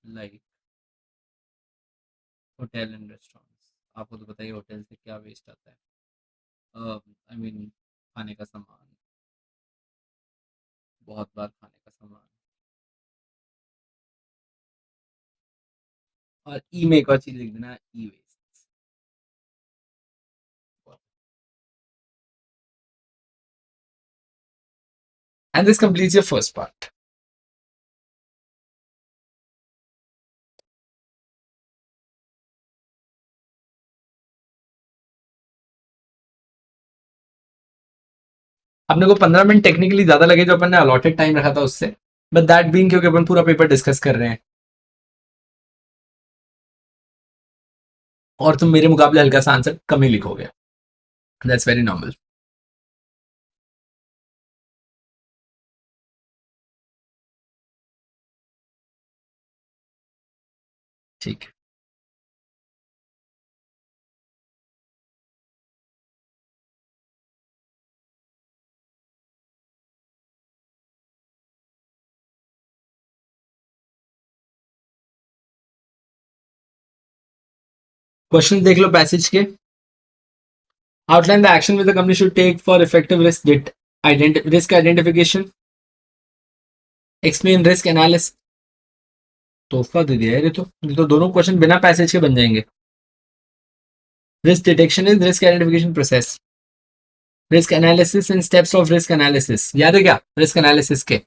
like hotel and restaurants आपको तो पता ही होटल से क्या वेस्ट आता है आई मीन खाने का सामान बहुत बार खाने का सामान और ई में एक और चीज लिख देना ई waste and this completes your first part. अपने को 15 मिनट टेक्निकली ज्यादा लगे जो अपन ने अलॉटेड टाइम रखा था उससे बट दैट बीइंग क्योंकि अपन पूरा पेपर डिस्कस कर रहे हैं और तुम मेरे मुकाबले हल्का सा आंसर कम ही लिखोगे दैट्स वेरी नॉर्मल ठीक है क्वेश्चन देख लो पैसेज के Outline the action which the company should take for effective risk identification. Explain risk analysis. तोहफा दे दिया यार, ये तो दोनों क्वेश्चन बिना पैसेज के बन जाएंगे. Risk detection is risk identification process. Risk analysis and steps of risk analysis. याद है क्या risk analysis के?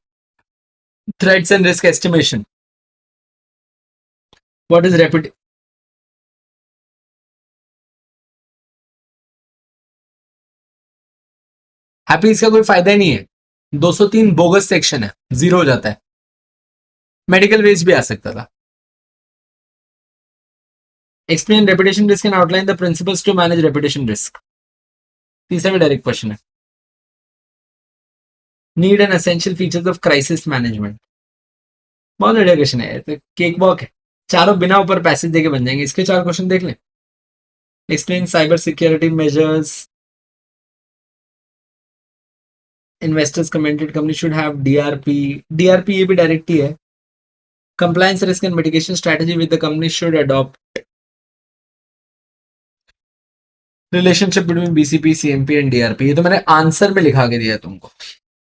Threats and risk estimation. What is happy? इसका कोई फायदा ही नहीं है. 203 बोगस सेक्शन है, जीरो हो जाता है. मेडिकल वेज भी आ सकता था. Explain reputation risk and outline the principles to manage reputation risk. तीसरा भी डायरेक्ट क्वेश्चन है. Need and essential features of crisis management. बहुत बढ़िया क्वेश्चन है, तो केक वॉक है. चारों बिना ऊपर पैसेज देके बन जाएंगे. इसके 4 क्वेश्चन देख लें. Explain cyber security measures. Investors commented company should have DRP. DRP ये भी डायरेक्ट ही है. Compliance risk and mitigation strategy with the company should adopt. Relationship between BCP CMP and DRP, ये तो मैंने आंसर में लिखा के दिया तुमको.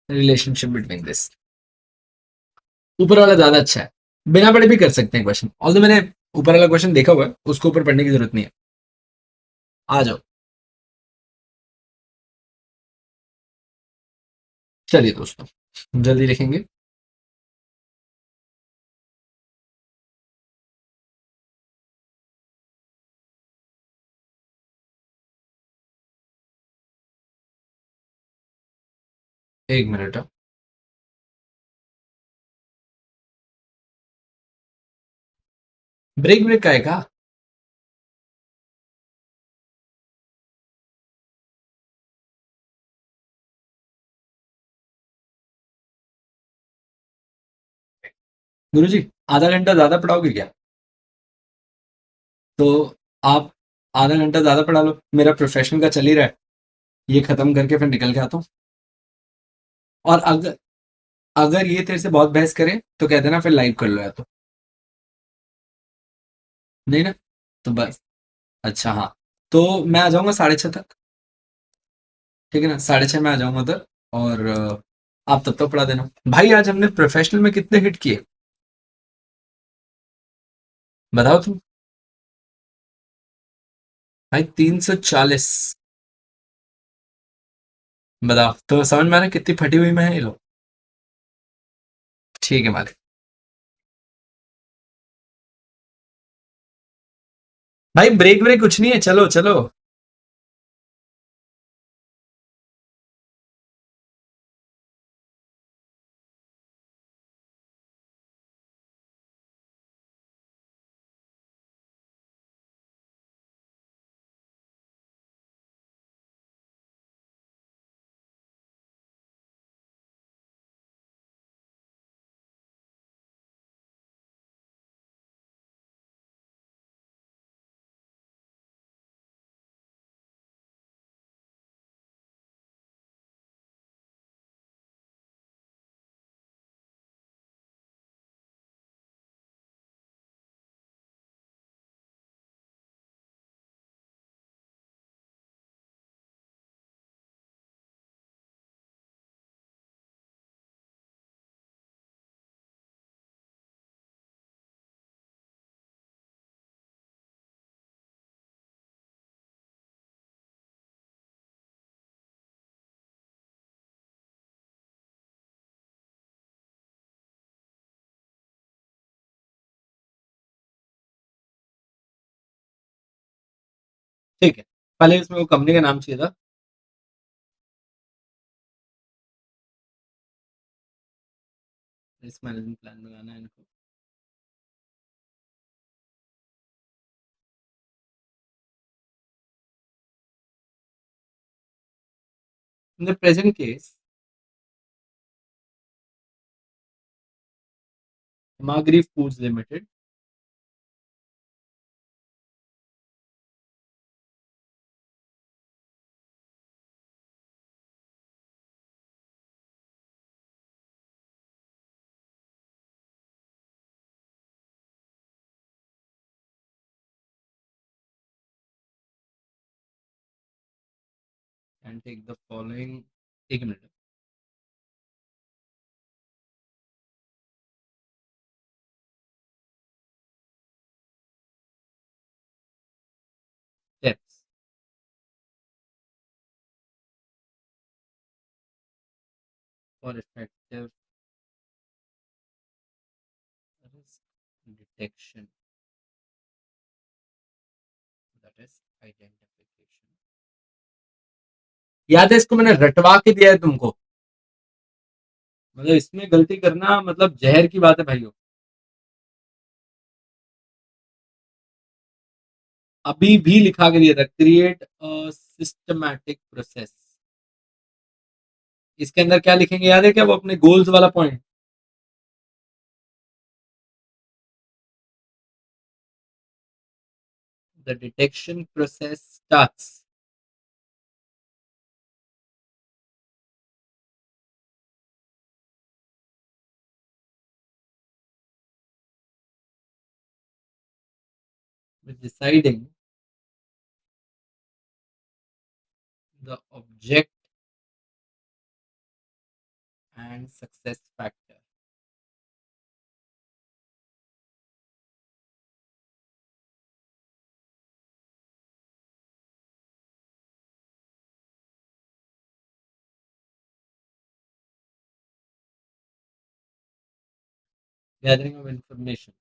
Relationship between this. ऊपर वाला ज्यादा अच्छा है. बिना पढ़े भी कर सकते हैं क्वेश्चन. ऑल्दो मैंने ऊपर वाला क्वेश्चन देखा हुआ है, उसको ऊपर पढ़ने की जरूरत नहीं है. आ जाओ. चलिए दोस्तों, जल्दी लिखेंगे. एक मिनट. ब्रेक ब्रेक का है का? गुरुजी, आधा घंटा ज्यादा पढ़ाओगे क्या? तो आप आधा घंटा ज्यादा पढ़ा लो. मेरा प्रोफेशनल का चल ही रहा है, ये खत्म करके फिर निकल के आता हूँ. और अगर अगर ये तेरे से बहुत बहस करे तो कह देना, फिर लाइव कर लो या तो. नहीं ना? तो बस. अच्छा हाँ, तो मैं आ जाऊंगा 6:30 तक. ठीक है ना, 6:30 में आ जाऊंगा उधर. और आप तब तक पढ़ा देना. भाई आज हमने प्रोफेशनल में कितने हिट किए बताओ तुम. भाई 340. बताओ तो समझ में आ रहा है कितनी फटी हुई मैं है ये लोग. ठीक है मालिक. भाई ब्रेक ब्रेक कुछ नहीं है, चलो चलो. ठीक है, पहले इसमें वो कंपनी का नाम चाहिए था. रिस्क मैनेजमेंट प्लान लगाना है इनको. In the present case, Magri Foods Limited and take the following. एक minute. Steps for effective risk detection, that is identification. याद है इसको मैंने रटवा के दिया है तुमको, मतलब इसमें गलती करना मतलब जहर की बात है भाइयों. अभी भी लिखा के दिया था, क्रिएट अ सिस्टमैटिक प्रोसेस. इसके अंदर क्या लिखेंगे याद है क्या, वो अपने गोल्स वाला point. The detection process starts with deciding the object and success factor. Gathering of information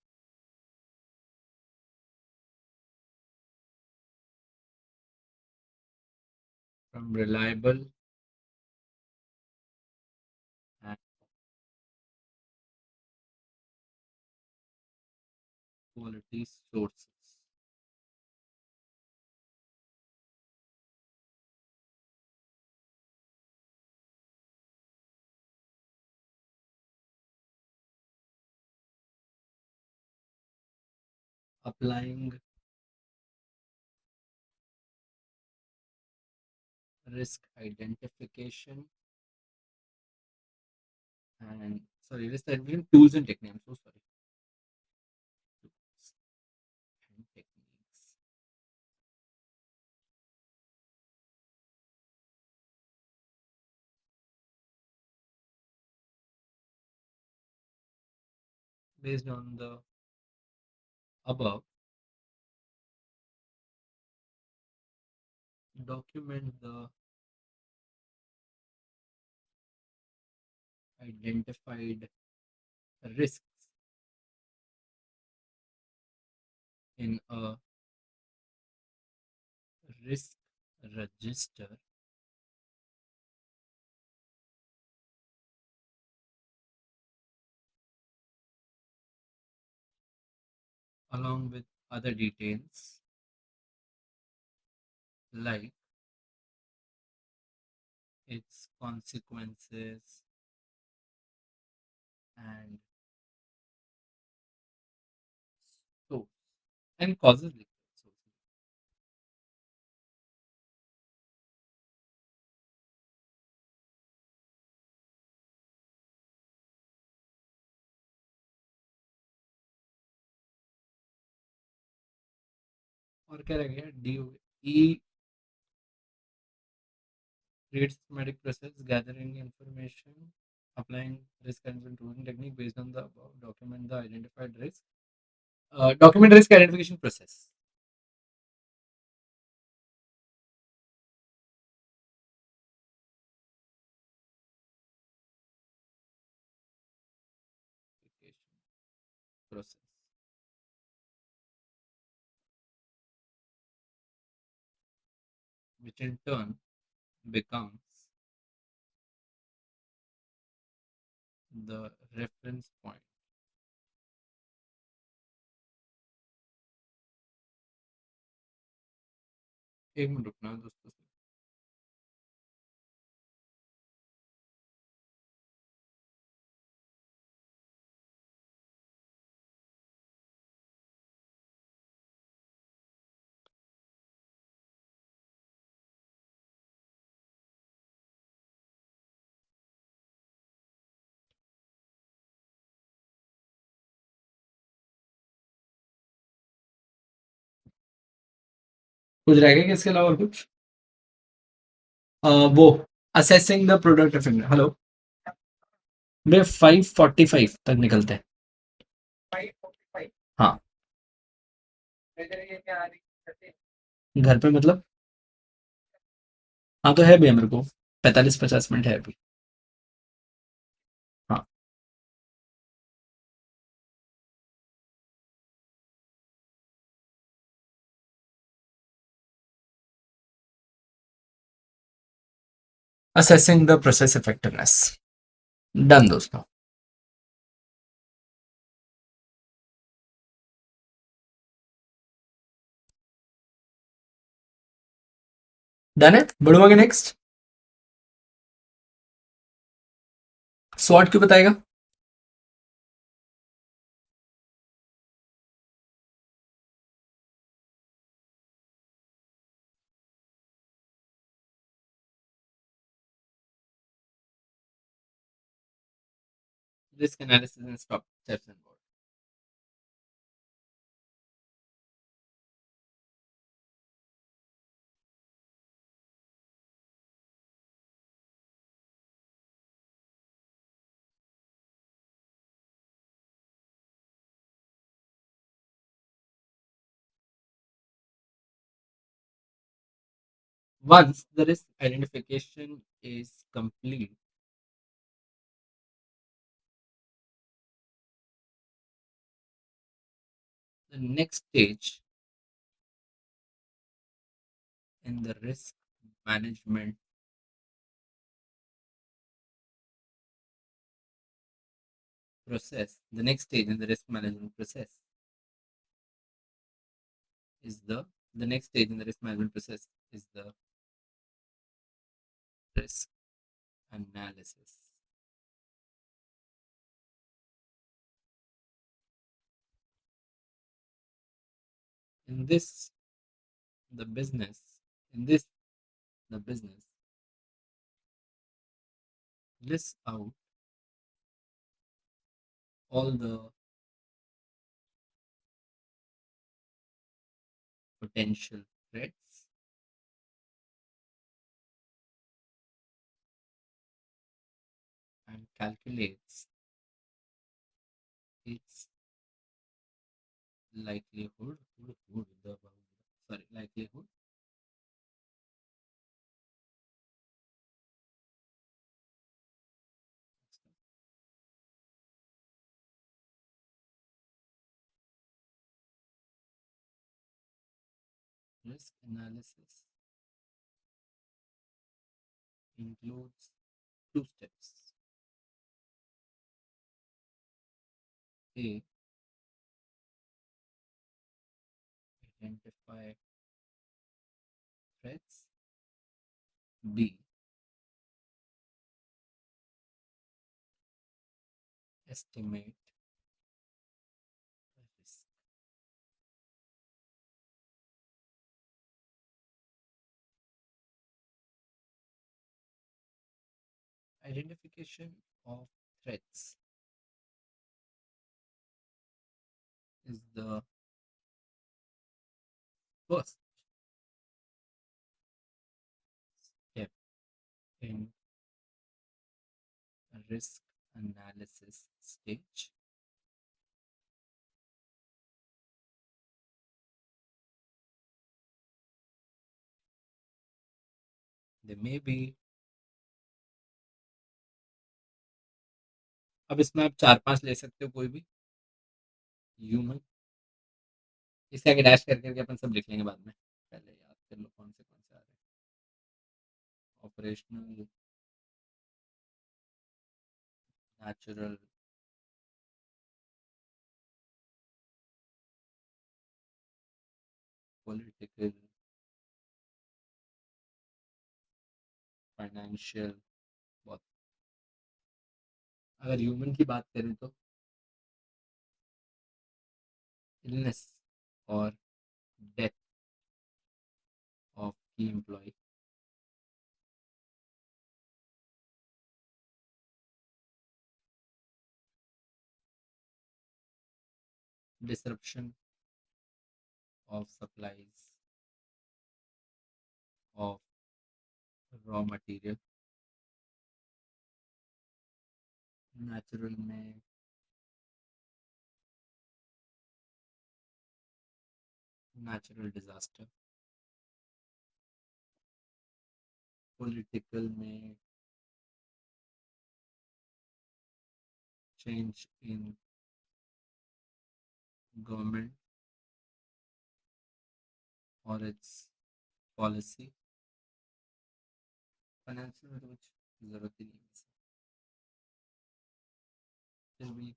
from reliable and quality sources. Applying risk identification and risk identification tools and techniques. I'm so sorry. Tools and techniques. Based on the above, document the identified risks in a risk register along with other details like its consequences and source and causes. और क्या रह गया, D E create systematic process, gathering information, applying risk management tools and technique based on the above, document the identified risk. Document risk identification process. Process. Which in turn becomes the reference point. एक minute रुकना दोस्तों. कुछ रह गया क्या इसके अलावा और कुछ? वो assessing the product effective. Hello भैया 5:45 तक निकलते हैं। 5:45 हाँ इधर ये क्या आ रही है? घर पे मतलब। हाँ तो है भैया मेरे को 45-50 मिनट है अभी। हाँ assessing the process effectiveness. Done दोस्तों। डन है, बढ़ूंगा नेक्स्ट। स्वॉट क्यों बताएगा? Risk analysis and stop steps and board. Once the risk identification is complete, the next stage in the risk management process, the next stage in the risk management process is the next stage in the risk management process is the risk analysis. In this, the business, in this, the business lists out all the potential threats and calculates its likelihood, likelihood risk analysis includes two steps. A, identify threats. B, estimate the risk. Identification of threats is the first step in a risk analysis stage. They may be, अब इसमें आप 4-5 ले सकते हो कोई भी human. इसके आगे डैश करके अपन सब लिख लेंगे बाद में, पहले याद कर लो कौन से आ रहे हैं। Operational, natural, political, financial. बहुत, अगर ह्यूमन की बात करें तो इलनेस और डेथ ऑफ की employ, disruption of supplies of raw material, natural में नेचुरल डिजास्टर, पॉलिटिकल में चेंज इन गवर्नमेंट और इट्स पॉलिसी, फाइनेंशियल में तो कुछ जरूरत ही नहीं है, फिर भी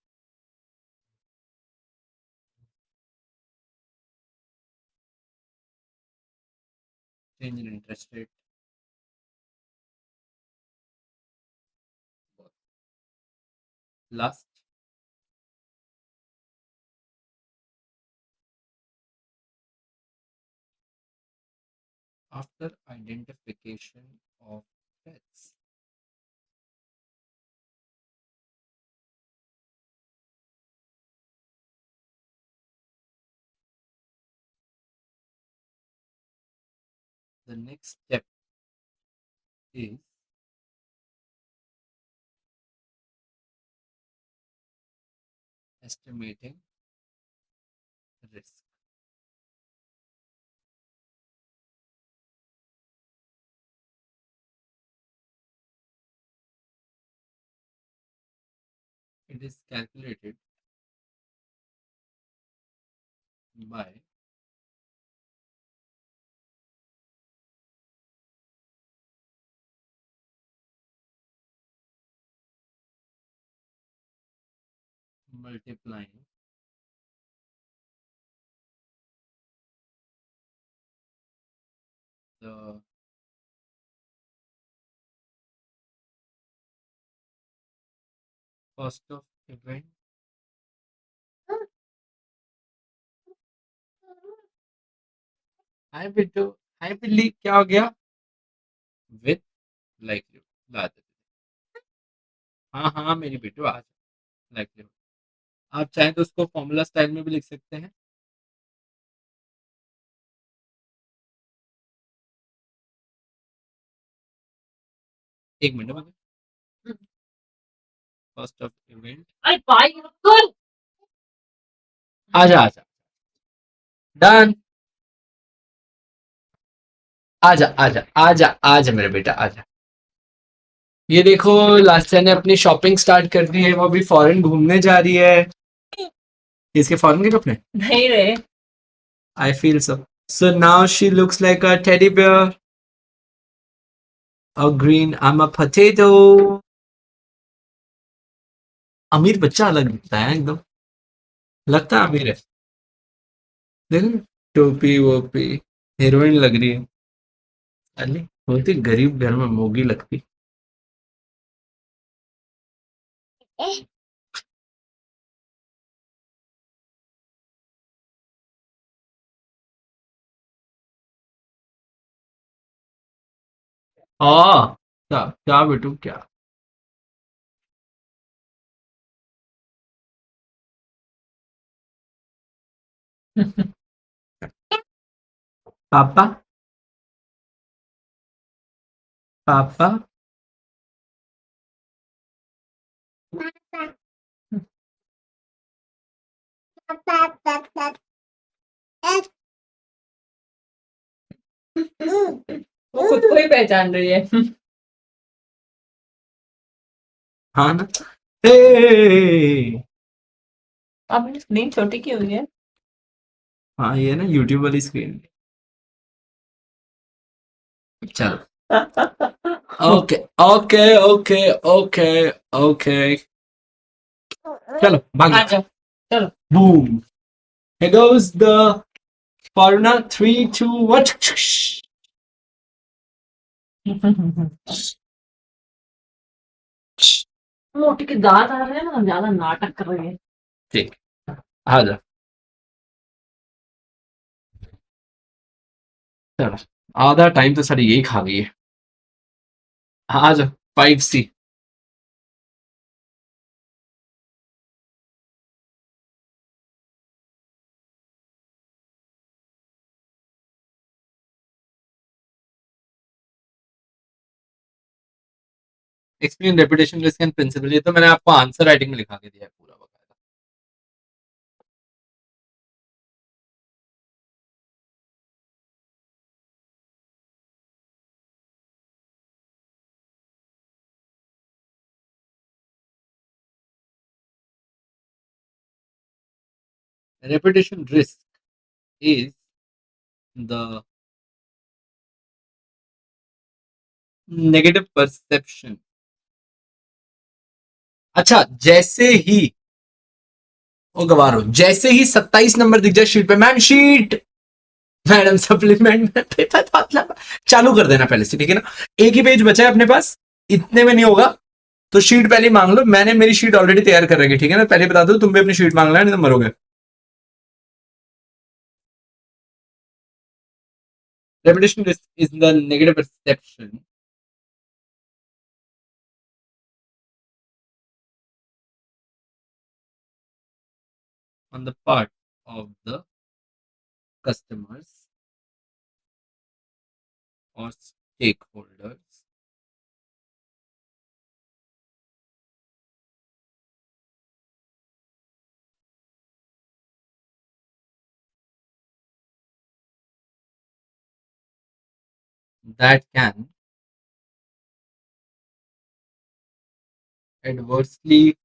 change in interest rate, last after identification of threats, the next step is estimating risk. It is calculated by multiplying the cost of event I Bittu हाय बिल्ली क्या हो गया विथ लाइकलीहुड ला दे हाँ हाँ मेरी बिट्टू आ जा लाइकलीहुड आप चाहें तो उसको फॉर्मूला स्टाइल में भी लिख सकते हैं एक मिनट में कॉस्ट ऑफ इवेंट अरे भाई कर आजा आजा डन आजा आजा आजा आजा मेरे बेटा आजा ये देखो लास्टिया ने अपनी शॉपिंग स्टार्ट कर दी है वो अभी फॉरेन घूमने जा रही है इसके फॉरेन के कपड़े नहीं रे I feel so. So now she looks like a teddy bear. A green, I'm a potato. अमीर बच्चा अलग दिखता है एकदम लगता है अमीर है देखो टोपी वोपी हीरोइन लग रही है अली होती गरीब घर में मोगी लगती हाँ क्या क्या बेटू क्या पापा पापा वो खुद को ही पहचान रही है हाँ ना हे अब मेरी स्क्रीन छोटी की हुई है हाँ ये ना यूट्यूब वाली स्क्रीन चलो okay okay okay okay okay चलो भाग आ जाओ चलो boom here goes the foreigner 3 2 1 मोटी के दांत आ रहे हैं ना ज्यादा नाटक कर रही है ठीक आ जा चलो आधा टाइम तो सारी यही खा गई है आ जा 5C explain reputation risk and principle, ये तो मैंने आपको आंसर राइटिंग में लिखा के दिया है पूरा बकायदा। Reputation risk is the negative perception. अच्छा, जैसे ही ओ गवारो, जैसे ही 27 नंबर दिख जाए शीट पे, मैम शीट, मैडम सप्लीमेंट में पेपर बहुत लंबा, चालू कर देना पहले से, ठीक है ना। एक ही पेज बचा है अपने पास, इतने में नहीं होगा तो शीट पहले ही मांग लो। मैंने मेरी शीट ऑलरेडी तैयार कर रखी है, ठीक है ना। पहले बता दो, तुम भी अपनी शीट मांग लेना, नहीं तो मरोगे। Repetition risk is the negative perception on the part of the customers or stakeholders that can adversely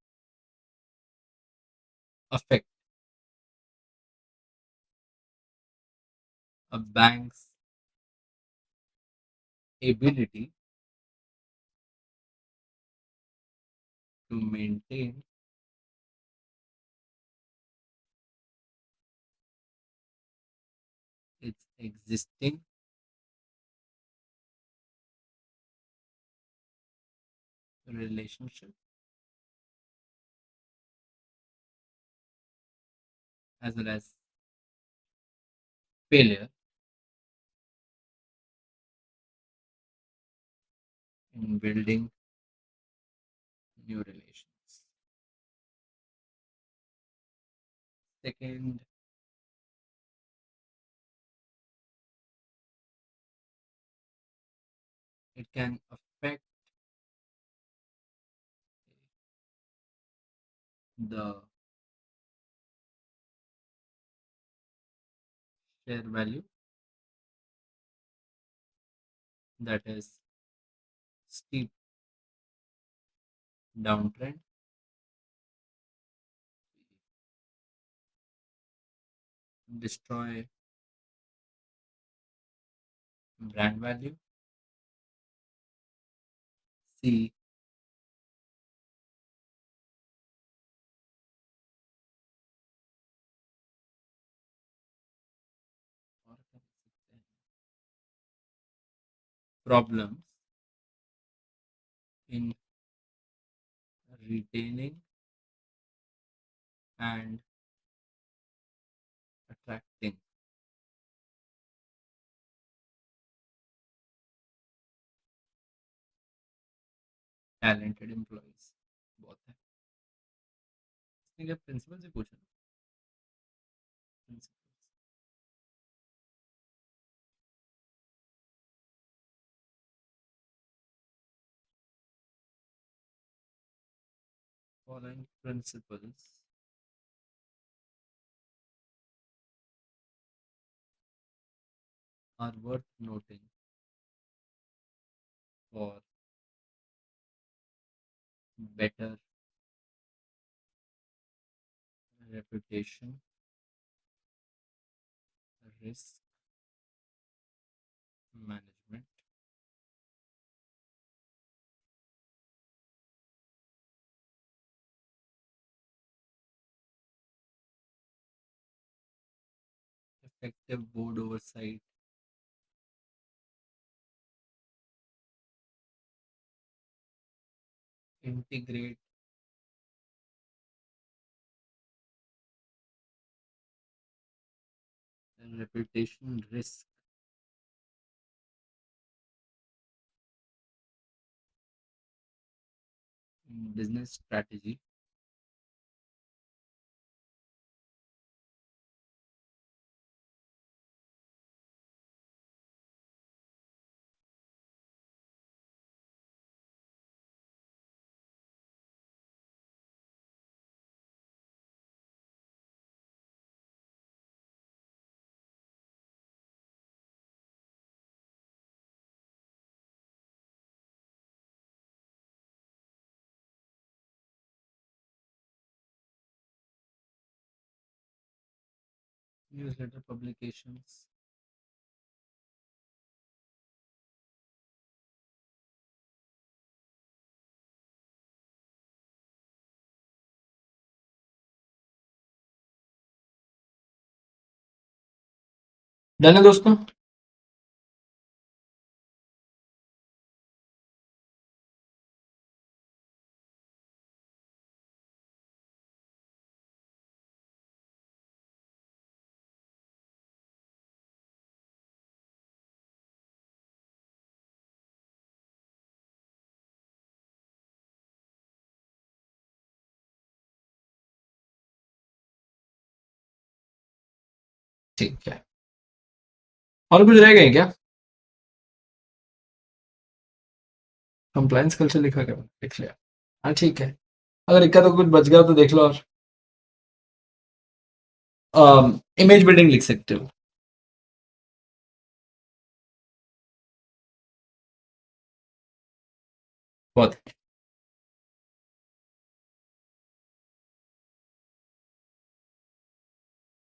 affect a bank's ability to maintain its existing relationship as well as failure in building new relations. Second, it can affect the share value, that is steep downtrend, destroy brand value, see problems in retaining and attracting talented employees. बहुत है। इसने क्या principal से पूछा? Principles. Following principles are worth noting for better reputation, risk management, effective board oversight, integrate reputation risk in business strategy, newsletter publications. Done है दोस्तों? ठीक है, और कुछ रह गए क्या? कंप्लायंस कल्चर लिखा क्या? लिख लिया। हाँ ठीक है, अगर इक्का तो कुछ बच गया तो देख लो। और इमेज बिल्डिंग लिख सकते हो। बहुत।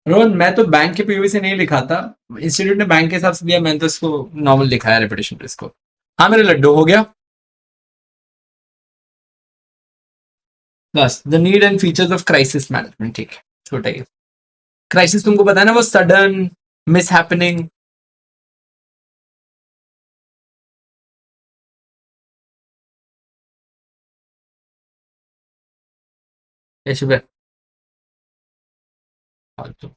रोहन, मैं तो बैंक के पीओवी से नहीं लिखा था, इंस्टीट्यूट ने बैंक के हिसाब से दिया, मैंने तो इसको नॉर्मल लिखा है, रेपिटेशन पे इसको। हाँ मेरे लड्डू हो गया। बस the need and features of crisis management, ठीक है, छोटा ही। क्राइसिस तुमको पता है ना, वो सडन मिस हैपनिंग। ऐसे पे फालतू।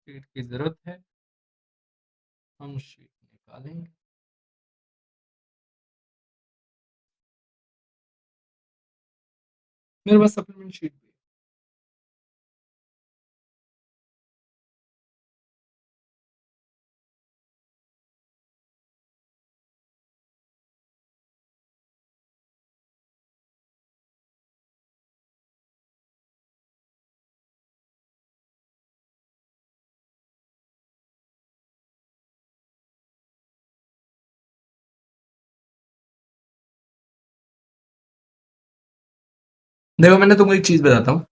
शीट की जरूरत है, हम शीट निकालेंगे। मेरे पास सप्लीमेंट शीट भी है। देखो मैंने तुमको एक चीज बताता हूँ,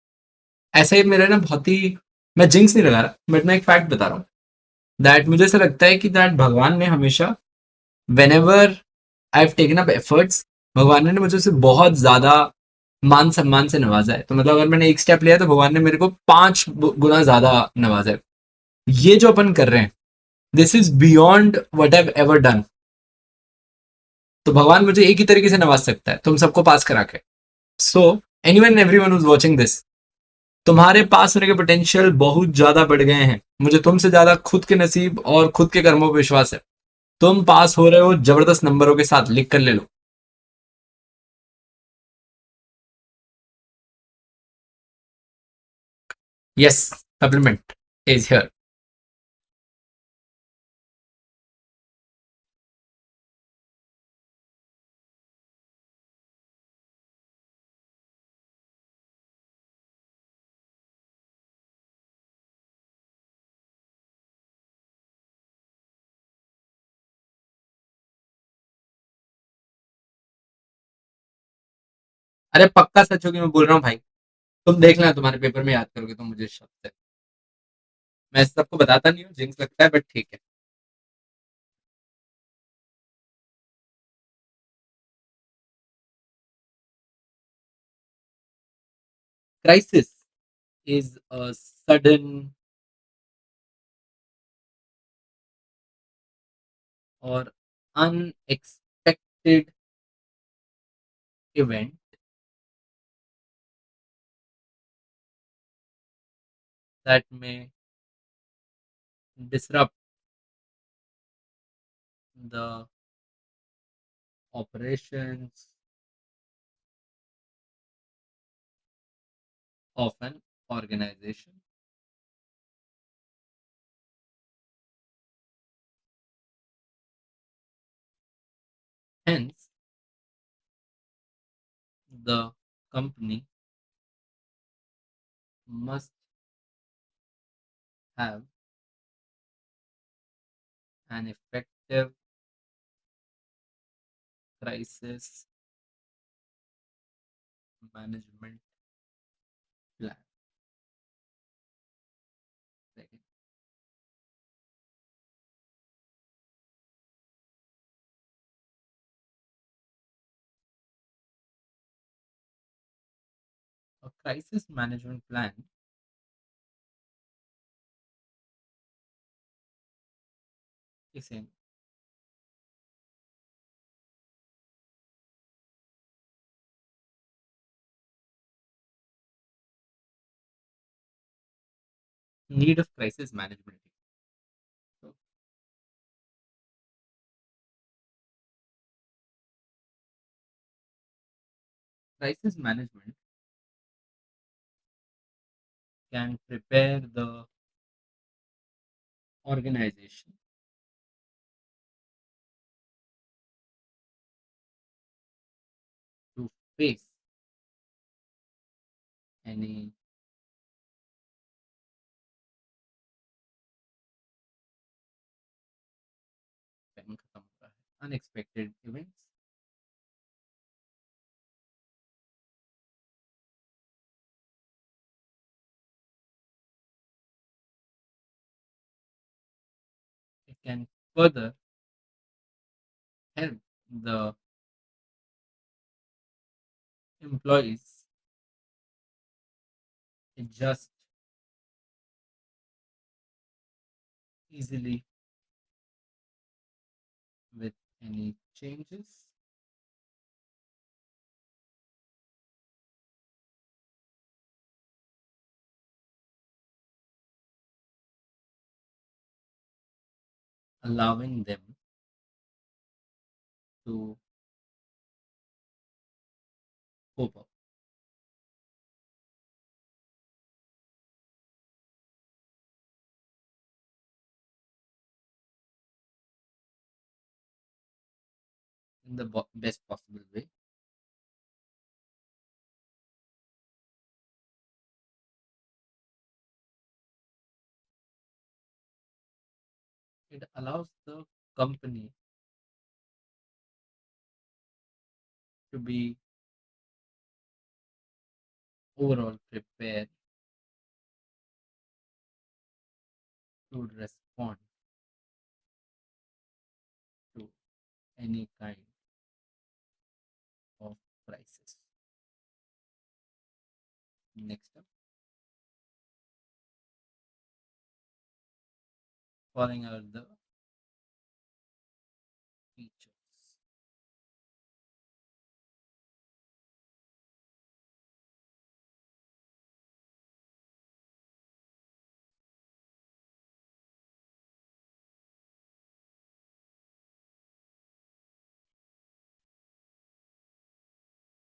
ऐसा ही मेरा ना बहुत ही, मैं जिंक्स नहीं लगा रहा बट मैं एक फैक्ट बता रहा हूँ, दैट मुझे ऐसा लगता है कि दैट भगवान ने हमेशा, when ever I have taken up efforts, भगवान ने मुझे उसे बहुत ज्यादा मान सम्मान से नवाजा है। तो मतलब अगर मैंने एक स्टेप लिया तो भगवान ने मेरे को 5 गुना ज्यादा नवाजा है। ये जो अपन कर रहे हैं, this is beyond what have ever done. तो भगवान मुझे एक ही तरीके से नवाज सकता है, तुम सबको पास करा के। So anyone everyone who's watching this, तुम्हारे पास होने के पोटेंशियल बहुत ज्यादा बढ़ गए हैं। मुझे तुमसे ज्यादा खुद के नसीब और खुद के कर्मों पर विश्वास है। तुम पास हो रहे हो जबरदस्त नंबरों के साथ, लिख कर ले लो। Yes, supplement is here. अरे पक्का सच होगी, मैं बोल रहा हूँ भाई। तुम देख लेना, तुम्हारे पेपर में याद करोगे तुम मुझे शब्द है। मैं सबको बताता नहीं हूँ, जिंक्स लगता है बट ठीक है। क्राइसिस इज अ सडन और unexpected event that may disrupt the operations of an organization. Hence, the company must have an effective crisis management plan. Second, a crisis management plan is a need of crisis management. So, crisis management can prepare the organization to face any unexpected events. It can further help the employees adjust easily with any changes. Allowing them to cope up. In the best possible way. It allows the company to be overall prepared to respond to any kind of crisis. Next up, calling out the features.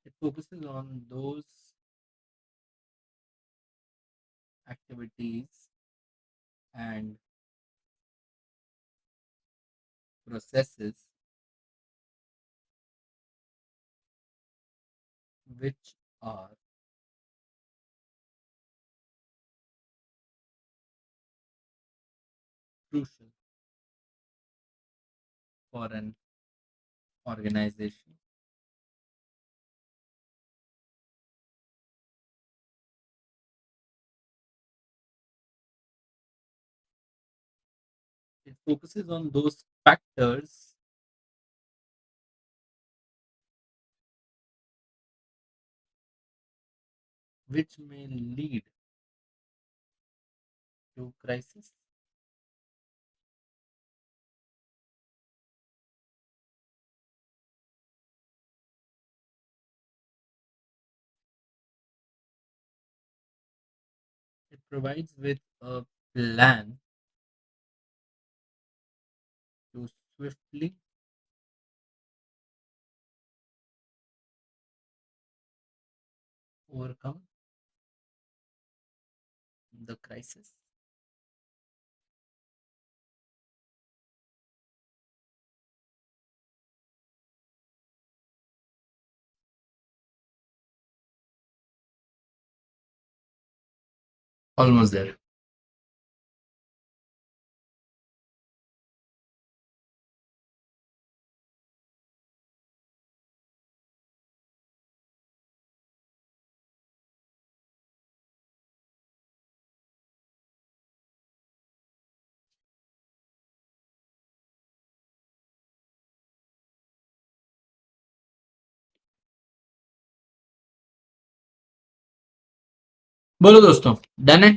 It focuses on those activities and processes which are crucial for an organization. It focuses on those factors which may lead to crisis. It provides with a plan to swiftly overcome the crisis. Almost there. बोलो दोस्तों, done है?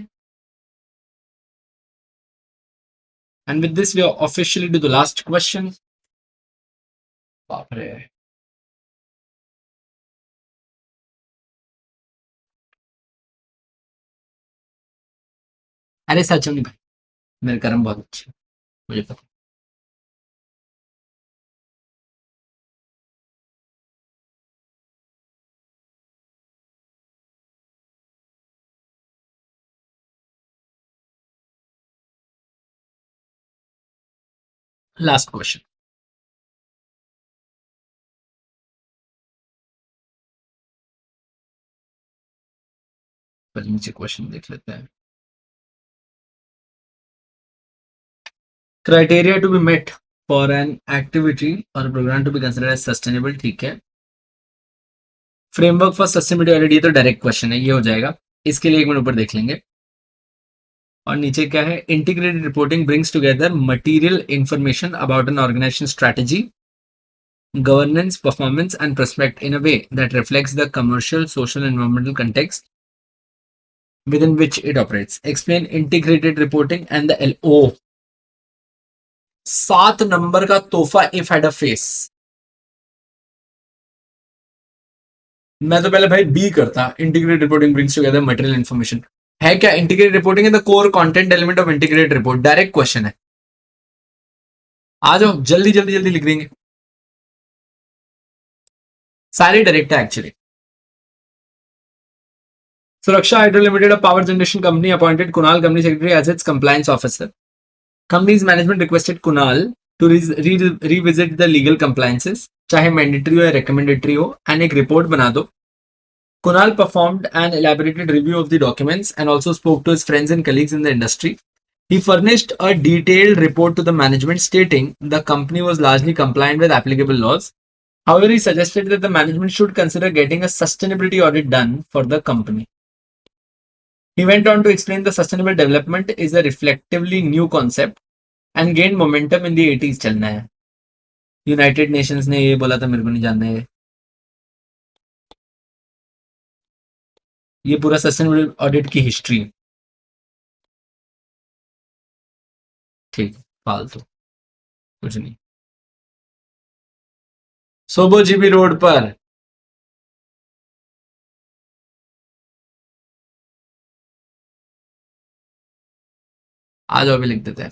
And with this we are officially to the last question. बाप रे, अरे सच में भाई, मेरे कर्म बहुत अच्छे हैं, मुझे पता। लास्ट क्वेश्चन, पहले नीचे क्वेश्चन देख लेते हैं। Criteria to be met for an activity और program to be considered as sustainable, ठीक है। फ्रेमवर्क फॉर सस्टेनेबिलिटी ऑडिट, ये तो डायरेक्ट क्वेश्चन है, ये हो जाएगा। इसके लिए एक मिनट ऊपर देख लेंगे। और नीचे क्या है? Integrated reporting brings together material information about an organisation strategy, governance, performance, and prospect in a way that reflects the commercial, social, and environmental context within which it operates. Explain integrated reporting and the LO. 7 number का तोहफा if had a face. मैं तो पहले भाई B करता, integrated reporting brings together material information. है क्या? Integrated reporting in the core content element of integrated report, direct question है। आ जाओ, जल्दी जल्दी जल्दी लिख देंगे, सारे डायरेक्ट है actually. Suraksha hydro limited, a power generation company, appointed Kunal company secretary as its compliance officer. Company's management requested Kunal to revisit the legal compliances, चाहे mandatory हो या recommendatory हो, and एक report बना दो। Kunal performed an elaborated review of the documents and also spoke to his friends and colleagues in the industry. He furnished a detailed report to the management stating the company was largely compliant with applicable laws. However, he suggested that the management should consider getting a sustainability audit done for the company. He went on to explain the sustainable development is a reflectively new concept and gained momentum in the 80s. चलना है, United Nations ने ये बोला था, मेरे को नहीं जानना है। ये पूरा सस्टेनेबल ऑडिट की हिस्ट्री, ठीक, फालतू कुछ नहीं। सोबो जीबी रोड पर आ जाओ, भी लिख देते हैं।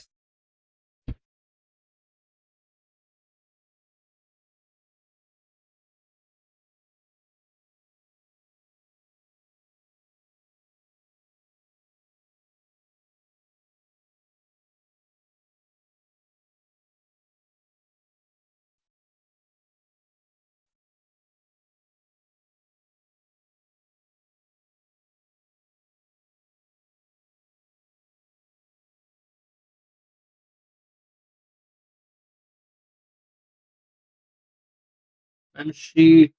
शीट,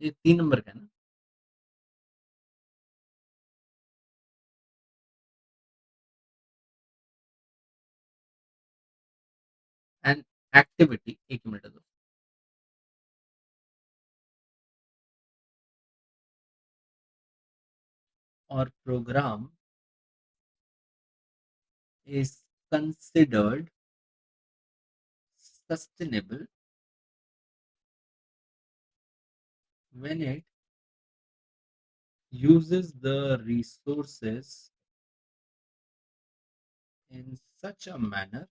ये 3 नंबर का है ना? एंड एक्टिविटी, एक मिनट दो, और programme is considered sustainable when it uses the resources in such a manner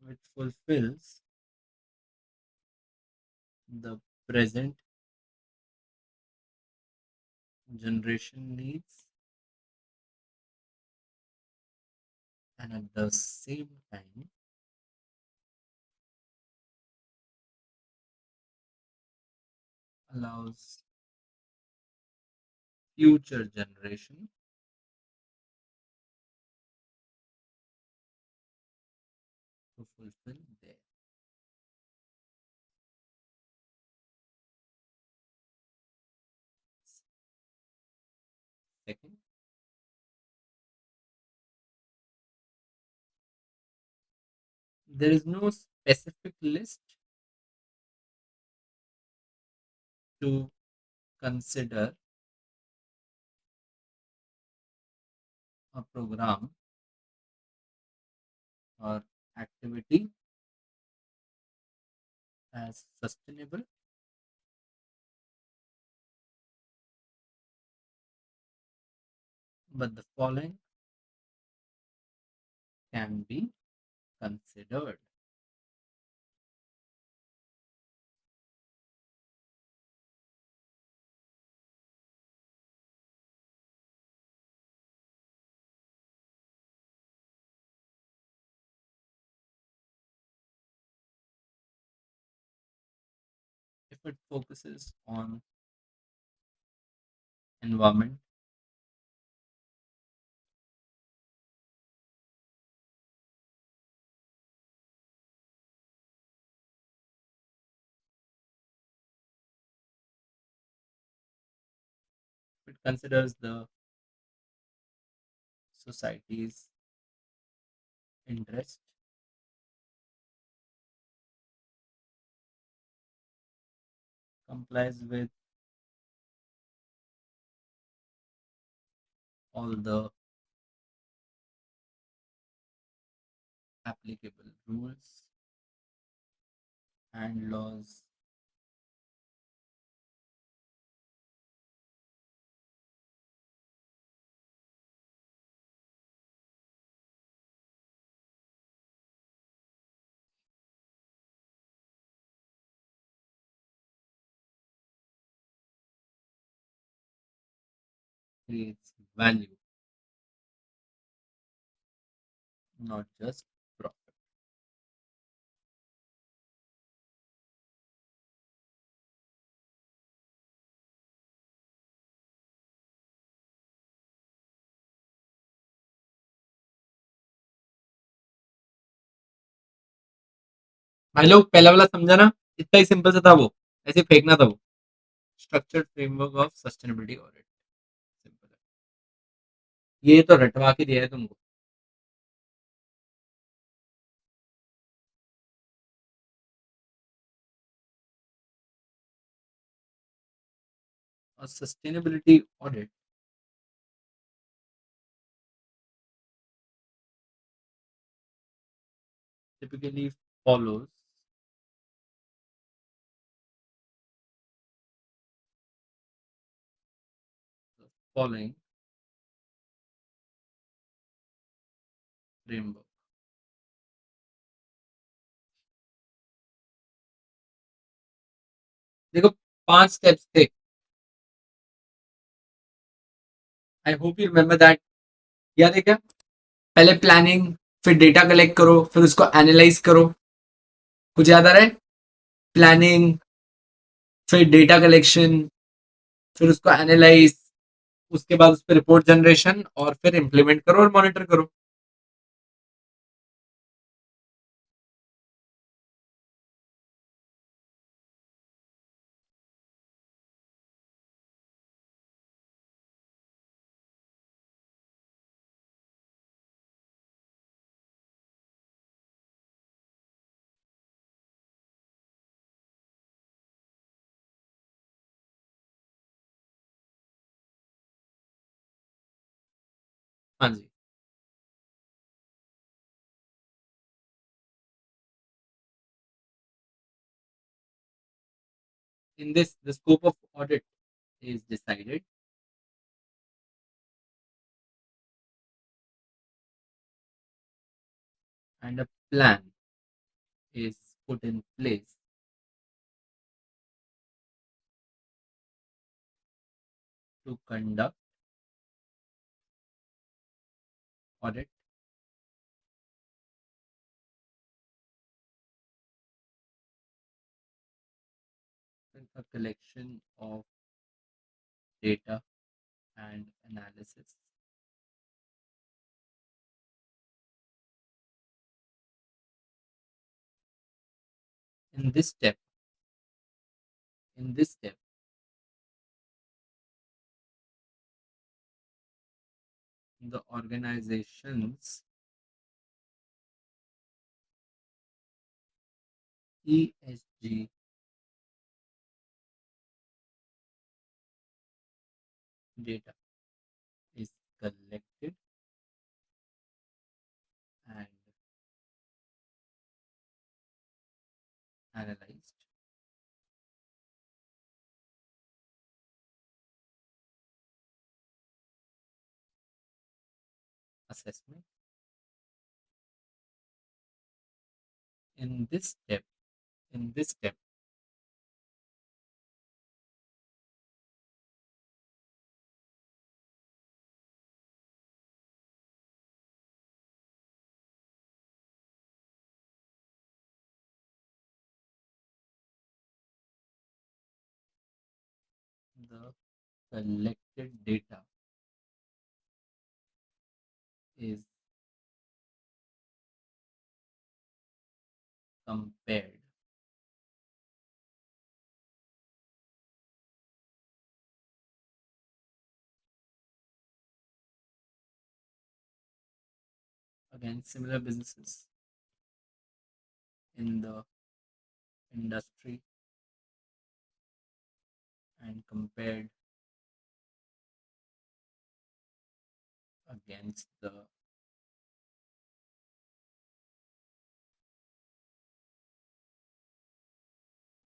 which fulfills the present generation needs and at the same time allows future generation to fulfill their. Second, there is no specific list to consider a program or activity as sustainable, but the following can be considered. If it focuses on environment, if it considers the society's interest, complies with all the applicable rules and laws, creates value, not just profit. भाई लोग पहला वाला समझा ना, इतना ही simple सा था वो, ऐसे फेंकना था वो। Structured framework of sustainability audit, simple है, ये तो रटवा के दिया है तुमको। और sustainability audit typically follows the following framework. देखो 5 स्टेप्स थे, आई होप यू रिमेम्बर दैट। याद है क्या? पहले प्लानिंग, फिर डेटा कलेक्ट करो, फिर उसको एनालाइज करो। कुछ याद आ रहा है? प्लानिंग, फिर डेटा कलेक्शन, फिर उसको एनालाइज, उसके बाद उस पर रिपोर्ट जनरेशन, और फिर इम्प्लीमेंट करो और मॉनिटर करो। हाँ जी, in this the scope of audit is decided and a plan is put in place to conduct audit with a collection of data and analysis. In this step, the organizations ESG data is collected and analyzed assessment. In this step, the collected data is compared against similar businesses in the industry and compared against the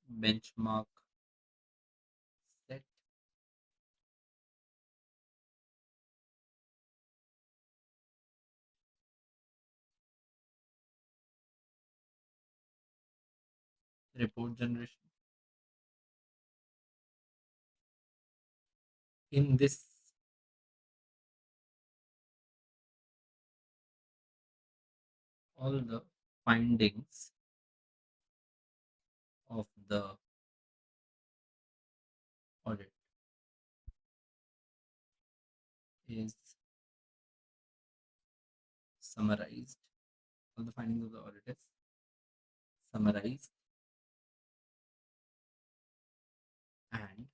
benchmark set report generation. In this, all the findings of the audit is summarized. All the findings of the audit is summarized and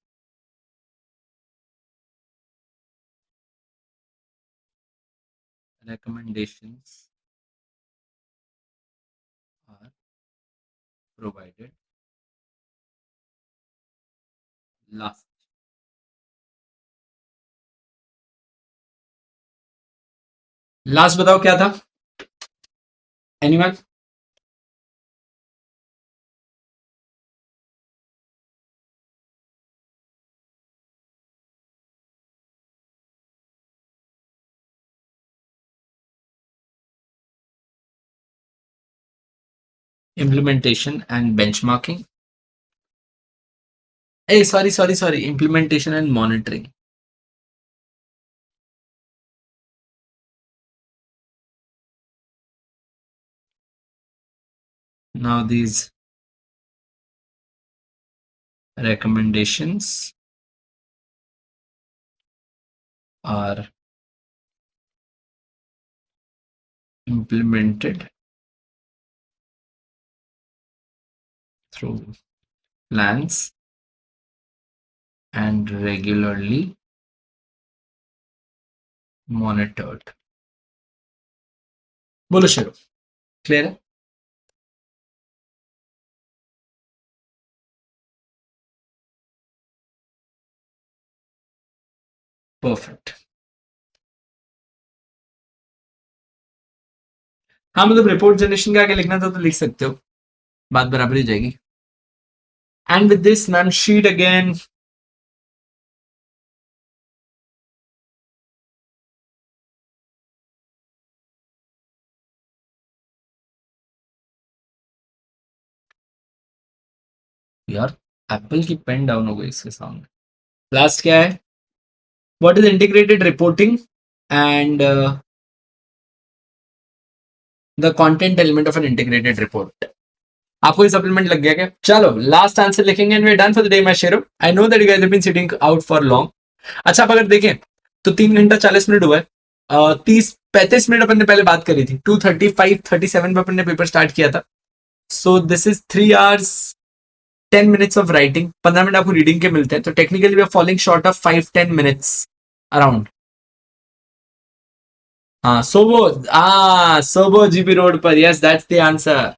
recommendations are provided last. Last बताओ क्या था? Anyone? Implementation and benchmarking. Hey, sorry. Implementation and monitoring. Now these recommendations are implemented through plans and regularly monitored. बोलो शेरो, clear है? Perfect. हाँ मतलब report generation का आगे लिखना था तो लिख सकते हो, बात बराबर ही जाएगी. And with this ma'am sheet again. यार एप्पल की पेन डाउन हो गई इसके सामने. लास्ट क्या है? What is integrated reporting and the content element of an integrated report. आपको ये सप्लीमेंट लग गया क्या? चलो लास्ट आंसर लिखेंगे and we are done for the day my shero. I know that you guys have been sitting out for long. अच्छा आप अगर देखें तो 3 घंटा 40 मिनट हुआ है. 30-35 मिनट अपन ने पहले बात करी थी. 2:35-37 पे अपन ने पेपर स्टार्ट किया था. So this is 3 hours 10 minutes of writing. 15 minute आपको रीडिंग के मिलते हैं. तो technically we are falling short of 5-10 minutes around. हाँ सोबो जीपी रोड पर. Yes that's the answer.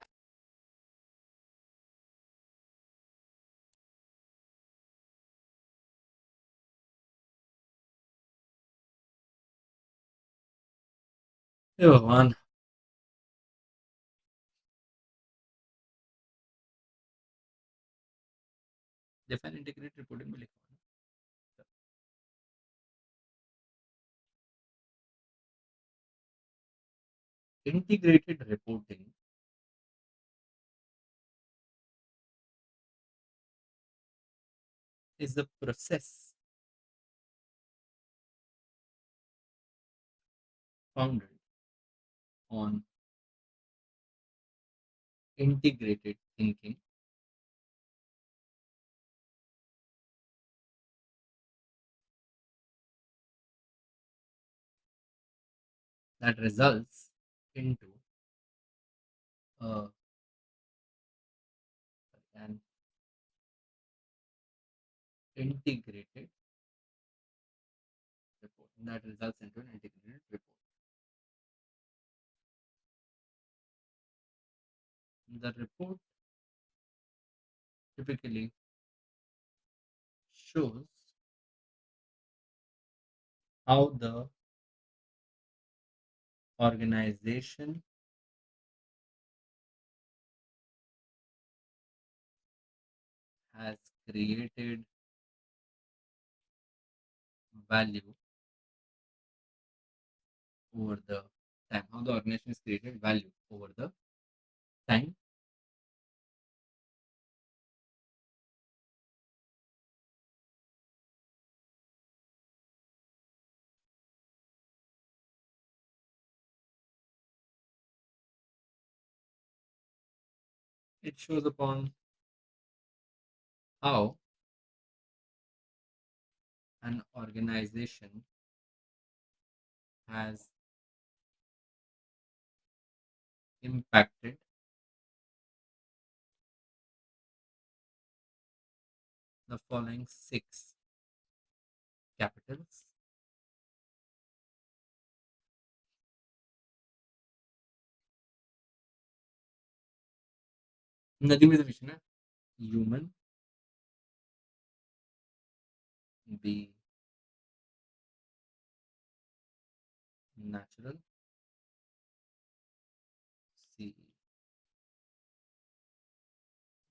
हे भगवान डिफाइन इंटीग्रेटेड रिपोर्टिंग में लिखा हुआ है integrated reporting is the process founded on integrated thinking that results into an integrated report. That results into an integrated report. The report typically shows how the organization has created value over the time. How the organization has created value over the time. It shows upon how an organization has impacted the following 6 capitals. नदी में विषय है human, B natural, C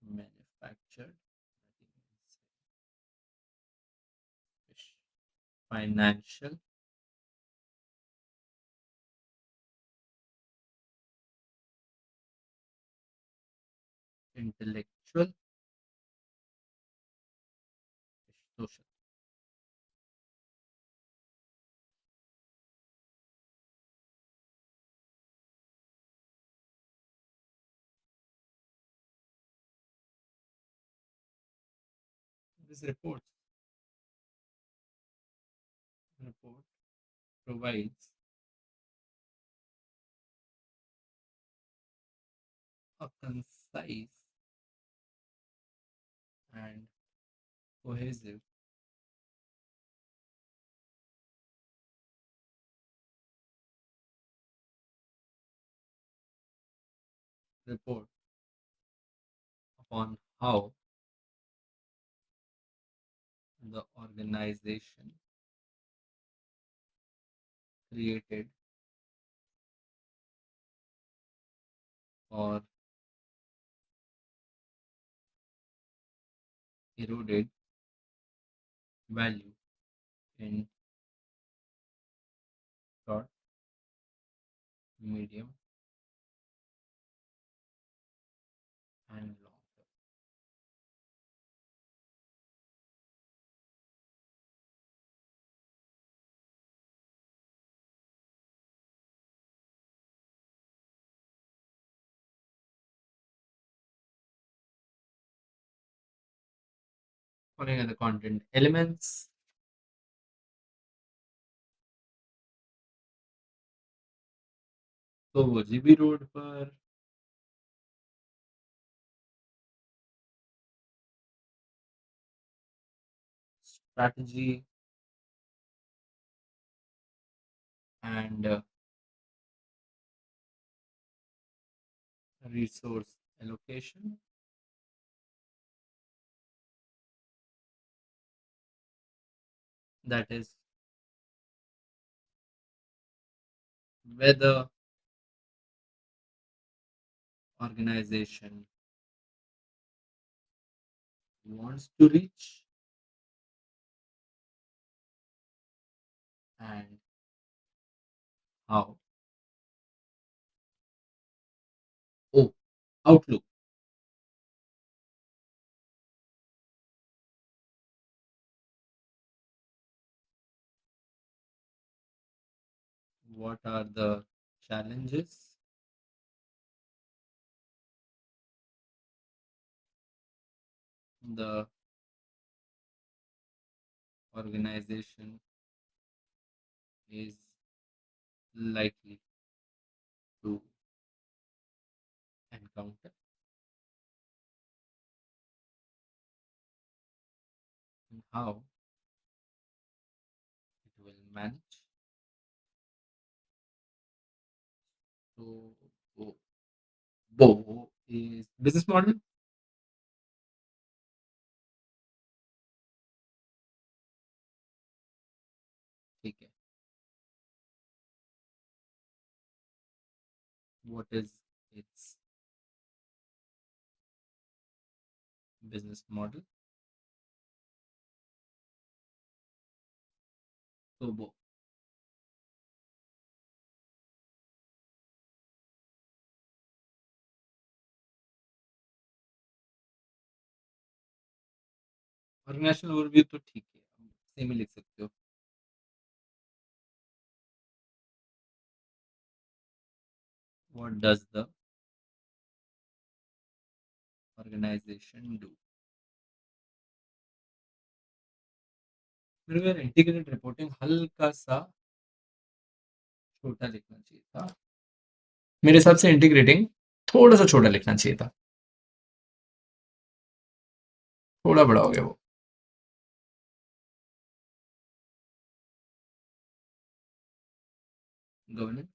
manufactured, financial, intellectual, social. This report provides a concise and cohesive report upon how the organization created or eroded value in short, medium, and long term. Following are the content elements. तो वो GB road पर strategy and resource allocation. That is whether organization wants to reach and how. Oh, outlook. What are the challenges? The organization is likely to encounter and how it will manage. So, Bo is business model. ठीक है. What is its business model? So, Bo. Organisational overview तो ठीक है, same ही लिख सकते हो. What does the organization do? मेरे को यार इंटीग्रेटेड रिपोर्टिंग हल्का सा छोटा लिखना चाहिए था. मेरे हिसाब से इंटीग्रेटिंग थोड़ा सा छोटा लिखना चाहिए था. थोड़ा बड़ा हो गया वो. Governance.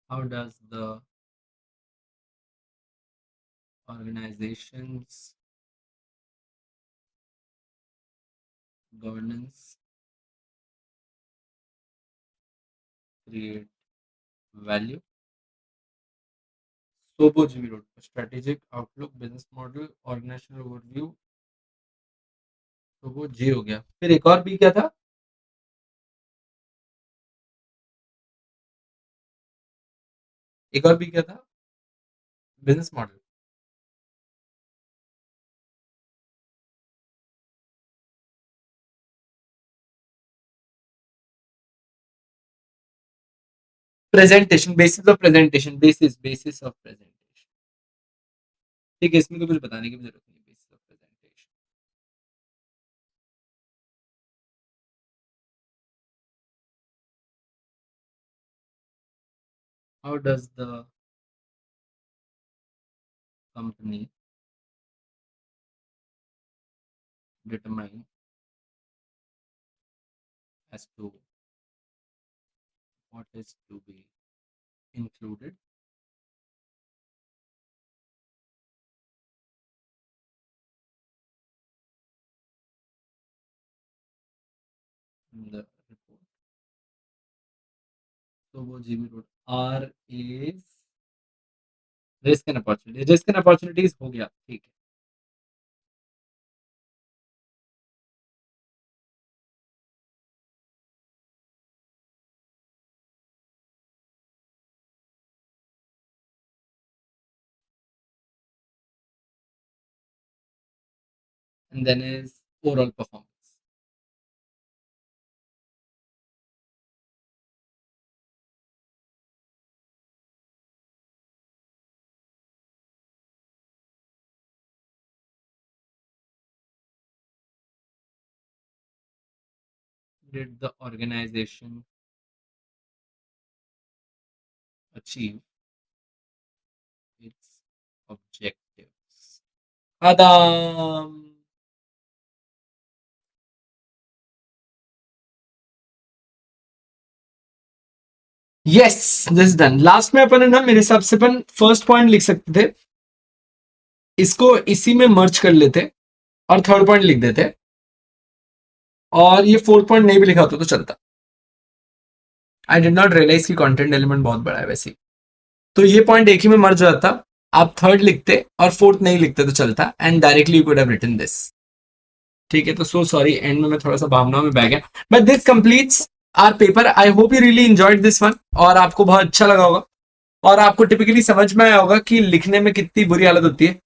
How does the organization's governance create value? Sobo Jimmy wrote strategic outlook, business model, organizational overview. तो वो जी हो गया. फिर एक और बी क्या था? एक और बी क्या था? Business model. Presentation, basis of presentation, basis of presentation. ठीक है, इसमें तो कुछ बताने की भी जरूरत नहीं. Basis of presentation. How does the company determine as to what is to be included in the report? So वो GB road. R is risk and opportunity. Risk and opportunities हो गया. ठीक है. And then is overall performance. Did the organization achieve its objectives? Adam. Yes, this done. Last में अपन है ना, मेरे हिसाब से अपन फर्स्ट पॉइंट लिख सकते थे, इसको इसी में मर्ज कर लेते और थर्ड पॉइंट लिख देते और ये 4th पॉइंट नहीं भी लिखा होता तो चलता। आई डिड नॉट रियलाइज की कंटेंट एलिमेंट बहुत बड़ा है वैसे ही। तो ये पॉइंट एक ही में मर्ज हो जाता, आप 3rd लिखते और 4th नहीं लिखते तो चलता, and directly you could have written this. ठीक है, तो सो सॉरी, एंड में मैं थोड़ा सा भावनाओं में बह गया, but this completes our paper. I hope you really enjoyed this one, और आपको बहुत अच्छा लगा होगा, और आपको टिपिकली समझ में आया होगा कि लिखने में कितनी बुरी हालत होती है।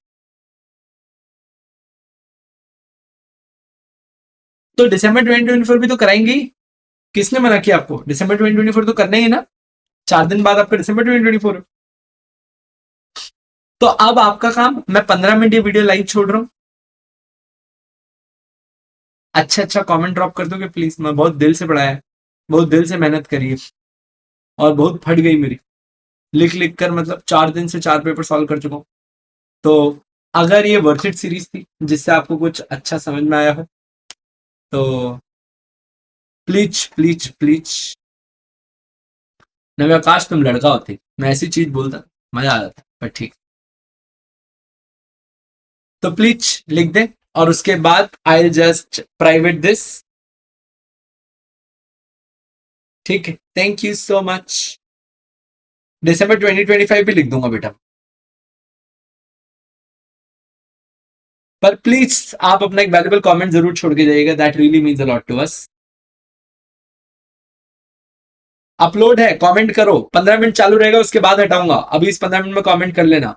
तो दिसंबर 2024 भी तो कराएंगे ही। किसने मना किया आपको? दिसंबर 2024 तो करना ही है ना, 4 दिन बाद आपका दिसंबर 2024 है। तो अब आपका काम, मैं 15 मिनट ये वीडियो लाइव छोड़ रहा हूं, अच्छा कमेंट ड्रॉप कर दोगे प्लीज? मैं बहुत दिल से पढ़ाया है, बहुत दिल से मेहनत करी है, और बहुत फट गई मेरी लिख लिख कर, मतलब 4 दिन से 4 पेपर सॉल्व कर चुका हूं। तो अगर ये वर्थ इट सीरीज थी जिससे आपको कुछ अच्छा समझ में आया हो, तो प्लीज प्लीज प्लीज, नव्या काश तुम लड़का होते, मैं ऐसी चीज बोलता, मजा आ जाता, पर ठीक। तो प्लीज लिख दे, और उसके बाद आई जस्ट प्राइवेट दिस। ठीक है, थैंक यू सो मच। दिसंबर 2025 भी लिख दूंगा बेटा, पर प्लीज आप अपना एक वैल्यूबल कमेंट जरूर छोड़ के जाइएगा, that really means a lot to us. Upload है, कमेंट करो, 15 मिनट चालू रहेगा, उसके बाद हटाऊंगा, अभी इस 15 मिनट में कमेंट कर लेना।